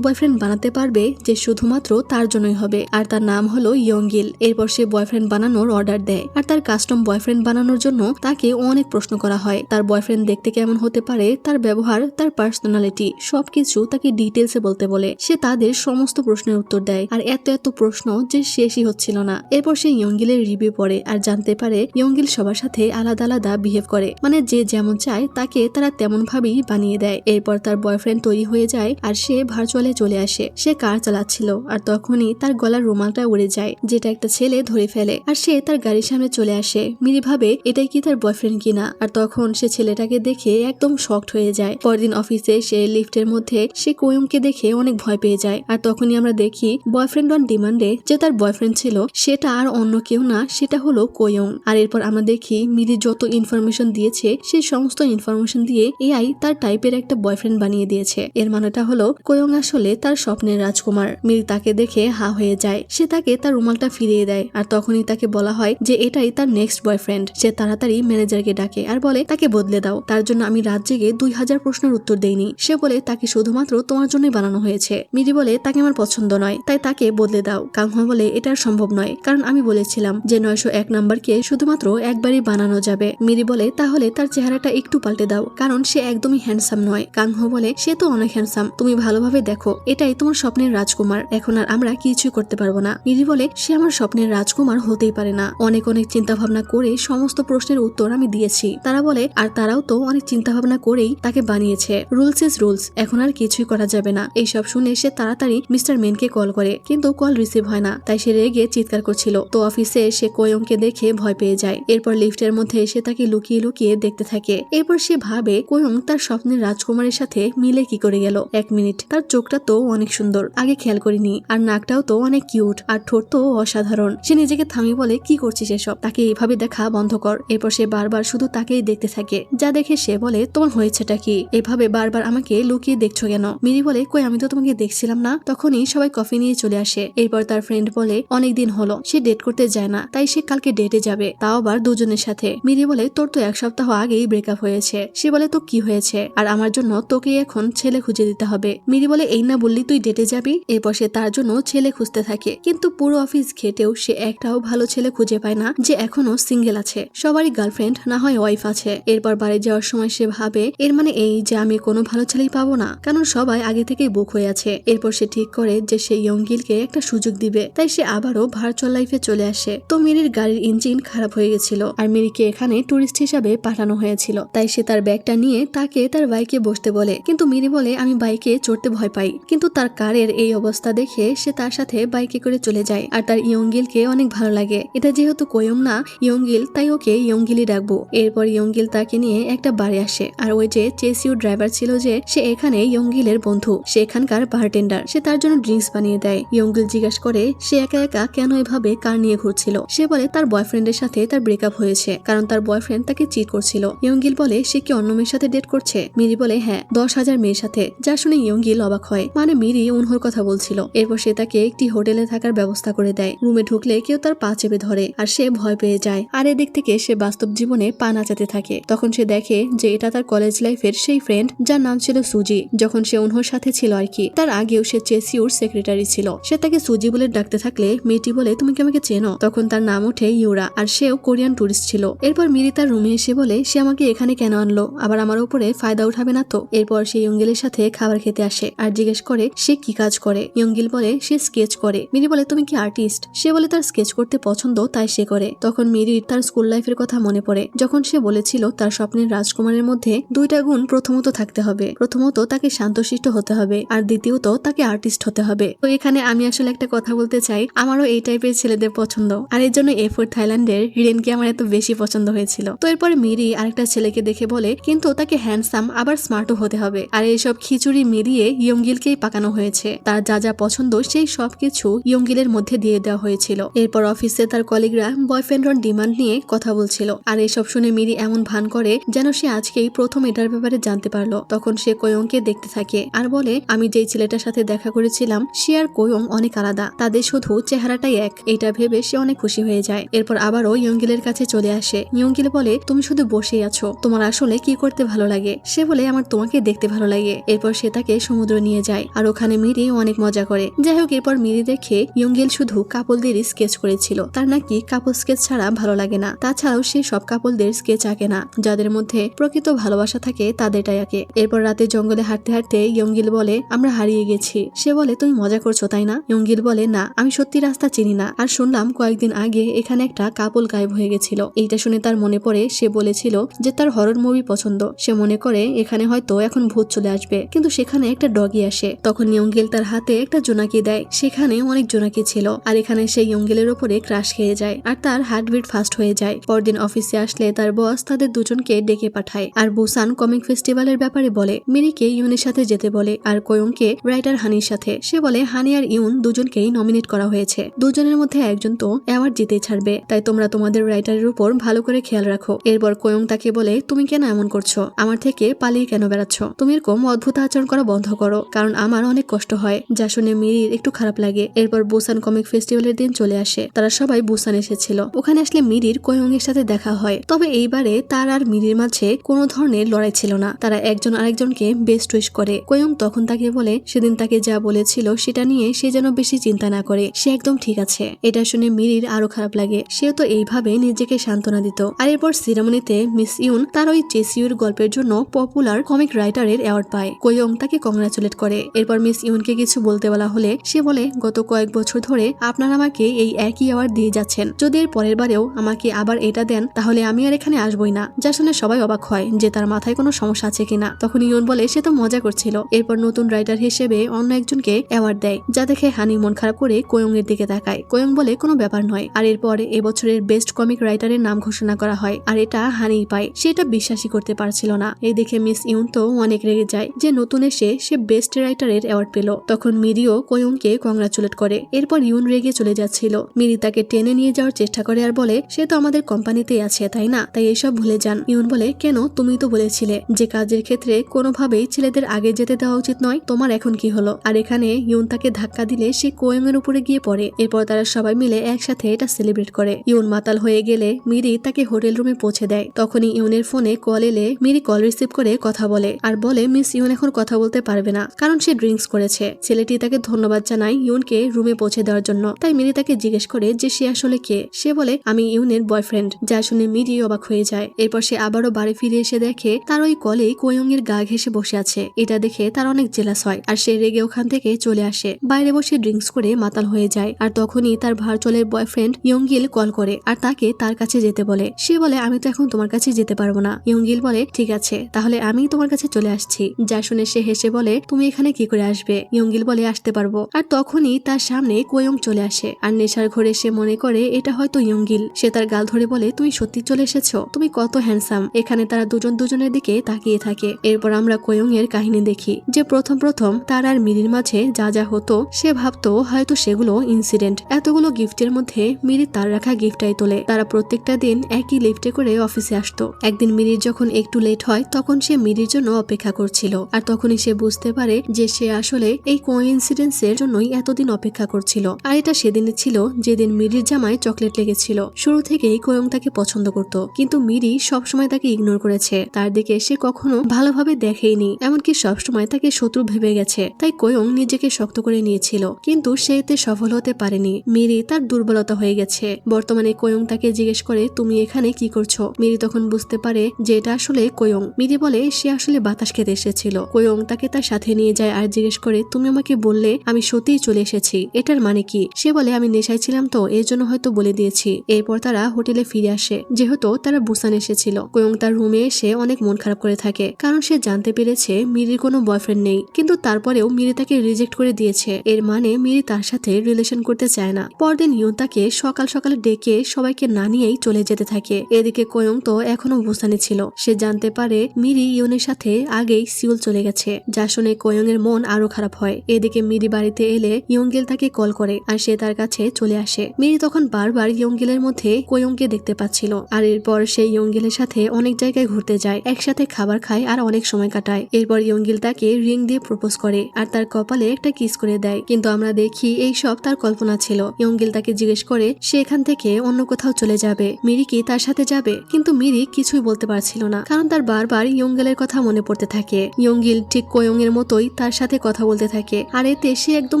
বয়ফ্রেন্ড বানাতে পারবে যে শুধুমাত্র তার জন্যই হবে, আর তার নাম হলো ইয়ংগিল। এরপর সে বয়ফ্রেন্ড বানানোর অর্ডার দেয়, আর তার কাস্টম বয়ফ্রেন্ড বানানোর জন্য তাকে অনেক প্রশ্ন করা হয়। তার বয়ফ্রেন্ড দেখতে কেমন হতে পারে, তার ব্যবহার, তার পার্সোনালিটি সবকিছু তাকে ডিটেলসে বলতে বলে। সে তাদের সমস্ত প্রশ্নের উত্তর দেয়, আর এত প্রশ্ন যে শেষই হচ্ছিল না। এরপর সে ইয়ংগিলের রিভিউ পড়ে আর জানতে পারে ইয়ংগিল সবার সাথে আলাদা আলাদা বিহেভ করে, মানে যে যেমন চায় তাকে তারা তেমন ভাবেই বানিয়ে দেয়। এরপর তার বয়ফ্রেন্ড তৈরি হয়ে যায় আর সে ভার্চুয়ালে চলে আসে। সে কার চালাচ্ছিল আর তখনই তার গলার রুমালটা উড়ে যায়, যেটা একটা ছেলে ধরে ফেলে, আর সে তার গাড়ির সামনে চলে আসে। মিরি ভাবে এটাই কি তার বয়ফ্রেন্ড কিনা, আর তখন সে ছেলেটাকে দেখে একদম শকড হয়ে যায়। পরদিন অফিসে সে লিফটের মধ্যে সে কোয়ংকে দেখে অনেক ভয় পেয়ে যায়, আর তখনই আমরা দেখি বয়ফ্রেন্ড অন ডিমান্ডে যে তার বয়ফ্রেন্ড ছিল সেটা আর অন্য কেউ না, সেটা হলো কোয়ং। আর এরপর আমরা দেখি মিরি যত ইনফরমেশন দিয়েছে সেই সমস্ত ইনফরমেশন দিয়ে এআই তার টাইপের একটা বয়ফ্রেন্ড বানিয়ে দিয়েছে। এর মানেটা হলো কোয়ং আসলে তার স্বপ্নের রাজকুমার। মিরি তাকে দেখে হা হয়ে যায়। সে তাকে তার রুমালটা ফিরিয়ে দেয়, আর তখনই তাকে বলা হয় যে এটাই তার নেক্সট বয়ফ্রেন্ড। সে তাড়াতাড়ি ম্যানেজারকে ডাকে আর বলে তাকে বদলে দাও, তার জন্য আমি রাত জেগে 2000 প্রশ্নের উত্তর দেইনি। সে বলে তাকে শুধুমাত্র তোমার জন্যই বানানো হয়েছে। মিরি বলে তাকে আমার পছন্দ নয়, তাই তাকে বদলে দাও। কাংহ বলে এটা সম্ভব নয়, কারণ আমি বলেছিলাম যে 901 নাম্বারকে শুধুমাত্র একবারই বানানো যাবে। মিরি বলে তাহলে তার চেহারাটা একটু পাল্টে দাও, কারণ সে একদমই হ্যান্ডসাম নয়। কাংহ বলে সে তো অনেক হ্যান্ডসাম, তুমি ভালোভাবে দেখো এটাই তোমার স্বপ্নের রাজকুমার, এখন আর আমরা কিছুই করতে পারবো না। মিরি বলে সে আমার স্বপ্নের রাজকুমার হতেই পারে না, অনেক অনেক চিন্তা ভাবনা করে সমস্ত প্রশ্নের উত্তর আমি দিয়েছি। তারা বলে আর তারাও তো অনেক চিন্তা ভাবনা করেই তাকে বানিয়েছে, রুলস ইজ রুলস, এখন আর কিছুই করা যাবে না। এইসব শুনে সে তাড়াতাড়ি মিস্টার মেনকে কল করে, কিন্তু কল রিসিভ হয় না, তাই সে রেগে চিৎকার করছিল। তো অফিসে সে কোয়ংকে দেখে ভয় পেয়ে যায়। এরপর লিফটের মধ্যে সে তাকে লুকিয়ে লুকিয়ে দেখতে থাকে। এরপর সে ভাবে কোয়ং তার স্বপ্নের রাজকুমারের সাথে মিলে কি করে গেল। 1 মিনিট, তার চোখটা তো অনেক সুন্দর, আগে খেয়াল করিনি, আর নাকটাও তো অনেক কিউট, আর ঠোঁট তো অসাধারণ। সে নিজেকে থামিয়ে বলে কি করছিস এসব, তাকে এইভাবে দেখা বন্ধ কর। এরপর সে বারবার শুধু তাকেই দেখতে থাকে, যা দেখে সে বলে তোমার হয়েছেটা কি, এভাবে বারবার আমাকে লুকিয়ে দেখছো কেন। মিরি বলে কই আমি তো তোমাকে দেখছিলাম না। তখনই সবাই কফি নিয়ে চলে আসে। এরপর তার ফ্রেন্ড বলে অনেকদিন হলো সে ডেট করতে যায় না, তাই সে কালকে ডেটে যাবে, তাও আবার দুজনের সাথে। মিরি বলে তোর তো 1 সপ্তাহ আগেই ব্রেকআপ হয়েছে। সে বলে তো কি হয়েছে, আর আমার জন্য তোকে এখন ছেলে খুঁজে দিতে হবে। মিরি বলে এই না বললি তুই ডেটে যাবি। এরপর সে তার জন্য ছেলে খুঁজতে থাকে, কিন্তু পুরো অফিস ঘেটেও সে একটাও ভালো ছেলে খুঁজে পায় না যে এখনো সিঙ্গেল আছে, সবারই গার্লফ্রেন্ড না হয় ওয়াইফ আছে। এরপর বাড়ি যাওয়ার সময় সে ভাবে এর মানে এই যে আমি কোনো ভালো ছেলেই পাবো না, কারণ সবাই আগে থেকেই বুক হয়ে আছে। এরপর সে ঠিক করে যে সে ইয়ংগিলকে একটা সুযোগ দিবে, তাই সে আবারও ভার্চুয়াল লাইফে চলে আসে। তো মিরির গাড়ির ইঞ্জিন খারাপ হয়ে গেছিল, আর মিরিকে এখানে টুরিস্ট হিসাবে পাঠানো হয়েছিল, তাই সে তার ব্যাগটা নিয়ে তাকে তার বাইকে বসতে বলে, কিন্তু মিরি বলে আমি বাইকে চড়তে ভয় পাই। কিন্তু তার কারের এই অবস্থা দেখে সে তার সাথে বাইকে করে চলে যায়, আর তার ইয়ংগিলকে অনেক ভালো লাগে। এটা যেহেতু কোয়ং না ইয়ংগিল, তাই ওকে ইয়ংগিলই ডাকবো। এরপর ইয়ংগিল তাকে নিয়ে একটা বারে আসে, আর ওই যে চেসিউ ড্রাইভার ছিল যে সে এখানে ইয়ংগিলের বন্ধু, সে এখানকার বারটেন্ডার, সে তার জন্য ড্রিঙ্কস বানিয়ে দেয়। ইয়ংগিল জিজ্ঞাসা করে সে একা একা কেন এভাবে কার নিয়ে ঘুরছিল। সে বলে তার বয়ফ্রেন্ডের সাথে তার ব্রেকআপ হয়েছে, কারণ তার বয়ফ্রেন্ড তাকে চিট করছিল। ইয়ংগিল বলে সে কি অন্য মেয়ের সাথে ডেট করছে। মিরি বলে হ্যাঁ, 10,000 মেয়ের সাথে। যা শুনে ইয়ংগিল অবাক হয়, মানে মিরি উনহর কথা বলছিল। এরপর সে তাকে একটি হোটেলে থাকার ব্যবস্থা করে দেয়। রুমে ঢুকলে কেউ তার পা চেপে ধরে, আর সে ভয় পেয়ে যায়। আর এদিক থেকে সে বাস্তব জীবনে পা নাচাতে থাকে। তখন সে দেখে যে এটা তার কলেজ লাইফের সেই ফ্রেন্ড যার নাম ছিল সুজি, যখন সে উনহর সাথে ছিল আর কি। তার আগেও সে চেসিউর সেক্রেটারি ছিল। সে তাকে সুজি বলে ডাকতে থাকলে মেয়েটি বলে তুমি কি আমাকে চেনো। তখন তার নাম ওঠে ইউরা, আর সেও কোরিয়ান টুরিস্ট ছিল। এরপর মিরি তার রুমে এসে বলে সে আমাকে এখানে কেন আনলো, আবার আমার উপরে ফায়দা উঠাবে না তো। এরপর সে ইয়ংগিলের সাথে খাবার খেতে আসে, আর জিজ্ঞেস করে সে কি কাজ করে। ইয়ংগিল বলে সে স্কেচ করে। মিরি বলে তুমি কি আর্টিস্ট। সে বলে তার স্কেচ করতে পছন্দ, তাই সে করে। তখন মিরির তার স্কুল লাইফের কথা মনে পড়ে, যখন সে বলেছিল তার স্বপ্নের রাজকুমারের মধ্যে 2টা গুণ প্রথমত থাকতে হবে। প্রথমত তাকে শান্তশিষ্ট হতে হবে, আর দ্বিতীয়ত তাকে আর্টিস্ট হতে হবে। তো এখানে আমি আসলে একটা কথা বলতে চাই, আমারও এই টাইপের ছেলেদের পছন্দ, আর এর জন্য A4 থাইল্যান্ডের হিরেনকে আমার এত বেশি পছন্দ হয়েছিল। তো এরপরে মিরি আরেকটা ছেলেকে দেখে বলে কিন্তু তাকে হ্যান্ডসাম আবার স্মার্টও হতে হবে, আর এইসব খিচুড়ি মিলিয়ে ইয়ংগিলকেই পাকানো হয়েছে। তার যা যা পছন্দ সেই সবকিছু ইয়ংগিলের মধ্যে দিয়ে দেওয়া হয়েছিল। এরপর অফিসে তার কলিগরা বয়ফ্রেন্ডর ডিমান্ড নিয়ে কথা বলছিল, আর এসব শুনে মিরি এমন ভান করে যেন সে আজকেই প্রথম এটার ব্যাপারে জানতে পারলো। তখন সে কোয়ংকে দেখতে থাকে, আর বলে আমি যেই ছেলেটার সাথে দেখা করেছিলাম সে আর কোয়ং অনেক আলাদা, তাদের শুধু চেহারাটাই এক। এটা ভেবে সে অনেক খুশি হয়ে যায়। এরপর আবারও ইয়ংগিলের কাছে চলে আসে। ইয়ংগিল বলে তুমি শুধু বসেই আছো, তোমার আসলে কি করতে ভালো লাগে। সে বলে আমার তোমাকে দেখতে ভালো লাগে। এরপর সে তাকে সমুদ্র নিয়ে যায়, আর ওখানে মিরি অনেক মজা করে। যাই হোক, এরপর মিরি দেখে ইয়ংগিল শুধু কাপলদেরই স্কেচ করেছিল, তার নাকি কাপল স্কেচ ছাড়া ভালো লাগে না। তাছাড়াও সে সব কাপলদের স্কেচ আঁকে না, যাদের মধ্যে প্রকৃত ভালোবাসা থাকে তাদেরটাই আঁকে। এরপর রাতে জঙ্গলে হাঁটতে হাঁটতে ইয়ংগিল বলে আমরা হারিয়ে গেছি। সে বলে তুমি মজা করছো তাই না। ইয়ংগিল বলে না, আমি সত্যি রাস্তা চিনি না, আর শুনলাম কয়েকদিন আগে এখানে একটা কাপল গায়েব হয়ে গেছিল। এইটা শুনে তার মনে পড়ে সে বলেছিল যে তার হরর মুভি পছন্দ। সে মনে করে এখানে হয়তো এখন ভূত চলে আসবে, কিন্তু সেখানে একটা ডগি আসে। তখন ইয়ংগিল তার হাতে একটা জোনাকি দেয়, সেখানে অনেক জোনাকি ছিল, আর এখানে সে ইয়ংগিলের উপরে ক্রাশ খেয়ে যায়, আর তার হার্টবিট ফাস্ট হয়ে যায়। পরদিন অফিসে আসলে তার বস তাদের দুজনকে ডেকে পাঠায়, আর বুসান কমিক ফেস্টিভ্যালের ব্যাপারে বলে। মিরিকে ইউনের সাথে যেতে বলে, আর কোয়ংকে রাইটার হানির সাথে। সে বলে হানি আর ইউন দুজনকেই নমিনেট করা হয়েছে, দুজনের মধ্যে একজন তো অ্যাওয়ার্ড জিতেই ছাড়বে, তাই তোমরা তোমাদের রাইটারের উপর ভালো করে খেয়াল রাখো। এরপর কোয়ং তাকে বলে তুমি কেন এমন করছো, আমার থেকে পালিয়ে কেন বেড়াচ্ছ, তুমি এরকম অদ্ভুত আচরণ করা বন্ধ করো, কারণ আমার অনেক কষ্ট হয়। যা শুনে মিরির একটু খারাপ লাগে। এরপর বুসান কমিক ফেস্টিভ্যালের দিন চলে আসে, তারা সবাই বুসান এসেছিল। ওখানে আসলে মিরির কোয়ং এর সাথে দেখা হয়, তবে এইবারে তার আর মিরির মাঝে কোনো ধরনের লড়াই ছিল না। তারা একজন আরেকজনকে বেস্ট উইশ করে। কোয়ং তখন তাকে বলে সেদিন তাকে যা বলেছিল সেটা নিয়ে সে যেন বেশি চিন্তা না করে, সে একদম ঠিক আছে। এটা শুনে মিরির আরো খারাপ লাগে, সেও তো এইভাবে নিজেকে সান্ত্বনা দিত। আর এরপর সিরামনিতে মিস ইউন তার ওই চেসিউর গল্পের জন্য পপুলার কমিক রাইটারের অ্যাওয়ার্ড পায়। কোয়ং তাকে কংগ্রাচুলেট করে। বলে। এরপর মিস ইউনকে কিছু বলতে বলা হলে সে বলে, গত কয়েক বছর ধরে আপনারা আমাকে এই একই অ্যাওয়ার্ড দিয়ে যাচ্ছেন, যদি এর পরের বারেও আমাকে আবার এটা দেন তাহলে আমি আর এখানে আসবই না। যা শুনে সবাই অবাক হয় যে তার মাথায় কোনো সমস্যা আছে কিনা। তখন ইউন বলে সে তো মজা করছিল। এরপর নতুন রাইটার হিসেবে অন্য একজনকে অ্যাওয়ার্ড দেয়, যা দেখে হানি মন খারাপ করে কোয়ং এর দিকে তাকায়। কোয়ং বলে কোনো ব্যাপার নয়। আর এরপর এবছরের বেস্ট কমিক রাইটারের নাম ঘোষণা করা হয়, আর এটা হানিই পায়। সেটা বিশ্বাসই করতে পারছিল না। এই দেখে মিস ইউন তো অনেক রেগে যায় যে নতুন এসে সে বেস্ট রাইটারের অ্যাওয়ার্ড পেল। তখন মিরিও কোয়ংকে কংগ্রাচুলেট করে। এরপর ইউন রেগে চলে যাচ্ছিল। মিরি তাকে টেনে নিয়ে যাওয়ার চেষ্টা করে আর বলে, সে তো আমাদের কোম্পানিতেই আছে তাই না, তাই এসব ভুলে যান। ইউন বলে, কেন, তুমি তো বলেছিলে যে কাজের ক্ষেত্রে কোনোভাবেই ছেলেদের আগে যেতে দেওয়া উচিত নয়, তোমার এখন কি হলো? আর এখানে ইউন তাকে ধাক্কা দিলে সে কোয়ং এর উপরে গিয়ে পড়ে। এরপর তারা সবাই মিলে একসাথে এটা সেলিব্রেট করে। ইউন মাতাল হয়ে গেলে মিরি তাকে হোটেল রুমে পৌঁছে দেয়। তখনই ইউনের ফোনে কল এলে মিরি কল রিসিভ করে কথা বলে আর বলে মিস ইউন এখন কথা বলতে পারবে না, কারণ সে ড্রিঙ্কস করেছে। ছেলেটি তাকে ধন্যবাদ জানায় ইউনকে রুমে পৌঁছে দেওয়ার জন্য। তাই মিরি তাকে জিজ্ঞেস করে যে সে আসলে কে। সে বলে, আমি ইউনের বয়ফ্রেন্ড। যা শুনে মিরি অবাক হয়ে যায়। এরপর সে আবারও বাড়ি ফিরে এসে দেখে তার ওই কলেই কোয়ং এর গা ঘেঁষে বসে আছে। এটা দেখে তার অনেক জেলাস হয় আর সে রেগে ওখান থেকে চলে আসে। বাইরে বসে ড্রিঙ্কস করে মাতাল হয়ে যায়। আর তখনই তার ভার্চুয়ালের বয়ফ্রেন্ড ইয়ংগিল কল করে আর তাকে তার কাছে যেতে বলে। সে বলে, আমি তো এখন তোমার কাছে যেতে পারবো না। ইয়ংগিল বলে, ঠিক আছে, তাহলে আমি তোমার কাছে চলে আসছি। যা শুনে সে হেসে বলে, তুমি এখানে কি করে আসবে? ইয়ংগিল বলে, আসতে পারবো। আর তখনই তার সামনে কোয়ং চলে আসে আর নেশার ঘরে সে মনে করে এটা হয়তো ইয়ংগিল। সে তার গাল ধরে বলে, তুমি সত্যি চলে এসেছো, তুমি কত হ্যান্ডসাম। এখানে তারা দুজন দুজনের দিকে তাকিয়ে থাকে। এরপর আমরা কোয়ং এর কাহিনী দেখি যে প্রথম তার আর মিরির মাঝে যা যা হতো সে ভাবতো হয়তো সেগুলো ইনসিডেন্ট। এতগুলো গিফটের মধ্যে মিরি তার রাখা গিফটটাই তোলে। তারা প্রত্যেকটা দিন একই লিফটে করে অফিসে আসতো। একদিন মিরির যখন একটু লেট হয় তখন সে মিরির জন্য অপেক্ষা করছিল। আর তখনই সে বুঝতে পারে যে সে আসলে এই কোইন্সিডেন্সের জন্যই এতদিন অপেক্ষা করছিল। আর এটা সেদিনে ছিল যেদিন মিরির জামায় চকলেট লেগেছিল। শুরু থেকেই কোয়ং তাকে পছন্দ করত, কিন্তু মিরি সবসময় তাকে ইগনোর করেছে। তার দিকে সে কখনো ভালোভাবে দেখেইনি, এমনকি সবসময় তাকে শত্রু ভেবে গেছে। তাই কোয়ং নিজেকে শক্ত করে নিয়েছিল, কিন্তু সে এতে সফল হতে পারেনি। মিরি তার দুর্বলতা হয়ে গেছে। বর্তমানে কোয়ং তাকে জিজ্ঞেস করে, তুমি এখানে কি করছো? মিরি তখন বুঝতে পারে যে এটা আসলে কোয়ং। মিরি বলে সে আসলে বাতাস খেতে এসেছিল। কোয়ং তাকে তার সাথে নিয়ে যায় আর জিজ্ঞেস করে, তুমি আমাকে বললে আমি সত্যিই চলে এসেছি, এটার মানে কি? সে বলে, আমি নেশায় ছিলাম তো এর জন্য হয়তো বলে দিয়েছি। এরপর তারা হোটেলে ফিরে আসে, যেহেতু তারা বুসান এসেছিল। কোয়ং তার রুমে এসে অনেক মন খারাপ করে থাকে, কারণ সে জানতে পেরেছে মিরির কোনো বয়ফ্রেন্ড নেই। কিন্তু তারপরেও মিরি তাকে রিজেক্ট করে দিয়েছে, এর মানে মিরি তার সাথে রিলেশন করতে চায় না। পরদিন ইউন তাকে সকাল সকালে ডেকে সবাইকে না নিয়েই চলে যেতে থাকে। এদিকে কোয়ং তো এখনো বুসানে ছিল। সে জানতে পারে মিরি ইউনের সাথে আগেই সিউল চলে গেছে, যা শুনে কোয়ং এর মন আরো খারাপ হয়। এদিকে মিরি বাড়িতে এলে ইয়ংগিল তাকে কল করে আর সে তার কাছে চলে আসে। মিরি তখন বারবার ইয়ংগিলের মধ্যে কোয়ংকে দেখতে পাচ্ছিল। আর এরপর সে ইয়ংগিলের সাথে অনেক জায়গায় ঘুরতে যায়, একসাথে খাবার খায় আর অনেক সময় কাটায়। এরপর ইয়ংগিল তাকে রিং দিয়ে প্রপোজ করে আর তার কপালে একটা কিস করে দেয়। কিন্তু আমরা দেখি এই সব তার কল্পনা ছিল। ইয়ংগিল তাকে জিজ্ঞেস করে সে এখান থেকে অন্য কোথাও চলে যাবে, মিরি কি তার সাথে যাবে? কিন্তু মিরি কিছুই বলতে পারছিল না, কারণ তার বারবার ইয়ংগিলের কথা মনে পড়তে থাকে। ইয়ংগিল ঠিক কোয়ং এর মতোই তার সাথে কথা বলতে থাকে, আর এতে সে একদম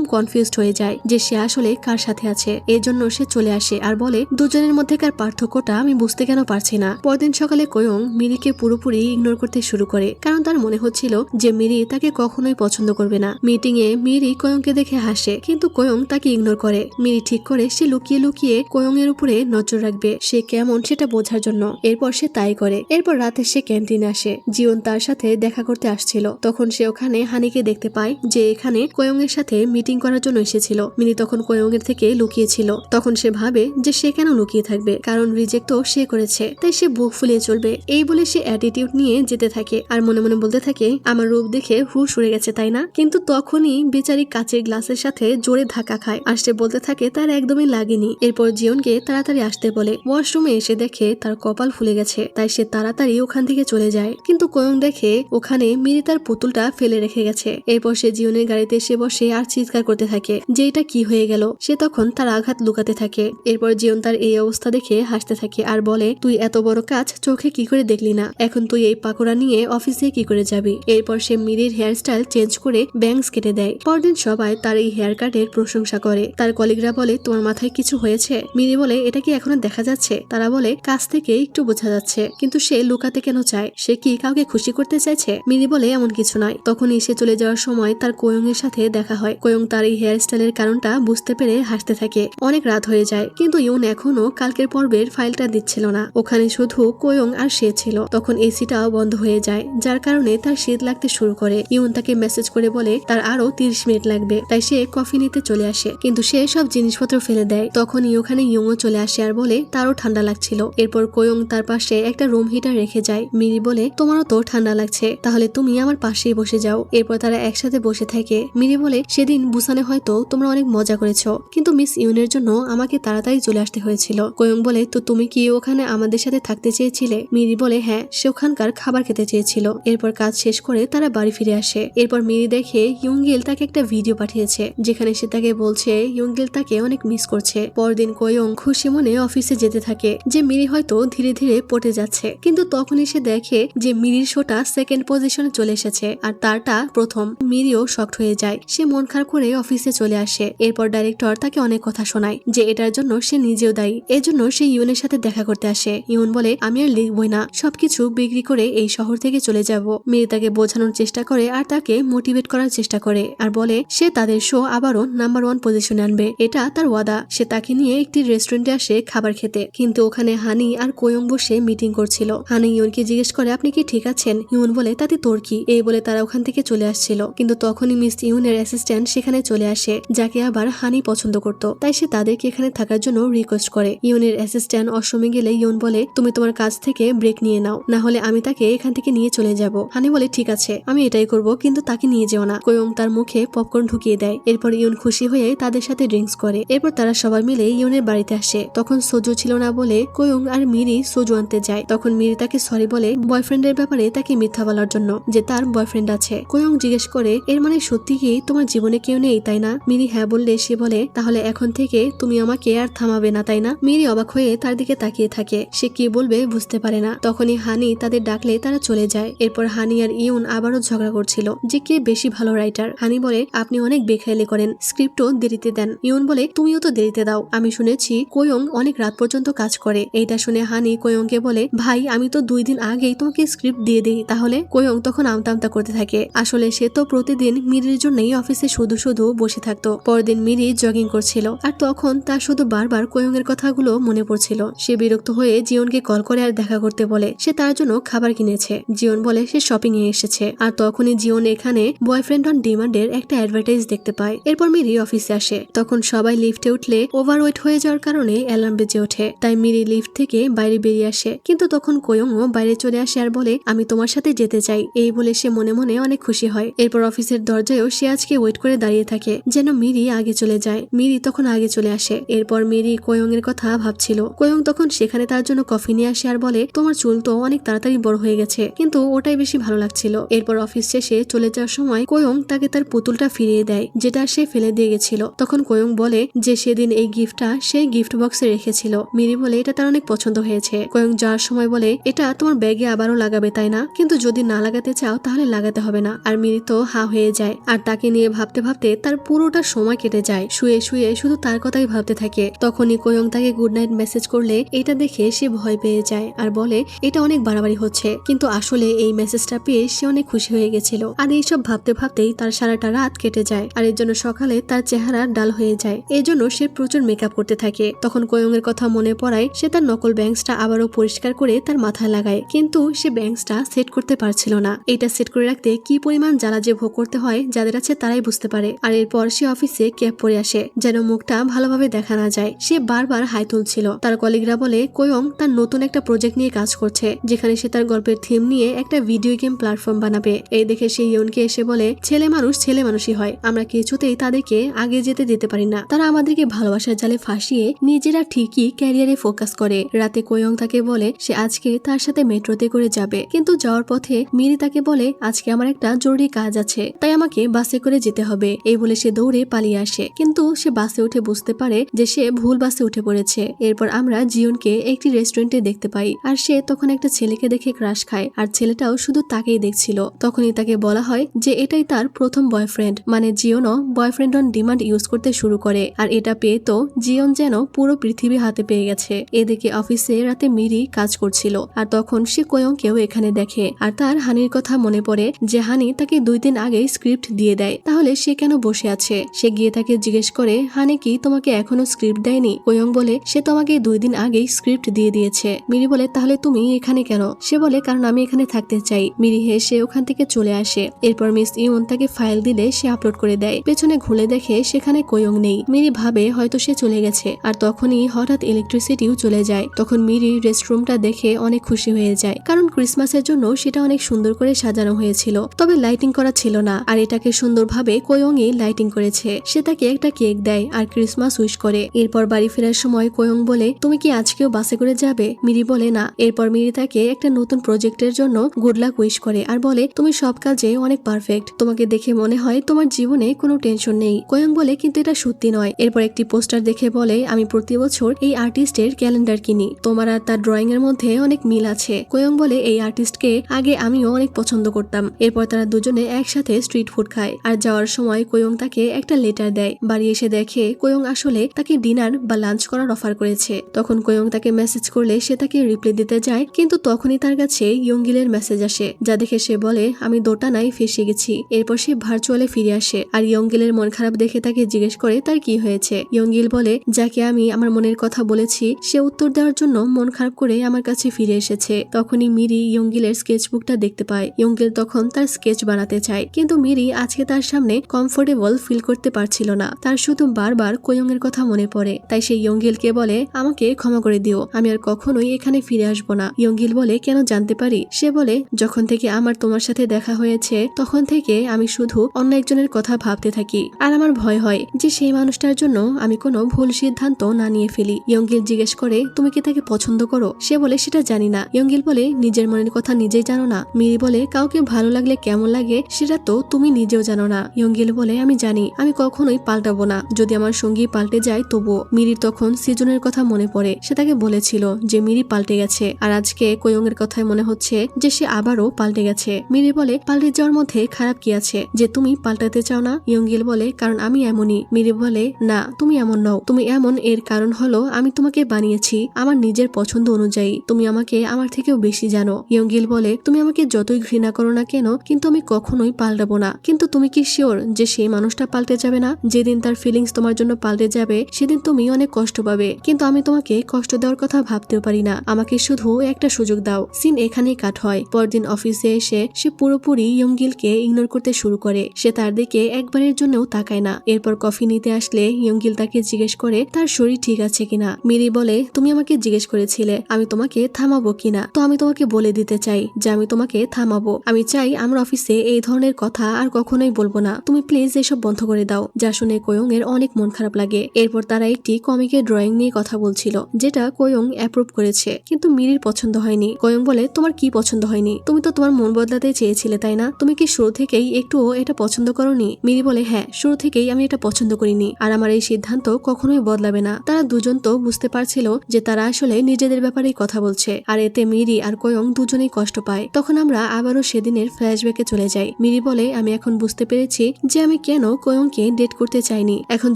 কনফিউজড হয়ে যায় যে সে আসলে কার সাথে আছে। এর জন্য সে চলে আসে আর বলে, দুজনের মধ্যেকার পার্থক্যটা আমি বুঝতে কেন পারছি না। পরদিন সকালে কোয়ং মিরিকে পুরোপুরি ইগনোর করতে শুরু করে, কারণ তার মনে হচ্ছিল যে মিরি তাকে কখনোই পছন্দ করবে না। মিটিং এ মিরি কোয়ংকে দেখে হাসে, কিন্তু কোয়ং তাকে ইগনোর করে। মিরি ঠিক করে সে লুকিয়ে লুকিয়ে কোয়ং এর উপরে নজর রাখবে, সে কেমন সেটা বোঝার জন্য। এরপর সে তাই করে। এরপর রাতে সে ক্যান্টিনে আসে। জিওন তার সাথে দেখা করতে আসছিল। তখন সে ওখানে হানিকে দেখতে পায় যে এখানে কোয়ং এর সাথে মিটিং করার জন্য এসেছিল। মিনি তখন কোয়ং এর থেকে লুকিয়েছিল। তখন সে ভাবে যে সে কেন লুকিয়ে থাকবে, কারণ রিজেক্ট তো সে করেছে, তাই সে বুক ফুলিয়ে চলবে। এই বলে সে অ্যাটিটিউড নিয়ে যেতে থাকে আর মনে মনে বলতে থাকে, আমার রূপ দেখে হুশ উড়ে গেছে তাই না? কিন্তু তখনই বেচারি কাচের গ্লাসের সাথে জোরে ধাক্কা খায় আর সে বলতে থাকে তার একদমই লাগেনি। এরপর জিওনকে তাড়াতাড়ি আসতে বলে। ওয়াশরুমে এসে দেখে তার কপাল ফুলে গেছে, তাই সে তাড়াতাড়ি ওখান থেকে চলে যায়। কিন্তু কোয়ং দেখে ওখানে মিরি তার পুতুলটা ফেলে রেখে গেছে। এরপর সে জিওনের গাড়িতে এসে বসে আর চিৎকার করতে থাকে যে এটা কি হয়ে গেল। সে তখন তার আঘাত লুকাতে থাকে। এরপর জিওন তার এই অবস্থা দেখে হাসতে থাকে আর বলে, তুই এত বড় কাজ চোখে কি করে দেখলি না? এখন তুই এই পাকোড়া নিয়ে অফিসে কি করে যাবি? এরপর সে মিরির হেয়ার স্টাইল চেঞ্জ করে ব্যাংকস কেটে দেয়। পরদিন সবাই তার এই হেয়ার কাটের প্রশংসা করে। তার কলিগরা বলে, তোমার মাথায় কিছু হয়েছে? মিরি বলে, এটা কি এখনো দেখা যাচ্ছে? তারা বলে, কাছ থেকে একটু বোঝা যাচ্ছে, কিন্তু সে লুকাতে কেন চায়? সে কি কাউকে খুশি করতে চাইছে? মিরি বলে, এমন কিছু নয়। তখনই সে চলে যাওয়ার যাওয়ার সময় তার কোয়ং এর সাথে দেখা হয়। কোয়ং তার এই হেয়ার স্টাইলের কারণটা বুঝতে পেরে হাসতে থাকে। অনেক রাত হয়ে যায়, কিন্তু ইউন এখনো কালকের পর্বের ফাইলটা দিচ্ছিল না। ওখানে শুধু কোয়ং আর সে ছিল। তখন এসিটাও বন্ধ হয়ে যায়, যার কারণে তার শীত লাগতে শুরু করে। ইউন তাকে মেসেজ করে বলে তার আরো 30 মিনিট লাগবে, তাই সে কফি নিতে চলে আসে, কিন্তু সে সব জিনিসপত্র ফেলে দেয়। তখনই ওখানে ইউংও চলে আসে আর বলে তারও ঠান্ডা লাগছিল। এরপর কোয়ং তার পাশে একটা রুম হিটার রেখে যায়। মিরি বলে তোমারও তো ঠান্ডা লাগছে, তাহলে তুমি আমার পাশেই বসে যাও। এরপর তারা একসাথে বসে থাকে। মিরি বলে সেদিন বুসানে হয়তো তোমরা অনেক মজা করেছো, কিন্তু মিস ইউনের জন্য আমাকে তাড়াতাড়ি চলে আসতে হয়েছিল। কোয়ং বলে তো তুমি কি ওখানে আমাদের সাথে থাকতে চেয়েছিলে? মিরি বলে হ্যাঁ, সে ওখানকার খাবার খেতে চেয়েছিল। এরপর কাজ শেষ করে তারা বাড়ি ফিরে আসে। এরপর মিরি দেখে ইয়ুঙ্গিল তাকে একটা ভিডিও পাঠিয়েছে, যেখানে সে তাকে বলছে ইয়ুঙ্গিল তাকে অনেক মিস করছে। পরদিন কোয়ং খুশি মনে অফিসে যেতে থাকে যে মিরি হয়তো ধীরে ধীরে পটে যাচ্ছে, কিন্তু তখনই সে দেখে যে মিরির শোটা সেকেন্ড পজিশনে চলে এসেছে আর তারটা প্রথম। মিরিও শকড হয়ে যায়। সে মন খারাপ করে অফিসে চলে আসে। এরপর ডাইরেক্টর তাকে অনেক কথা শোনায় যে এটার জন্য সে নিজেও দায়ী। এজন্য সে ইউনের সাথে দেখা করতে আসে। ইউন বলে আমি আর লিখবই না, সবকিছু বিক্রি করে এই শহর থেকে চলে যাব। মিরি তাকে বোঝানোর চেষ্টা করে আর তাকে মোটিভেট করার চেষ্টা করে আর বলে সে তাদের শো আবারও নাম্বার 1 পজিশনে আনবে, এটা তার ওয়াদা। সে তাকে নিয়ে একটি রেস্টুরেন্টে আসে খাবার খেতে, কিন্তু ওখানে হানি আর কোয়ং বসে মিটিং করছিল। হানি ইউনকে জিজ্ঞেস করে আপনি কি ঠিক আছেন? ইউন বলে তাতে তোর কি? এই বলে তারা ওখান থেকে চলে আসছিল, কিন্তু তখনই মিস ইউনের অ্যাসিস্ট্যান্ট সেখানে চলে আসে, যাকে আবার হানি পছন্দ করত। তাই সে তাদেরকে এখানে থাকার জন্য রিকোয়েস্ট করে। ইউনের অ্যাসিস্ট্যান্ট অসমে গেলে ইউন বলে তুমি তোমার কাজ থেকে ব্রেক নিয়ে নাও, না হলে আমি তাকে এখান থেকে নিয়ে চলে যাব। হানি বলে ঠিক আছে, আমি এটাই করব, কিন্তু তাকে নিয়ে যেও না। কোয়ং তার মুখে পপকর্ন ঢুকিয়ে দেয়। এরপর ইউন খুশি হয়ে তাদের সাথে ড্রিঙ্কস করে। এরপর তারা সবাই মিলে ইউনের বাড়িতে আসে। তখন সোজু ছিল না বলে কোয়ং আর মিরি সোজু আনতে যায়। তখন মিরি তাকে সরি বলে বয়ফ্রেন্ডের ব্যাপারে তাকে মিথ্যা বলার জন্য, যে তার বয়ফ্রেন্ড আছে। কোয়ং জিজ্ঞেস করে এর মানে সত্যি কি তোমার জীবনে কেউ নেই তাই না? মিরি হ্যাঁ বললে সে বলে তাহলে এখন থেকে তুমি আমাকে আর থামাবে না তাই না? মিরি অবাক হয়ে তার দিকে তাকিয়ে থাকে। সে কি বলবে বুঝতে পারে না। তখনই হানি তাদের ডাকলে তারা চলে যায়। এরপর হানি আর ইউন আবারও ঝগড়া করছিল যে কে বেশি ভালো রাইটার। হানি বলে আপনি অনেক বেখেয়ালি করেন, স্ক্রিপ্টও দেরিতে দেন। ইউন বলে তুমিও তো দেরিতে দাও, আমি শুনেছি কোয়ং অনেক রাত পর্যন্ত কাজ করে। এইটা শুনে হানি কোয়ংকে বলে ভাই আমি তো 2 দিন আগেই তোমাকে স্ক্রিপ্ট দিয়ে দিই। তাহলে? কোয়ং তখন আমতা আমতা করতে থাকে। আসলে সে তো প্রতিদিন মিরির জন্যই অফিসে শুধু শুধু বসে থাকতো। পরদিন মিরি জগিং করছিল আর তখন তার শুধু বারবার কোয়ং এর কথাগুলো মনে পড়ছিল। সে বিরক্ত হয়ে জিওনকে কল করে আর দেখা করতে বলে। সে তার জন্য খাবার কিনেছে। জিওন বলে সে শপিং এ এসেছে। আর তখনই জিওন এখানে বয়ফ্রেন্ড অন ডিমান্ডের একটা অ্যাডভার্টাইজ দেখতে পায়। এরপর মিরি অফিসে আসে। তখন সবাই লিফটে উঠলে ওভারওয়েট হয়ে যাওয়ার কারণে অ্যালার্ম বেজে ওঠে। তাই মিরি লিফট থেকে বাইরে বেরিয়ে আসে, কিন্তু তখন কোয়ংও বাইরে চলে আসে আর বলে আমি তোমার সাথে যেতে চাই। এই বলে সে মনে মনে অনেক খুশি হয়। এরপর অফিসের দরজায়ও সে আজকে ওয়েট করে দাঁড়িয়ে থাকে যেন মিরি আগে চলে যায়। মিরি তখন আগে চলে আসে। এরপর মিরি কোয়ং এর কথা ভাবছিল। কোয়ং তখন সেখানে তার জন্য কফি নিয়ে আসে আর বলে তোমার চুল তো অনেক তাড়াতাড়ি বড় হয়ে গেছে, কিন্তু ওটাই বেশি ভালো লাগছিল। এরপর অফিস শেষে চলে যাওয়ার সময় কোয়ং তাকে তার পুতুলটা ফিরিয়ে দেয় যেটা সে ফেলে দিয়ে গেছিল। তখন কোয়ং বলে যে সেদিন এই গিফটটা সেই গিফট বক্সে রেখেছিল। মিরি বলে এটা তার অনেক পছন্দ হয়েছে। কোয়ং যাওয়ার সময় বলে এটা তোমার ব্যাগে আবারও লাগাবে তাই না? কিন্তু যদি না লাগাতে চাও তাহলে লাগাতে হবে না। আর মিরি তো হা হয়ে যায় আর তাকে নিয়ে ভাবতে ভাবতে তার পুরোটা সময় কেটে যায়। শুয়ে শুয়ে শুধু তার কথাই ভাবতে থাকে। তখনই কোয়ং তাকে গুড নাইট মেসেজ করলে এটা দেখে সে ভয় পেয়ে যায় আর বলে এটা অনেক বাড়াবাড়ি হচ্ছে, কিন্তু আসলে এই মেসেজটা পেয়ে সে অনেক খুশি হয়ে গেছিল। আর এইসব ভাবতে ভাবতেই তার সারাটা রাত কেটে যায়। আর এর জন্য সকালে তার চেহারা ডাল হয়ে যায়। এই জন্য সে প্রচুর মেকআপ করতে থাকে। তখন কোয়ং এর কথা মনে পড়ায় সে তার নকল ব্যাংকসটা আবারও পরিষ্কার করে তার মাথায় লাগায়, কিন্তু সে ব্যাংকসটা সেট করতে পারছিল না। এটা সেট করে রাখতে কি পরিমাণ জ্বালা যে ভোগ করতে হয় যাদের আছে তারাই বুঝতে পারে। আর এরপর সে অফিসে ক্যাপ পরে আসে যেন মুখটা ভালোভাবে দেখা না যায়। সে বারবার হাই তুলছিল। তার কলিগরা বলে কোয়ং তার নতুন একটা প্রজেক্ট নিয়ে কাজ করছে, যেখানে সে তার গল্পের থিম নিয়ে একটা ভিডিও গেম প্ল্যাটফর্ম বানাবে। এই দেখে সে ইয়নকে এসে বলে ছেলে মানুষ ছেলে মানুষই হয়, আমরা কিছুতেই তাদেরকে আগে যেতে দিতে পারি না। তারা আমাদেরকে ভালোবাসার জালে ফাঁসিয়ে নিজেরা ঠিকই ক্যারিয়ারে ফোকাস করে। রাতে কোয়ং তাকে বলে সে আজকে তার সাথে মেট্রোতে করে যাবে, কিন্তু যাওয়ার পথে মিরি তাকে বলে আজকে আমার একটা জরুরি কাজ আছে, তাই আমাকে বাসে করে যেতে হবে। এই বলে সে দৌড়ে পালিয়ে আসে, কিন্তু সে বাসে উঠে বুঝতে পারে যে সে ভুল বাসে উঠে পড়েছে। এরপর আমরা জিওনকে একটি রেস্টুরেন্টে দেখতে পাই আর সে তখন একটা ছেলেকে দেখে ক্রাশ খায় আর ছেলেটাও শুধু তাকেই দেখছিল। তখনই তাকে বলা হয় যে এটাই তার প্রথম বয়ফ্রেন্ড, মানে জিওনও বয়ফ্রেন্ড অন ডিমান্ড ইউজ করতে শুরু করে। আর এটা পেয়ে তো জিওন যেন পুরো পৃথিবী হাতে পেয়ে গেছে। এদিকে অফিসে রাতে মিরি কাজ করছিল আর তখন সে কোয়ংকেও এখানে দেখে আর তার হানির কথা মনে পড়ে যে হানি তাকে 2 2 দিন আগেই স্ক্রিপ্ট দিয়ে দেয়, তাহলে সে কেন বসে আছে? সে গিয়ে তাকে জিজ্ঞেস করে হানি কি তোমাকে এখনো স্ক্রিপ্ট দেয়নি? কোয়ং বলে সে তোমাকে 2 দিন আগেই স্ক্রিপ্ট দিয়ে দিয়েছে। মিরি বলে তাহলে তুমি এখানে কেন? সে বলে কারণ আমি এখানে থাকতে চাই। মিরি হেসে ওখান থেকে চলে আসে। এরপর মিস ইউন তাকে ফাইল দিলে সে আপলোড করে দেয়। পেছনে ঘুরে দেখে সেখানে কোয়ং নেই। মিরি ভাবে হয়তো সে চলে গেছে, আর তখনই হঠাৎ ইলেকট্রিসিটিও চলে যায়। তখন মিরি রেস্টরুমটা দেখে অনেক খুশি হয়ে যায়, কারণ ক্রিসমাসের জন্য সেটা অনেক সুন্দর করে সাজানো হয়েছিল, তবে লাইটিং করা ছিল না, আর এটাকে সুন্দরভাবে কোয়ংই লাইটিং করেছে। সে তাকে একটা কেক দেয় আর ক্রিসমাস উইশ করে। এরপর বাড়ি ফেরার সময় কোয়ং বলে তুমি কি আজকেও বাসে করে যাবে? মিরি বলে না। এরপর মিরি তাকে একটা নতুন প্রজেক্টের জন্য গুড লাক উইশ করে আর বলে তুমি সব কাজে অনেক পারফেক্ট, তোমাকে দেখে মনে হয় তোমার জীবনে কোনো টেনশন নেই। কোয়ং বলে কিন্তু এটা সত্যি নয়। এরপর একটি পোস্টার দেখে বলে আমি প্রতি বছর এই আর্টিস্টের ক্যালেন্ডার কিনি, তোমার আর তার ড্রয়িং এর মধ্যে অনেক মিল আছে। কোয়ং বলে এই আর্টিস্টকে আগে আমিও অনেক পছন্দ করতাম। এরপর তারা দুজনে একসাথে স্ট্রিট ফুড খায়, আর যাওয়ার সময় কোয়ং তাকে একটা লেটার দেয়। বাড়ি এসে দেখে কোয়ং আসলে তাকে ডিনার বা লাঞ্চ করার অফার করেছে। তখন কোয়ং তাকে মেসেজ করলে সে তাকে রিপ্লাই দিতে যায়, কিন্তু তখনই তার কাছে ইয়ংগিলের মেসেজ আসে, যা দেখে সে বলে আমি দোটানায় ফেসে গেছি। এরপর সে ভার্চুয়ালে ফিরে আসে আর ইয়ংগিলের মন খারাপ দেখে তাকে জিজ্ঞেস করে তার কি হয়েছে। ইয়ংগিল বলে যাকে আমি আমার মনের কথা বলেছি সে উত্তর দেওয়ার জন্য মন খারাপ করে আমার কাছে ফিরে এসেছে। তখনই মিরি ইয়ংগিলের স্কেচবুকটা দেখতে পায়। ইয়ংগিল তখন তার স্কেচ বানাতে চায়, কিন্তু মিরি আজকে তার সামনে কমফোর্টেবল ফিল করতে পারছিল না। তার শুধু বারবার কোয়ং এর কথা মনে পড়ে। তাই সে ইয়ংগিলকে বলে আমাকে ক্ষমা করে দিও, আমি আর কখনোই এখানে ফিরে আসবো না। ইয়ংগিল বলে কেন জানতে পারি? সে বলে যখন থেকে আমার তোমার সাথে দেখা হয়েছে তখন থেকে আমি শুধু অন্য একজনের কথা ভাবতে থাকি, আর আমার ভয় হয় যে সেই মানুষটার জন্য আমি কোনো ভুল সিদ্ধান্ত না নিয়ে ফেলি। ইয়ংগিল জিজ্ঞেস করে তুমি কি তাকে পছন্দ করো? সে বলে সেটা জানি না। ইয়ংগিল বলে নিজের মনের কথা নিজেই জানো না? মিরি বলে কাউকে ভালো লাগলে কেমন লাগে সেটা তো তুমি নিজেও জানো না। ইয়ংগিল বলে আমি জানি, আমি কখনোই পাল্টাবো না, যদি আমার সঙ্গী পাল্টে যায় তবুও। মিরির তখন সিজনের কথা মনে পড়ে। সে তাকে বলেছিল যে মিরি পাল্টে গেছে, আর আজকে কোয়ং এর কথায় মনে হচ্ছে যে সে আবারও পাল্টে গেছে। মিরি বলে পাল্টে যাওয়ার মধ্যে খারাপ কি আছে যে তুমি পাল্টাতে চাও না? ইয়ংগিল বলে কারণ আমি এমনই। মিরি বলে না, তুমি এমন নও, তুমি এমন এর কারণ হলো আমি তোমাকে বানিয়েছি আমার নিজের পছন্দ অনুযায়ী, তুমি আমাকে আমার থেকেও বেশি জানো। ইয়ংগিল বলে তুমি আমাকে যতই ঘৃণা করো না কেন, কিন্তু আমি কখনোই পাল্টাবো না। কিন্তু তুমি কি শিওর যে সেই মানুষটা পাল্টে যাবে না? যেদিন তার ফিলিংস তোমার জন্য পাল্টে যাবে সেদিন তুমি অনেক কষ্ট পাবে, কিন্তু আমি তোমাকে কষ্ট দেওয়ার কথা ভাবতেও পারি না, আমাকে শুধু একটা সুযোগ দাও। সিন এখানেই কাট হয়। পরদিন অফিসে এসে সে পুরোপুরি ইয়ংগিলকে ইগনোর করতে শুরু করে। সে তার দিকে একবারের জন্যও তাকায় না। এরপর কফি নিতে আসলে ইয়ংগিল তাকে জিজ্ঞেস করে তার শরীর ঠিক আছে কিনা। মিরি বলে তুমি আমাকে জিজ্ঞেস করেছিলে আমি তোমাকে থামাবো কিনা, তো আমি তোমাকে বলে দিতে চাই যে আমি তোমাকে থামাবো। আমি চাই আমার অফিসে এই ধরনের কথা আর কখনোই বলবো না, তুমি প্লিজ এসব বন্ধ করে দাও। যা শুনে কোয়ং এর অনেক মন খারাপ লাগে। এরপর তারা একটি কমিকের ড্রয়িং নিয়ে কথা বলছিল, যেটা কোয়ং অ্যাপ্রুভ করেছে, কিন্তু মিরির পছন্দ হয়নি। কোয়ং বলে তোমার কি পছন্দ হয়নি? তুমি তো তোমার মন বদলাতে চেয়েছিলে তাই না? তুমি কি শুরু থেকেই একটুও এটা পছন্দ করোনি? মিরি বলে হ্যাঁ, শুরু থেকেই আমি এটা পছন্দ করিনি, আর আমার এই সিদ্ধান্ত কখনোই বদলাবে না। তারা দুজন তো বুঝতে পারছিল যে তারা আসলে নিজেদের ব্যাপারেই কথা বলছে, আর এতে মিরি আর কোয়ং দুজনেই কষ্ট পায়। তখন আমরা আবারও সেদিনের ফ্ল্যাশব্যাকে চলে যাই। মিরি বলে আমি এখন বুঝতে পেরেছি যে আমি কেন কোয়ংকে ডেট করতে চাইনি। এখন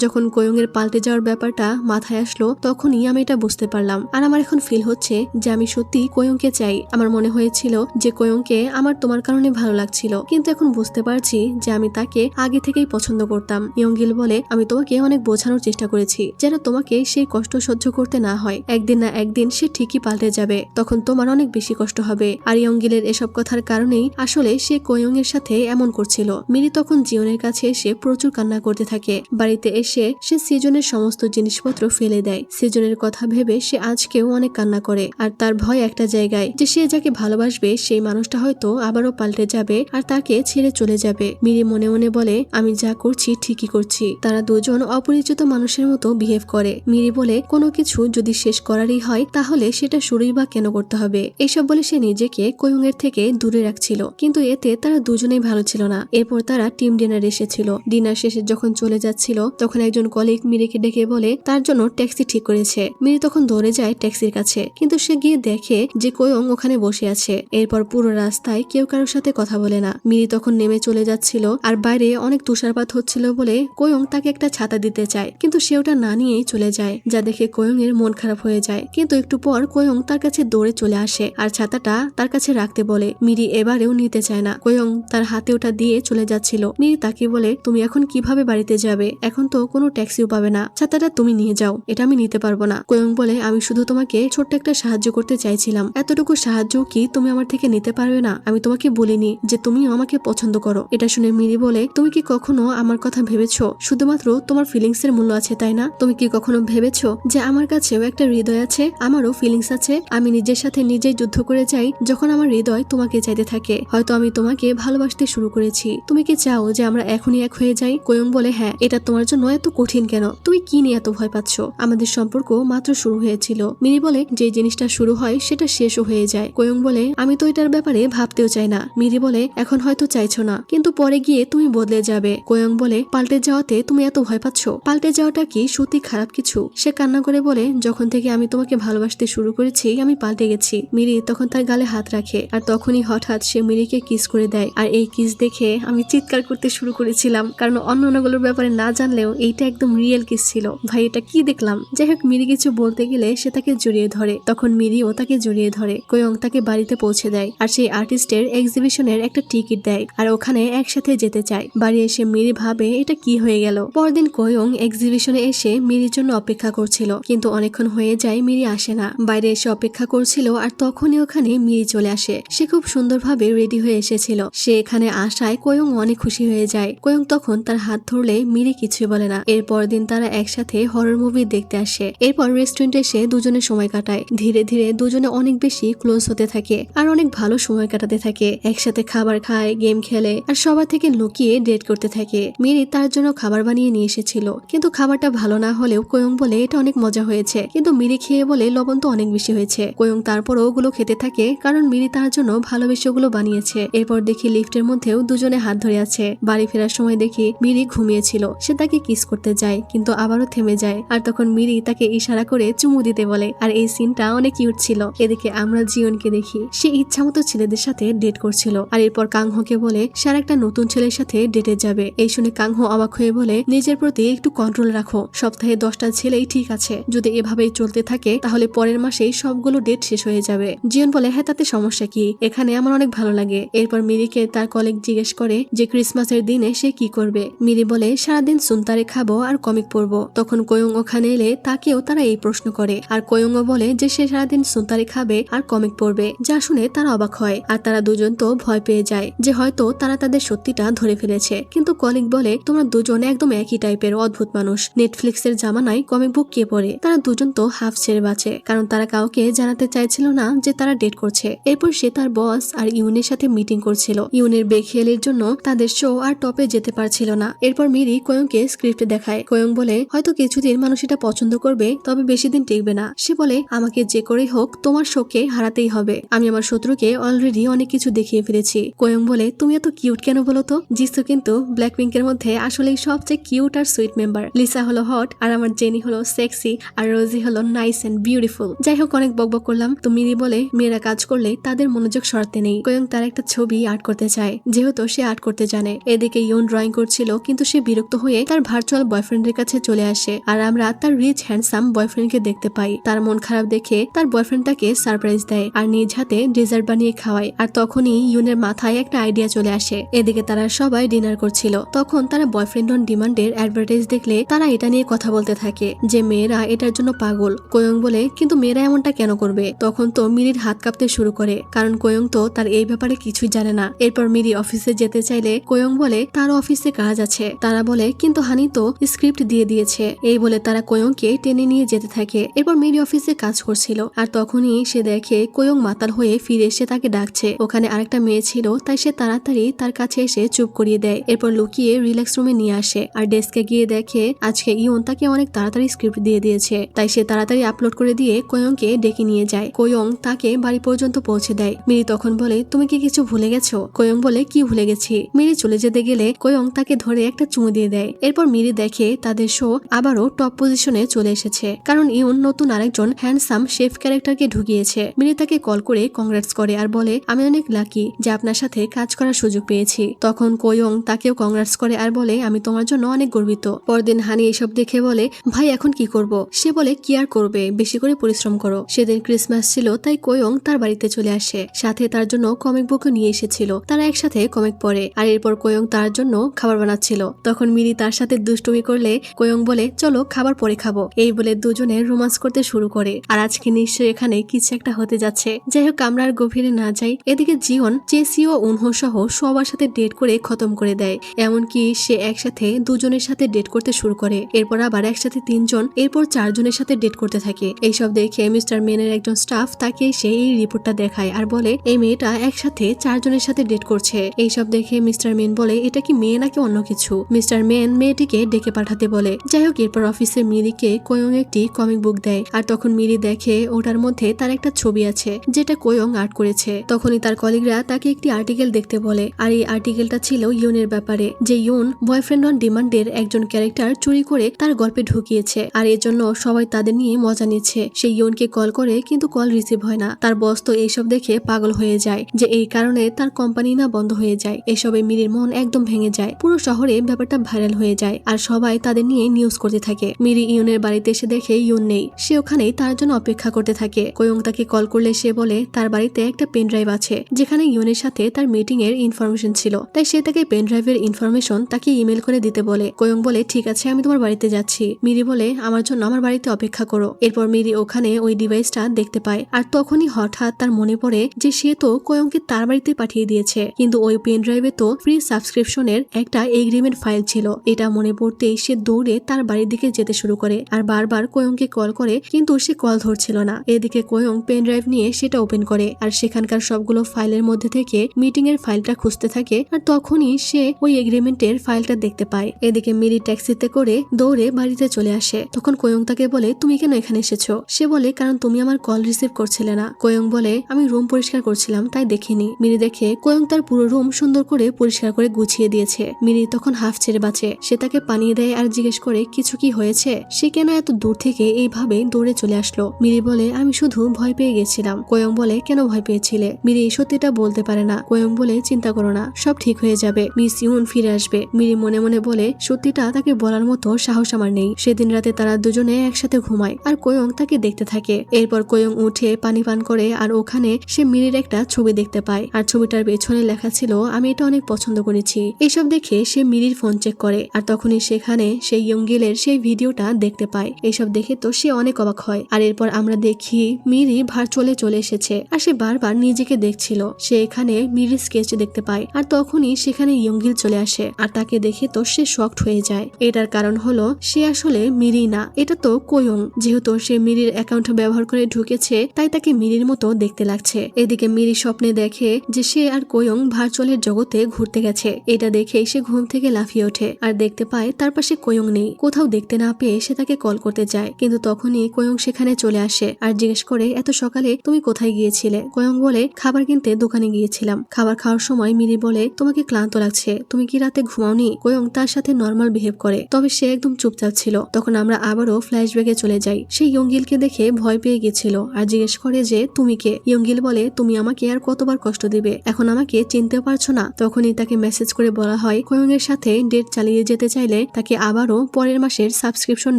যখন কোয়ং এর পাল্টে যাওয়ার ব্যাপারটা মাথায় আসলো তখনই আমি এটা বুঝতে পারলাম, আর আমার এখন ফিল হচ্ছে যে আমি সত্যি কোয়ংকে চাই। আমার মনে হয়েছিল যে কোয়ংকে আমার তোমার কারণে ভালো লাগছিল, কিন্তু এখন বুঝতে পারছি যে আমি তাকে আগে থেকেই পছন্দ করতাম। ইয়ংগিল বলে আমি তোমাকে অনেক বোঝানোর চেষ্টা করেছি যেন তোমাকে সেই কষ্ট সহ্য করতে না হয়, একদিন না একদিন সে ঠিকই পাল্টে যাবে, তখন তোমার অনেক বেশি কষ্ট হবে। আর ইয়ংগিলের এসব কথার কারণেই আসলে সে কোয়ং এর সাথে এমন করছিল। মিরি তখন জিওনের কাছে এসে প্রচুর কান্না করতে থাকে। বাড়িতে এসে সে সিজনের সমস্ত জিনিসপত্র ফেলে দেয়। সিজনের কথা ভেবে সে আজকেও অনেক কান্না করে, আর তার ভয় একটা জায়গায় যে সে যাকে ভালোবাসবে সেই মানুষটা হয়তো আবারও পাল্টে যাবে আর তাকে ছেড়ে চলে যাবে। মিরি মনে মনে বলে আমি যা করছি ঠিকই করছি। তারা দুজন অপরিচিত মানুষের মতো বিহেভ করে। মিরি বলে কোনো কিছু যদি শেষ করারই হয় তাহলে সেটা শুরুই বা কেন করতে হবে? এসব বলে সে নিজেকে কোয়ং এর থেকে দূরে রাখছিল, কিন্তু এতে তারা দুজনেই ভালো ছিল না। এরপর তারা টিম ডিনার এসেছিল। ডিনার শেষে যখন চলে যাচ্ছিল তখন একজন কলিগ মিরিকে ডেকে বলে তার জন্য ট্যাক্সি ঠিক করেছে। মিরি তখন দৌড়ে যায় ট্যাক্সির কাছে, কিন্তু সে গিয়ে দেখে যে কোয়ং ওখানে বসে আছে। এরপর পুরো রাস্তায় কেউ কারোর সাথে কথা বলে না। মিরি তখন নেমে চলে যাচ্ছিল, আর বাইরে অনেক তুষারপাত হচ্ছিল বলে কোয়ং তাকে একটা ছাতা দিতে চায়, কিন্তু সে ওটা না নিয়েই চলে যায়, যা দেখে কোয়ং এর মন খারাপ হয়ে যায়। কিন্তু একটু পর কোয়ং তার কাছে দৌড়ে চলে আসে আর ছাতাটা তার কাছে রাখতে বলে। মিরি এবারেও নিতে চায় না। কোয়ং তার হাতে ওটা দিয়ে চলে যাচ্ছিল। মিরি তাকে বলে, তুমি এখন কিভাবে বাড়িতে যাবে? এখন তো কোনো ট্যাক্সিও পাবে না, ছাতাটা তুমি নিয়ে যাও, এটা আমি নিতে পারবো না। কোয়ং বলে, আমি শুধু তোমাকে ছোট্ট একটা সাহায্য করতে চাইছিলাম, এতটুকু সাহায্য কি তুমি আমার থেকে নিতে পারবে না? আমি তোমাকে বলিনি যে তুমি আমাকে পছন্দ করো। এটা শুনে মিরি বলে, তুমি কি কখনো আমার কথা ভেবেছো শুধুমাত্র তোমার ফিলিংস এর মূল্য আছে, তাই না? তুমি কি কখনো ভেবেছো যে আমার কাছেও একটা হৃদয় আছে, আমারও ফিলিংস আছে? আমি নিজের সাথে নিজেই যুদ্ধ করে যাই যখন আমার হৃদয় তোমাকে চাইতে থাকে। হয়তো আমি তোমাকে ভালোবাসতে শুরু করেছি, তুমি কি চাও যে আমরা এখনই এক হয়ে যাই? কোয়ং বলে, হ্যাঁ। এটা তোমার জন্য এত কঠিন কেন? তুমি কি নিয়ে এত ভয় পাচ্ছ? আমাদের সম্পর্ক মাত্র শুরু হয়েছিল। মিরি বলে, যে জিনিসটা শুরু হয় সেটা শেষও হয়ে যায়। কোয়ং বলে, আমি তো এটার ব্যাপারে ভাবতেও চাই না। মিরি বলে, এখন হয়তো চাইছো না, কিন্তু পরে গিয়ে তুমি বদলে যাবে। কোয়ং বলে, পাল্টে যাওয়াতে তুমি এত ভয় পাচ্ছ? পাল্টে যাওয়াটা কি সত্যি খারাপ কিছু? সে কান্না করে বলে, যখন থেকে আমি তোমাকে ভালোবাসতে শুরু করেছি আমি পাল্টে গেছি। মিরি তখন তার গালে হাত রাখে, আর তখনই হঠাৎ সে মিরিকে কিস করে দেয়। আর এই কিস দেখে আমি চিৎকার করতে শুরু করেছিলাম, কারণ অন্যগুলোর ব্যাপারে না জানলেও এইটা একদম রিয়েল কিস ছিল। ভাই, এটা কি দেখলাম? যাই হোক, মিরি কিছু বলতে গেলে সে তাকে জড়িয়ে ধরে, তখন মিরিও তাকে জড়িয়ে ধরে। কোয়ং তাকে বাড়িতে পৌঁছে দেয়, আর সেই আর্টিস্টের এক্সিবিশনের একটা টিকিট দেয়, আর ওখানে একসাথে যেতে চায়। বাড়ি এসে মিরি ভাবে এটা কি হয়ে গেল। পরদিন কোয়ং এক্সিবিশনে এসে মিরির জন্য অপেক্ষা করছিল, কিন্তু অনেকক্ষণ হয়ে যায় মিরি আসে না। বাইরে এসে অপেক্ষা করছিল, আর তখনই ওখানে মিরি চলে আসে। সে খুব সুন্দরভাবে রেডি হয়ে এসেছিল। সে এখানে আসায় কোয়ং অনেক খুশি হয়ে যায়। কোয়ং তখন তার হাত ধরলে মিরি কিছুই বলে না। এরপর দিন তারা একসাথে হরর মুভি দেখতে আসে। এরপর রেস্টুরেন্টে এসে দুজনে সময় কাটায়। ধীরে ধীরে দুজনে অনেক বেশি ক্লোজ হতে থাকে, আর অনেক ভালো সময় কাটাতে থাকে। একসাথে খাবার খায়, গেম খেলে, আর সবার থেকে লুকিয়ে ডেট করতে থাকে। মিরি তার জন্য খাবার বানিয়ে নিয়ে এসেছিল, কিন্তু খাবারটা ভালো না হলেও কোয়ং বলে এটা অনেক মজা হয়েছে, কিন্তু মিরি খেয়ে বলে লবণ তো অনেক বেশি হয়েছে। কোয়ং তারপরও ওগুলো খেতে থাকে, কারণ মিরি তার জন্য ভালোবেসে ওগুলো বানিয়েছে। এরপর দেখি লিফটের মধ্যেও দুজনে হাত ধরে আছে। বাড়ি ফেরার সময় দেখি মিরি ঘুমিয়েছিল। সে তাকে কিস করতে যায়, কিন্তু আবারও থেমে যায়, আর তখন মিরি তাকে ইশারা করে চুমু দিতে বলে। আর এই সিনটা অনেক কিউট ছিল। এদিকে আমরা জিওনকে দেখি, সে ইচ্ছামতো ছেলেদের সাথে ডেট করছিল, আর এরপর কাংহোকে বলে সে আর একটা নতুন ছেলের সাথে ডেটে যাবে। এই শুনে কাংহো অবাক হয়ে বলে, নিজের প্রতি একটু কন্ট্রোল রাখো, সপ্তাহে 10টা ছেলেই ঠিক আছে, যদি এভাবেই চলতে থাকে তাহলে পরের মাসেই সবগুলো ডেট শেষ হয়ে যাবে। জিওন বলে, হ্যাঁ তাতে সমস্যা কি, এখানে আমার অনেক ভালো লাগে। এরপর মিরিকে তার কলিগ জিজ্ঞেস করে যে ক্রিসমাসের দিনে সে কি করবে। মিরি বলে, সারাদিন সুনতারে খাবো আর কমিক পড়বো। তখন কোয়ং ওখানে এলে তাকেও তারা এই প্রশ্ন করে, আর কোয়ংও বলে যে সে সারাদিন সুনতারে খাবে আর কমিক পড়বে। যা শুনে তারা অবাক হয়, আর তারা দুজন তো ভয় পেয়ে যায় যে হয়তো তারা তাদের সত্যিটা ধরে ফেলেছে। কিন্তু কলিগ বলে, তোমরা দুজন একদম একই টাইপের অদ্ভুত মানুষ, নেটফ্লিক্সের জামানায় কমিক বুক কে পড়ে? তারা দুজন তো হাফ ছেড়ে বাঁচে, কারণ তারা কাউকে জানাতে চাইছিল না যে তারা ডেট করছে। এরপর সে তার বস আর ইউনের সাথে মিটিং করছিল। ইউনের বেখেয়ালির জন্য তাদের শো আর টপে যেতে পারছিল না। এরপর মিরি কোয়ংকে স্ক্রিপ্ট দেখায়। কোয়ং বলে, হয়তো কিছুদিন মানুষ এটা পছন্দ করবে, তবে বেশি দিন টিকবে না। সে বলে, আমাকে যে করেই হোক তোমার শোকে হারাতেই হবে। আমি আমার শত্রুকে অলরেডি অনেক কিছু দেখিয়ে ফেলেছি। কোয়ং বলে, তুমি এত কিউট কেন বলো তো? জিসু কিন্তু ব্ল্যাকপিঙ্কের মধ্যে আসলেই সবচেয়ে কিউট আর সুইট মেম্বার। লিসা হলো হট, আর আমার জেনি হলো সেক্সি, আর রোজি হলো নাইস এন্ড বিউটিফুল। যাই হোক, অনেক বকবক করলাম। তো মিরি বলে, মেয়েরা কাজ করলে তাদের মনোযোগ সরাতে নেই। কোয়ং তার একটা ছবি আর্ট করতে চায়, যেহেতু সে আর্ট করতে জানে। এদিকে ইউন ড্রয়িং করছিল, কিন্তু সে বিরক্ত হয়ে তার ভার্চুয়াল বয়ফ্রেন্ডের কাছে চলে আসে, আর আমরা তার রিচ হ্যান্ডসাম বয়ফ্রেন্ডকে দেখতে পাই। তার মন খারাপ দেখে তার বয়ফ্রেন্ড তাকে সারপ্রাইজ দেয়, আর নিজ হাতে ডেজার্ট বানিয়ে খাওয়ায়। আর তখনই ইউনের মাথায় একটা আইডিয়া চলে আসে। এদিকে তারা সবাই ডিনার করছিল, তখন তারা বয়ফ্রেন্ড অন ডিমান্ডের অ্যাডভার্টাইজ দেখলে তারা এটা নিয়ে কথা বলতে থাকে যে মেয়েরা এটার জন্য পাগল। কোয়ং বলে, কিন্তু মেয়েরা এমনটা কেন করবে? তখন তো মিরির হাত কাঁপতে শুরু করে, কারণ কোয়ং তো তার এই ব্যাপারে কিছুই জানে না। এরপর মিরি অফিসে যেতে চাইলে কোয়ং বলে তার অফিসে কাজ আছে। তারা বলে, কিন্তু হানি তো স্ক্রিপ্ট দিয়ে দিয়েছে। এই বলে তারা কোয়ংকে টেনে নিয়ে যেতে থাকে। এরপর মিরি অফিসে কাজ করছিল, আর তখনই সে দেখে কোয়ং মাতাল হয়ে ফিরে এসে তাকে ডাকছে। ওখানে আরেকটা মেয়ে ছিল, তাই সে তাড়াতাড়ি তার কাছে এসে চুপ করিয়ে দেয়। এরপর লুকিয়ে রিল্যাক্স রুমে নিয়ে আসে, আর ডেস্কে গিয়ে দেখে আজকে ইয়ন তাকে অনেক তাড়াতাড়ি স্ক্রিপ্ট দিয়ে দিয়েছে। তাই সে তাড়াতাড়ি আপলোড করে দিয়ে কোয়ংকে ডেকে নিয়ে যায়। কোয়ং তাকে বাড়ি পর্যন্ত পৌঁছে দেয়। মিরি তখন বলে, তুমি কি কিছু ভুলে গেছো? কোয়ং বলে, কি ভুলে গেছি? মিরি চলে যেতে গেলে কোয়ং তাকে ধরে একটা চুমু দিয়ে দেয়। এরপর মিরি দেখে তাদের শো আবারও টপ পজিশনে চলে এসেছে, কারণ ইউন নতুন আরেকজন হ্যান্ডসাম শেফ ক্যারেক্টারকে ঢুকিয়েছে। মিরি তাকে কল করে কংগ্রেটস করে আর বলে, আমি অনেক লাকি যে আপনার সাথে কাজ করার সুযোগ পেয়েছি। তখন কোয়ং তাকেও কংগ্রেটস করে আর বলে, আমি তোমার জন্য অনেক গর্বিত। পরদিন হানি এসব দেখে বলে, ভাই এখন কি করব? সে বলে, কি আর করবে, বেশি করে পরিশ্রম করো। সেদিন ক্রিসমাস ছিল, তাই কোয়ং তার বাড়িতে চলে আসে। সাথে তার জন্য কমিক বুকও নিয়ে এসেছিল। তারা একসাথে একসাথে কমিক পড়ে আর এরপর কোয়ং তার জন্য খাবার বানাচ্ছিল। তখন মিরি তার সাথে দুষ্টুমি করলে কোয়ং বলে চলো খাবার পরে খাবো। এই বলে দুজনে রোমান্স করতে শুরু করে। আর আজকে নিশ্চয়ই এখানে কিছু একটা হতে যাচ্ছে। যাই হোক আমরা আর গভীরে না যাই। এদিকে জিওন চেসি ও উনহো সহ সবার সাথে ডেট করে খতম করে দেয়। এমনকি সে একসাথে দুজনের সাথে ডেট করতে শুরু করে। এরপর আবার একসাথে 3 জন, এরপর 4 জনের সাথে ডেট করতে থাকে। এইসব দেখে মিস্টার মেনের একজন স্টাফ তাকে এসে এই রিপোর্টটা দেখায় আর বলে এই মেয়েটা একসাথে 4 জনের সাথে ডেট করছে। এইসব দেখে মিস্টার মেন বলে এটা কি মেয়ে নাকি অন্য কিছু। মিস্টার মেন মেয়েটিকে ডেকে পাঠাতে বলে। যাই হোক এরপর অফিসে মিরিকে কোয়ং একটি কমিক বুক দেয় আর তখন মিরি দেখে ওটার মধ্যে তার একটা ছবি আছে যেটা কোয়ং আর্ট করেছে। তখনই তার কলিগরা তাকে একটি আর্টিকেল দেখতে বলে আর এই আর্টিকেলটা ছিল ইউনের ব্যাপারে, যে ইউন বয়ফ্রেন্ড অন ডিমান্ডের একজন ক্যারেক্টার চুরি করে তার গল্পে ঢুকিয়েছে আর এর জন্য সবাই তাদের নিয়ে মজা নিচ্ছে। সে ইউনকে কল করে কিন্তু কল রিসিভ হয় না। তার বস তো এইসব দেখে পাগল হয়ে যায় যে এই কারণে তার কোম্পানি না বন্ধ হয়ে যায়। এসবে মিরির মন একদম ভেঙে যায়। পুরো শহরে ব্যাপারটা ভাইরাল হয়ে যায় আর সবাই তাদের নিয়ে নিউজ করতে থাকে। মিরি ইউনের বাড়িতে এসে দেখে ইউন নেই। সে ওখানেই তার জন্য অপেক্ষা করতে থাকে। কোয়ং তাকে কল করলে সে বলে তার বাড়িতে একটা পেন ড্রাইভ আছে যেখানে ইউনের সাথে তার মিটিং এর ইনফরমেশন ছিল, তাই সে তাকে পেন ড্রাইভের ইনফরমেশন তাকে ইমেল করে দিতে বলে। কোয়ং বলে ঠিক আছে আমি তোমার বাড়িতে যাচ্ছি। মিরি বলে আমার জন্য আমার বাড়িতে অপেক্ষা করো। এরপর মিরি ওখানে ওই ডিভাইসটা দেখতে পায় আর তখনই হঠাৎ তার মনে পড়ে যে সে তো কোয়ংকে তার বাড়িতে পাঠিয়ে দিয়েছে, কিন্তু ওই পেন ড্রাইভে তো ফ্রি সাবস্ক্রিপশনের একটা এগ্রিমেন্ট ফাইল ছিল। এটা মনে পড়তেই সে দৌড়ে তার বাড়ির দিকে যেতে শুরু করে আর বারবার কোয়ংকে কল করে কিন্তু সে কল ধরছিল না। এদিকে কোয়ং পেন ড্রাইভ নিয়ে সেটা ওপেন করে আর সেখানকার সবগুলো ফাইলের মধ্যে থেকে মিটিং এর ফাইলটা খুঁজতে থাকে আর তখনই সে ওই এগ্রিমেন্টের ফাইলটা দেখতে পায়। এদিকে মিরি ট্যাক্সিতে করে দৌড়ে বাড়িতে চলে আসে। তখন কোয়ং তাকে বলে তুমি কেন এখানে এসেছো? সে বলে কারণ তুমি আমার কল রিসিভ করছিলে না। কোয়ং বলে আমি রুম পরিষ্কার করছিলাম তাই দেখিনি। মিরি দেখে কোয়ং তার পুরো রুম সুন্দর করে পরিষ্কার করে গুছিয়ে দিয়েছে। মিরি তখন হাফ ছেড়ে বাঁচে। সে তাকে পানিয়ে দেয় আর জিজ্ঞেস করে কিছু কি হয়েছে? সে কেন এত দূর থেকে এইভাবে দৌড়ে চলে আসলো? মিরি বলে আমি শুধু ভয় পেয়ে গেছিলাম। কোয়ং বলে কেন ভয় পেয়েছিলে? মিরি সত্যিটা বলতে পারে না। কোয়ং বলে চিন্তা করো না, সব ঠিক হয়ে যাবে, মিস ইউন ফিরে আসবে। মিরি মনে মনে বলে সত্যিটা তাকে বলার মতো সাহস আমার নেই। সেদিন রাতে তারা দুজনে একসাথে ঘুমায় আর কোয়ং তাকে দেখতে থাকে। এরপর কোয়ং উঠে পানি পান করে আর ওখানে সে মিরির একটা ছবি দেখতে পায় আর ছবিটার পেছনে লেখা ছিল আমি এটা অনেক পছন্দ করেছি। এইসব দেখে সে মিরির ফোন চেক করে আর তখনই সেখানে সেই ইয়ংগিলের সেই ভিডিওটা দেখতে পায়। এইসব দেখে তো সে অনেক অবাক হয়। আর এরপর আমরা দেখি মিরি ভার্চুয়ালে চলে এসেছে আর সে বারবার নিজেকে দেখছিল। সে এখানে মিরির স্কেচ দেখতে পায় আর তখনই সেখানে ইয়ংগিল চলে আসে আর তাকে দেখে তো সে শকড হয়ে যায়। এটার কারণ হলো সে আসলে মিরি না, এটা তো কোয়ং। যেহেতু সে মিরির অ্যাকাউন্ট ব্যবহার করে ঢুকেছে তাই তাকে মিরির মতো দেখতে লাগছে। এদিকে মিরি স্বপ্নে দেখে যে সে আর কোয়ং ভার্চুয়ালের জগতে ঘুরতে গেছে। এটা দেখে সে ঘুম থেকে লাফিয়ে ওঠে আর দেখতে পায় তার পাশে কোয়ং নেই। কোথাও দেখতে না পেয়ে সে তাকে কল করতে যায়, কিন্তু তখনই কোয়ং সেখানে চলে আসে আর জিজ্ঞেস করে এত সকালে তুমি কোথায় গিয়েছিলে? কোয়ং বলে খাবার কিনতে দোকানে গিয়েছিলাম। খাবার খাওয়ার সময় মিরি বলে তোমাকে ক্লান্ত লাগছে, তুমি কি রাতে ঘুমাওনি? কোয়ং তার সাথে নর্মাল বিহেভ করে, তবে সে একদম চুপচাপ ছিল। তখন আমরা আবারও ফ্ল্যাশব্যাকে চলে যাই। সে ইয়ংগিলকে দেখে ভয় পেয়ে গেছিল আর জিজ্ঞেস করে যে তুমি কে? ইয়ংগিল বলে তুমি আমাকে আর কতবার কষ্ট দিবে, এখন আমাকে চিনতে পারছো না? তখনই তাকে মেসেজ করে বলা হয় কোয়ং এর সাথে ডেট চালিয়ে যেতে চাইলে তাকে আবারও পরের মাসের সাবস্ক্রিপশন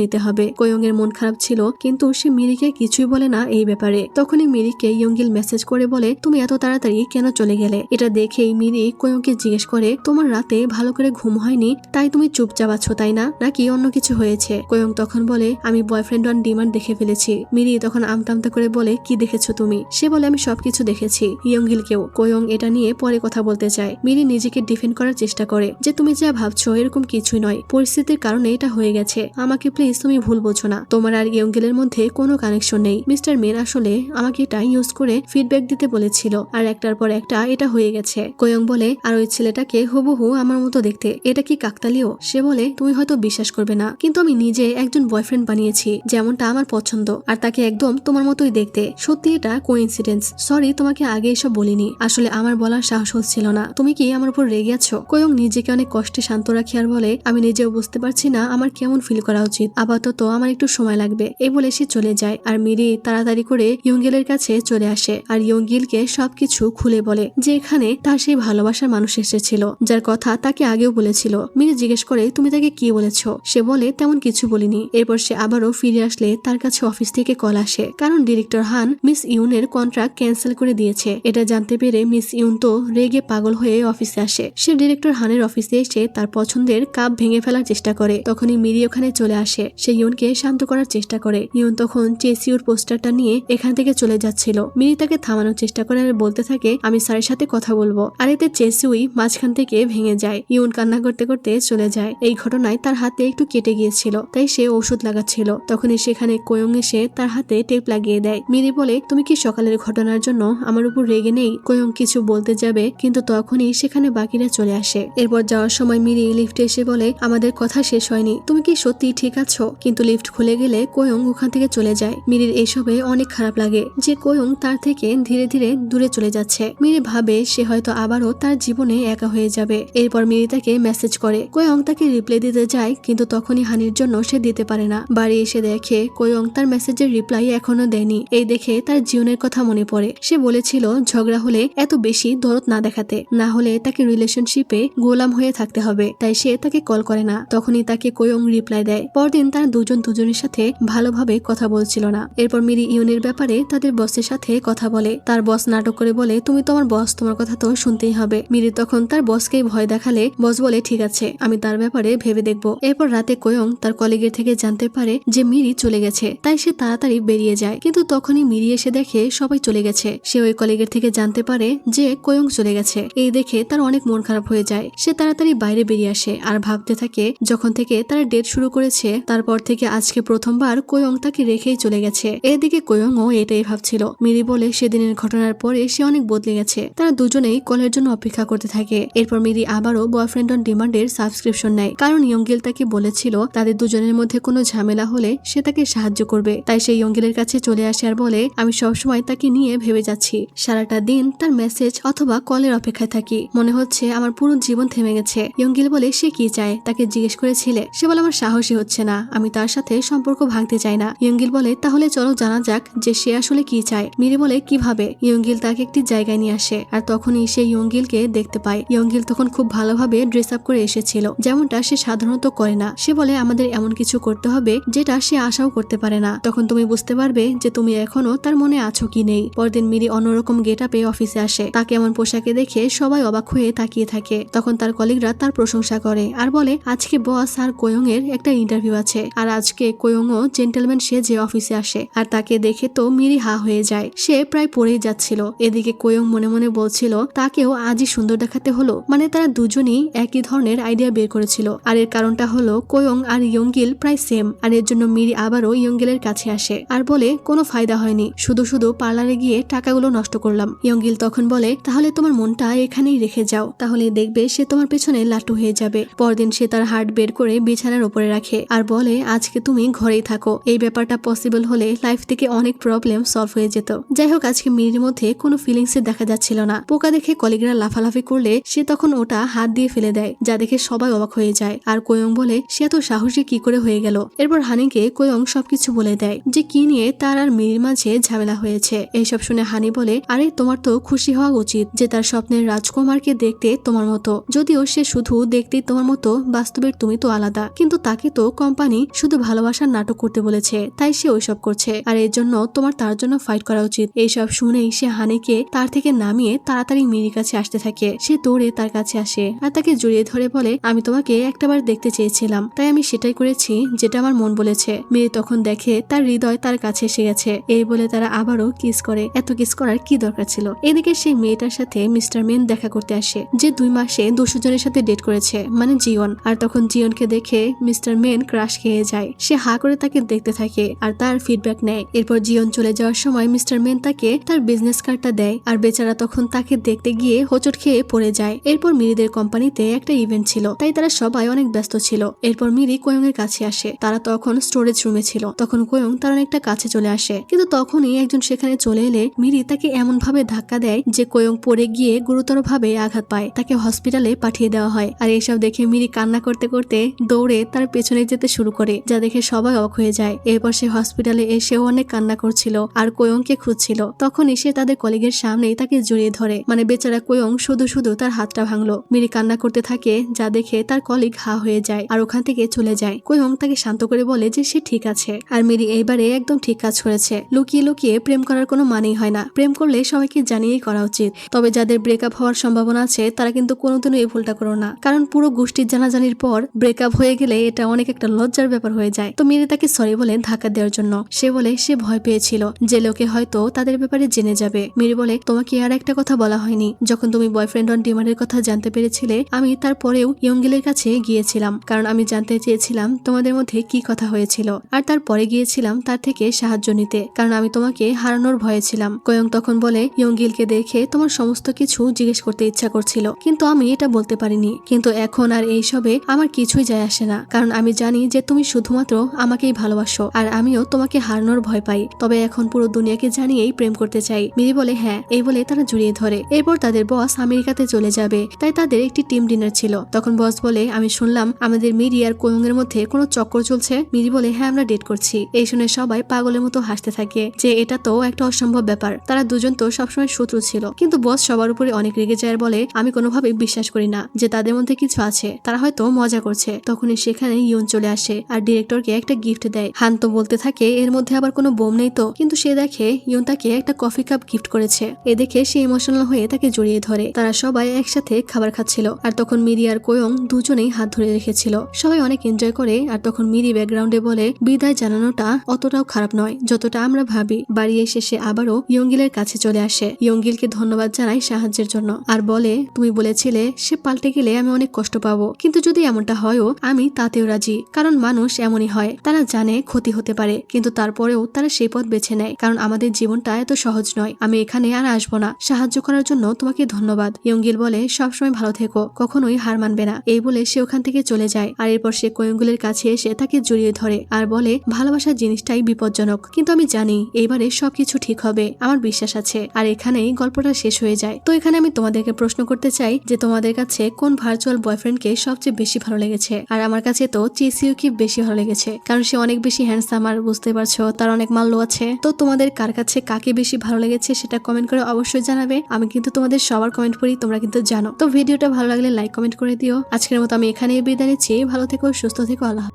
নিতে হবে। কোয়ং এর মন খারাপ ছিল কিন্তু সে মিরিকে কিছুই বলে না এই ব্যাপারে। তখনই মিরিকে ইয়ংগিল মেসেজ করে বলে তুমি এত তাড়াতাড়ি কেন চলে গেলে? এটা দেখেই মিরি কোয়ংকে জিজ্ঞেস করে তোমার রাতে ভালো করে ঘুম হয়নি তাই তুমি চুপচাপ আছো তাই না, নাকি অন্য কিছু হয়েছে? কোয়ং তখন বলে আমি বয়ফ্রেন্ড অন ডিমান্ড দেখে ফেলেছি। মিরি তখন আমতামতা করে বলে কি দেখেছো তুমি? সে বলে আমি সবকিছু দেখেছি, ইয়ংগিলকেও। কোয়ং এটা নিয়ে পরে কথা বলতে চায়। মিরি নিজেকে ডিফেন্ড করার চেষ্টা করে যে তুমি যা ভাবছো এরকম কিছুই নয়, পরিস্থিতির কারণে এটা হয়ে গেছে, আমাকে প্লিজ তুমি ভুল বোঝো না, তোমার আর ইয়ংগিলের মধ্যে কোনো কানেকশন নেই। মিস্টার মেন আসলে আমাকে এটা ইউজ করে ফিডব্যাক দিতে বলেছিল আর একটার পর একটা এটা হয়ে গেছে। কোয়ং বলে আর ওই ছেলেটাকে হুবহু আমার মতো দেখতে, এটা কি কাকতালীয়? সে বলে তুমি হয়তো বিশ্বাস করবে না কিন্তু আমি নিজে একজন বয়ফ্রেন্ড বানিয়েছি যেমনটা আমার পছন্দ আর তাকে একদম তোমার মতোই দেখতে। সত্যি এটা কোইন্সিডেন্স, সরি তোমাকে আগে এসব বলিনি, আসলে আমার বলার সাহস হচ্ছিল না। তুমি কি আমার উপর রেগে আছো? কোয়ং নিজেকে অনেক কষ্টে শান্ত রাখি আর বলে আমি নিজেও বুঝতে পারছি না আমার কেমন ফিল করা উচিত, আপাতত আমার একটু সময় লাগবে। এই বলে সে চলে যায় আর মিরি তাড়াতাড়ি করে ইয়ংগিলের কাছে চলে আসে আর ইয়ংগিলকে সবকিছু খুলে বলে যে এখানে তার সেই ভালোবাসার মানুষ এসেছিল যার কথা তাকে আগেও বলেছিল। মিরি জিজ্ঞেস করে তুমি তাকে কি বলেছ? সে বলে তেমন কিছু বলিনি। এরপর সে আবারও ফিরে আসলে তার কাছে অফিস থেকে কল আসে কারণ ডিরেক্টর হান মিস ইউনের কন্ট্রাক্ট ক্যান্সেল করে দিয়েছে। এটা জানতে পেরে মিস ইউন তো রেগে পাগল হয়ে অফিসে আসে। সে ডিরেক্টর হানের অফিসে এসে তার পছন্দের কাপ ভেঙে ফেলার চেষ্টা করে। তখনই মিরি ওখানে চলে আসে। সে ইউনকে শান্ত করার চেষ্টা করে। ইউন তখন চেসিউর পোস্টারটা নিয়ে এখান থেকে চলে যাচ্ছিল। মিরি তাকে থামানোর চেষ্টা করে আর বলতে থাকে আমি স্যারের সাথে কথা বলবো। আর এতে চেসিউই মাঝখান থেকে ভেঙে যায়। ইউন কান্না করতে করতে চলে যায়। এই ঘটনায় তার হাতে একটু কেটে গিয়েছিল, তাই সে ওষুধ লাগাচ্ছিল। তখনই সেখানে কোয়ং এসে তার হাতে টেপ লাগিয়ে দেয়। মিরি বলে তুমি কি সকালের ঘটনার জন্য আমার উপর রেগে নেই? কোয়ং কিছু বলতে যাবে, কিন্তু তখনই সেখানে বাকিরা চলে আসে। এরপর যাওয়ার সময় মিরি লিফটে এসে বলে আমাদের কথা শেষ হয়নি, তুমি কি সত্যি ঠিক আছো? কিন্তু লিফট খুলে গেলে কোয়ং ওখান থেকে চলে যায়। মিরির এসবে অনেক খারাপ লাগে যে কোয়ং তার থেকে ধীরে ধীরে দূরে চলে যাচ্ছে। মিরি ভাবে সে হয়তো আবারও তার জীবনে একা হয়ে যাবে। এরপর মিরি তাকে মেসেজ করে। কোয়ং তাকে রিপ্লাই দিতে যায়, কিন্তু তখনই হানির জন্য সে দিতে পারে না। বাড়ি এসে দেখে কোয়ং তার মেসেজের রিপ্লাই এখনো দেয়নি। এই দেখে তার জীবনের কথা মনে পড়ে। সে বলেছিল ঝগড়া হলে এত বেশি দরদ না দেখাতে, না হলে তাকে রিলেশনশিপে গোলাম হয়ে থাকতে হবে। তাই সে তাকে কল করে না। তখনই তাকে কোয়ং রিপ্লাই দেয়। পরদিন তারা দুজনের সাথে ভালোভাবে কথা বলছিল না। এরপর মিরি ইউনের ব্যাপারে তাদের বসের সাথে কথা বলে। তার বস নাটক করে বলে তুমি তো আমার বস, তোমার কথা তো শুনতেই হবে। মিরি তখন তার বসকে ভয় দেখালে বস বলে ঠিক আছে, আমি তার ব্যাপারে ভেবে দেখব। এরপর রাতে কোয়ং তার কলিগের থেকে জানতে পারে যে মিরি চলে গেছে, তাই সে তাড়াতাড়ি বেরিয়ে যায়। কিন্তু তখনই মিরি এসে দেখে সবাই চলে গেছে। সে ওই কলিগের থেকে জানতে পারে যে কোয়ং চলে গেছে। এই দেখে তার অনেক মন খারাপ হয়ে যায়। সে তাড়াতাড়ি বাইরে বেরিয়ে আসে আর ভাবতে থাকে যখন থেকে তারা ডেট শুরু করেছে তারপর থেকে আজকে প্রথমবার কোয়ং তাকে রেখেই চলে গেছে। এদিকে কোয়ংও এটাই ভাবছিল। মিরি বলে সেদিনের ঘটনার পরে সে অনেক বদলে গেছে। তারা দুজনেই কলের জন্য অপেক্ষা করতে থাকে। এরপর মিরি আবারও বয়ফ্রেন্ড অন ডিমান্ডের সাবস্ক্রিপশন নেয়, কারণ ইয়ঙ্গিল তাকে বলেছিল তাদের দুজনের মধ্যে কোনো ঝামেলা হলে সে তাকে সাহায্য করবে। তাই সে ইয়ঙ্গিলের কাছে চলে আসে আর বলে আমি সবসময় তাকে নিয়ে ভেবে যাচ্ছি। সারাটা দিন তার মেসেজ অথবা কলের অপেক্ষায় থাকি, মনে হচ্ছে আমার পুরো জীবন থেমে গেছে। ইয়ঙ্গিল বলে সে কি চায়, তাকে জিজ্ঞেস করেছিলে? সে বলে আমার সাহসী হচ্ছে না, আমি তার সাথে সম্পর্ক ভাঙতে চাই না। ইয়ঙ্গিল বলে তাহলে চলো জানা যাক যে সে আসলে কি চায়। মিরি বলে কিভাবে? ইয়ঙ্গিল তাকে একটি জায়গায় নিয়ে আসে আর তখনই সে ইয়ঙ্গিলকে দেখতে পায়। ইয়ঙ্গিল তখন খুব ভালোভাবে ড্রেস আপ করে এসেছিল, যেমনটা সে সাধারণত করে না। সে বলে আমাদের এমন কিছু করতে হবে যেটা সে আশাও করতে পারে না, তখন তুমি বুঝতে পারবে যে তুমি এখনো তার মনে আছো কি নেই। পরদিন মিরি অন্যরকম গেট আপে অফিসে আসে। তাকে এমন পোশাকে দেখে সবাই অবাক হয়ে তাকিয়ে থাকে। তখন তার কলিগরা তার প্রশংসা করে আর বলে আজকে বস আর কোয়ং এর একটা ইন্টারভিউ আছে, আর আজকে কোয়ংও জেন্টলম্যান সেজে অফিসে আসে। আর তাকে দেখে তো মিরি হা হয়ে যায়। সে প্রায় পড়েই যাচ্ছিল। এদিকে কোয়ং মনে মনে বলছিল তাকেও আজই সুন্দর দেখাতে হলো, মানে তারা দুজনেই একই ধরনের আইডিয়া বের করেছিল। আর এর কারণটা হলো কোয়ং আর ইয়ঙ্গিল প্রায় সেম। আর এর জন্য মিরি আবারও ইয়ঙ্গিলের কাছে আসে আর বলে কোনো ফায়দা হয়নি, শুধু শুধু পার্লারে গিয়ে টাকাগুলো নষ্ট করলাম। ইয়ঙ্গিল তখন বলে তাহলে তোমার মনটা এখানেই রেখে যাও, তাহলে দেখবে সে তোমার পেছনে লাট্টু হয়ে যাবে। পরদিন সে তার হার্ট বের করে বিছানার উপরে রাখে আর বলে আজকে তুমি ঘরেই থাকো। এই ব্যাপারটা পসিবল হলে লাইফ থেকে অনেক প্রবলেম সলভ হয়ে যেত। যাই হোক আজকে মিরির মধ্যে কোনো ফিলিংস দেখা যাচ্ছিল না। পোকা দেখে কলিগরা লাফালাফি করলে সে তখন ওটা হাত দিয়ে ফেলে দেয়, যা দেখে সবাই অবাক হয়ে যায়। আর কোয়ং বলে সে এত সাহসী কি করে হয়ে গেল। এরপর হানিকে কোয়ং সবকিছু বলে দেয় যে কি নিয়ে তার আর মিরির মাঝে ঝামেলা হয়েছে। এইসব শুনে হানি বলে আরে তোমার তো খুশি হওয়া উচিত যে তার স্বপ্নের রাজকুমারকে দেখতে তোমার মতো, যদিও সে শুধু দেখতেই তোমার মতো, বাস্তবের তুমি তো আলাদা। কিন্তু তাকে তো কোম্পানি শুধু ভালোবাসার নাটক করতে বলেছে, তাই সে ওইসব করছে। আর এর জন্য তোমার তার জন্য ফাইট করা উচিত। এইসব শুনেই সে হানিকে তার থেকে নামিয়ে তাড়াতাড়ি মিরির কাছে আসতে থাকে। সে দৌড়ে তার কাছে আসে আর তাকে জড়িয়ে ধরে বলে আমি তোমাকে একটাবার দেখতে চেয়েছিলাম, তাই আমি সেটাই করেছি যেটা আমার মন বলেছে। মিরি তখন দেখে তার হৃদয় তার কাছে এসে গেছে। এই বলে তারা আবারও কিস করে। এত কিস করার কি দরকার ছিল? এদিকে সেই মেয়েটার সাথে মিস্টার মেন দেখা করতে আসে, যে 2 মাসে 200 জনের সাথে ডেট করেছে, মানে জিয়ন। আর তখন জিয়নকে দেখে মিস্টার মেন ক্রাশ খেয়ে যায়। সে হা করে তাকে দেখতে থাকে আর তার ফিডব্যাক নেয়। এরপর জিয়ন চলে যাওয়ার সময় মিস্টার মেন তাকে তার বিজনেস কার্ডটা দেয় আর বেচারা তখন তাকে দেখতে গিয়ে হোঁচট খেয়ে পড়ে যায়। এরপর মিরিদের কোম্পানিতে একটা ইভেন্ট ছিল, তাই তারা সবাই অনেক ব্যস্ত ছিল। এরপর মিরি কোয়ং এর কাছে আসে। তারা তখন স্টোরেজ রুমে ছিল। তখন কোয়ং তার অনেকটা কাছে চলে আসে, কিন্তু তখনই একজন সেখানে চলে এলে মিরি তাকে এমন ভাবে ধাক্কা দেয় যে কোয়ং পড়ে গিয়ে গুরুতর ভাবে আঘাত পায়। তাকে হসপিটালে পাঠিয়ে দেওয়া হয়। আর এসব দেখে মিরি কান্না করতে করতে দৌড়ে তার পেছনে যেতে শুরু করে, যা দেখে সবাই অবাক হয়ে যায়। এরপর সে হসপিটালে এসেও অনেক কান্না করছিল আর কোয়ংকে খুঁজছিল। তখন এসে তাদের কলিগের সামনেই তাকে জড়িয়ে ধরে, মানে বেচারা কোয়ং শুধু শুধু তার হাতটা ভাঙলো। মিরি কান্না করতে থাকে, যা দেখে তার কলিগ হা হয়ে যায় আর ওখান থেকে চলে যায়। কোয়ং তাকে শান্ত করে বলে যে সে ঠিক আছে। আর মিরি এইবারে একদম ঠিক কাজ করেছে। লুকিয়ে লুকিয়ে প্রেম করার কোনো মানেই হয় না। প্রেম করলে সবাইকে জানিয়েই করা উচিত। তবে যাদের যাদের ব্রেকআপ হওয়ার সম্ভাবনা আছে তারা কিন্তু কোনোদিনও এই ভুলটা করো না, কারণ পুরো গোষ্ঠীর জানাজানির পর ব্রেকআপ হয়ে গেলে এটা অনেক একটা লজ্জার ব্যাপার হয়ে যায়। তো মিরি তাকে সরি বলে ধাক্কা দেওয়ার জন্য সে বলে সে ভয় পেয়েছিল যে লোকে হয়তো তাদের ব্যাপারে জেনে যাবে। মিরি বলে তোমাকে আর একটা কথা বলা হয়নি, যখন তুমি বয়ফ্রেন্ড অন ডিমান্ডের কথা জানতে পেরেছিলে আমি তারপরেও ইয়ঙ্গিলের কাছে গিয়েছিলাম, কারণ আমি জানতে চেয়েছিলাম তোমাদের মধ্যে কি কথা হয়েছিল, আর তারপরে গিয়েছিলাম তার থেকে সাহায্য নিতে, কারণ আমি তোমাকে হারানোর ভয়ে ছিলাম। কোয়ং তখন বলে ইয়ঙ্গিলকে দেখে তোমার সমস্ত কিছু জিজ্ঞেস করতে ইচ্ছা করছিল, কিন্তু আমি এটা বলতে পারিনি। কিন্তু এখন আর এইসবে আমার কিছুই যায় আসে না, কারণ আমি জানি যে তুমি শুধুমাত্র আমাকেই ভালোবাসো আর আমিও তোমাকে হারানোর ভয় পাই। তবে এখন পুরো দুনিয়াকে জানিয়েই প্রেম করতে চাই। মিরি বলে হ্যাঁ। এই বলে তারা জড়িয়ে ধরে। এরপর তাদের বস আমেরিকাতে চলে যাবে, তাই তাদের একটি টিম ডিনার ছিল। তখন বস বলে আমি শুনলাম আমাদের মিরি আর কোয়ং এর মধ্যে কোনো চক্কর চলছে। মিরি বলে হ্যাঁ আমরা ডেট করছি। এই শুনে সবাই পাগলের মতো হাসতে থাকে যে এটা তো একটা অসম্ভব ব্যাপার, তারা দুজন তো সবসময় শত্রু ছিল। কিন্তু বস সবার উপরে অনেক রেগে যায় আর বলে আমি কোনোভাবেই বিশ্বাস করি না যে তাদের মধ্যে কিছু আছে, তারা হয়তো মজা করছে। তখনই সেখানে ইয়ন চলে আসে আর ডিরেক্টরকে একটা গিফট দেয়। হান তো বলতে থাকে এর মধ্যে আবার কোনো বোম নেই তো, কিন্তু সে দেখে ইয়ন তাকে একটা কফি কাপ গিফট করেছে। এ দেখে সে ইমোশনাল হয়ে তাকে জড়িয়ে ধরে। তারা সবাই একসাথে খাবার খাচ্ছিল আর তখন মিরি আর কোয়ং দুজনেই হাত ধরে রেখেছিল। সবাই অনেক এনজয় করে আর তখন মিরি ব্যাকগ্রাউন্ডে বলে বিদায় জানানোটা অতটাও খারাপ নয় যতটা আমরা ভাবি। বাড়ি এসে সে আবারও ইয়ঙ্গিলের কাছে চলে আসে। ইয়ঙ্গিলকে ধন্যবাদ জানায় সাহায্যের জন্য আর বলে তুমি বলেছিলে সে পাল্টে গেলে আমি অনেক কষ্ট পাবো, কিন্তু যদি এমনটা হয়ও আমি তাতেও রাজি, কারণ মানুষ এমনই হয়, তারা জানে ক্ষতি হতে পারে কিন্তু তারপরেও তারা সেই পথ বেছে নেয়, কারণ আমাদের জীবনটা এত সহজ নয়। আমি এখানে আর আসবো না, সাহায্য করার জন্য তোমাকে ধন্যবাদ। ইয়ঙ্গিল বলে সবসময় ভালো থেকো, কখনোই হার মানবে না। এই বলে সে ওখান থেকে চলে যায় আর এরপর সে কোয়ঙ্গুলের কাছে এসে তাকে জড়িয়ে ধরে আর বলে ভালোবাসার জিনিসটাই বিপজ্জনক, কিন্তু আমি জানি এইবারে সবকিছু ঠিক হবে, আমার বিশ্বাস আছে। আর এখানেই গল্পটা শেষ হয়ে যায়। তো এখানে আমি তোমাদেরকে প্রশ্ন করতে চাই যে তোমাদের কাছে কোন ভার্চুয়াল বয়ফ্রেন্ডকে সবচেয়ে বেশি ভালো লেগেছে? আর আমার কাছে তো চেসিউকে বেশি ভালো লেগেছে, কারণ সে অনেক বেশি হ্যান্ডসাম আর বুঝতে পারছো তার অনেক মাল্য আছে। তো তোমাদের কার কাছে কাকে বেশি ভালো লেগেছে সেটা কমেন্ট করে অবশ্যই জানাবে। আমি কিন্তু তোমাদের সবার কমেন্ট পড়ি, তোমরা কিন্তু জানো। তো ভিডিওটা ভালো লাগলে লাইক কমেন্ট করে দিও। আজকের মতো আমি এখানেই বিদায় নিচ্ছি। ভালো থেকো, সুস্থ থেকো, আল্লাহ।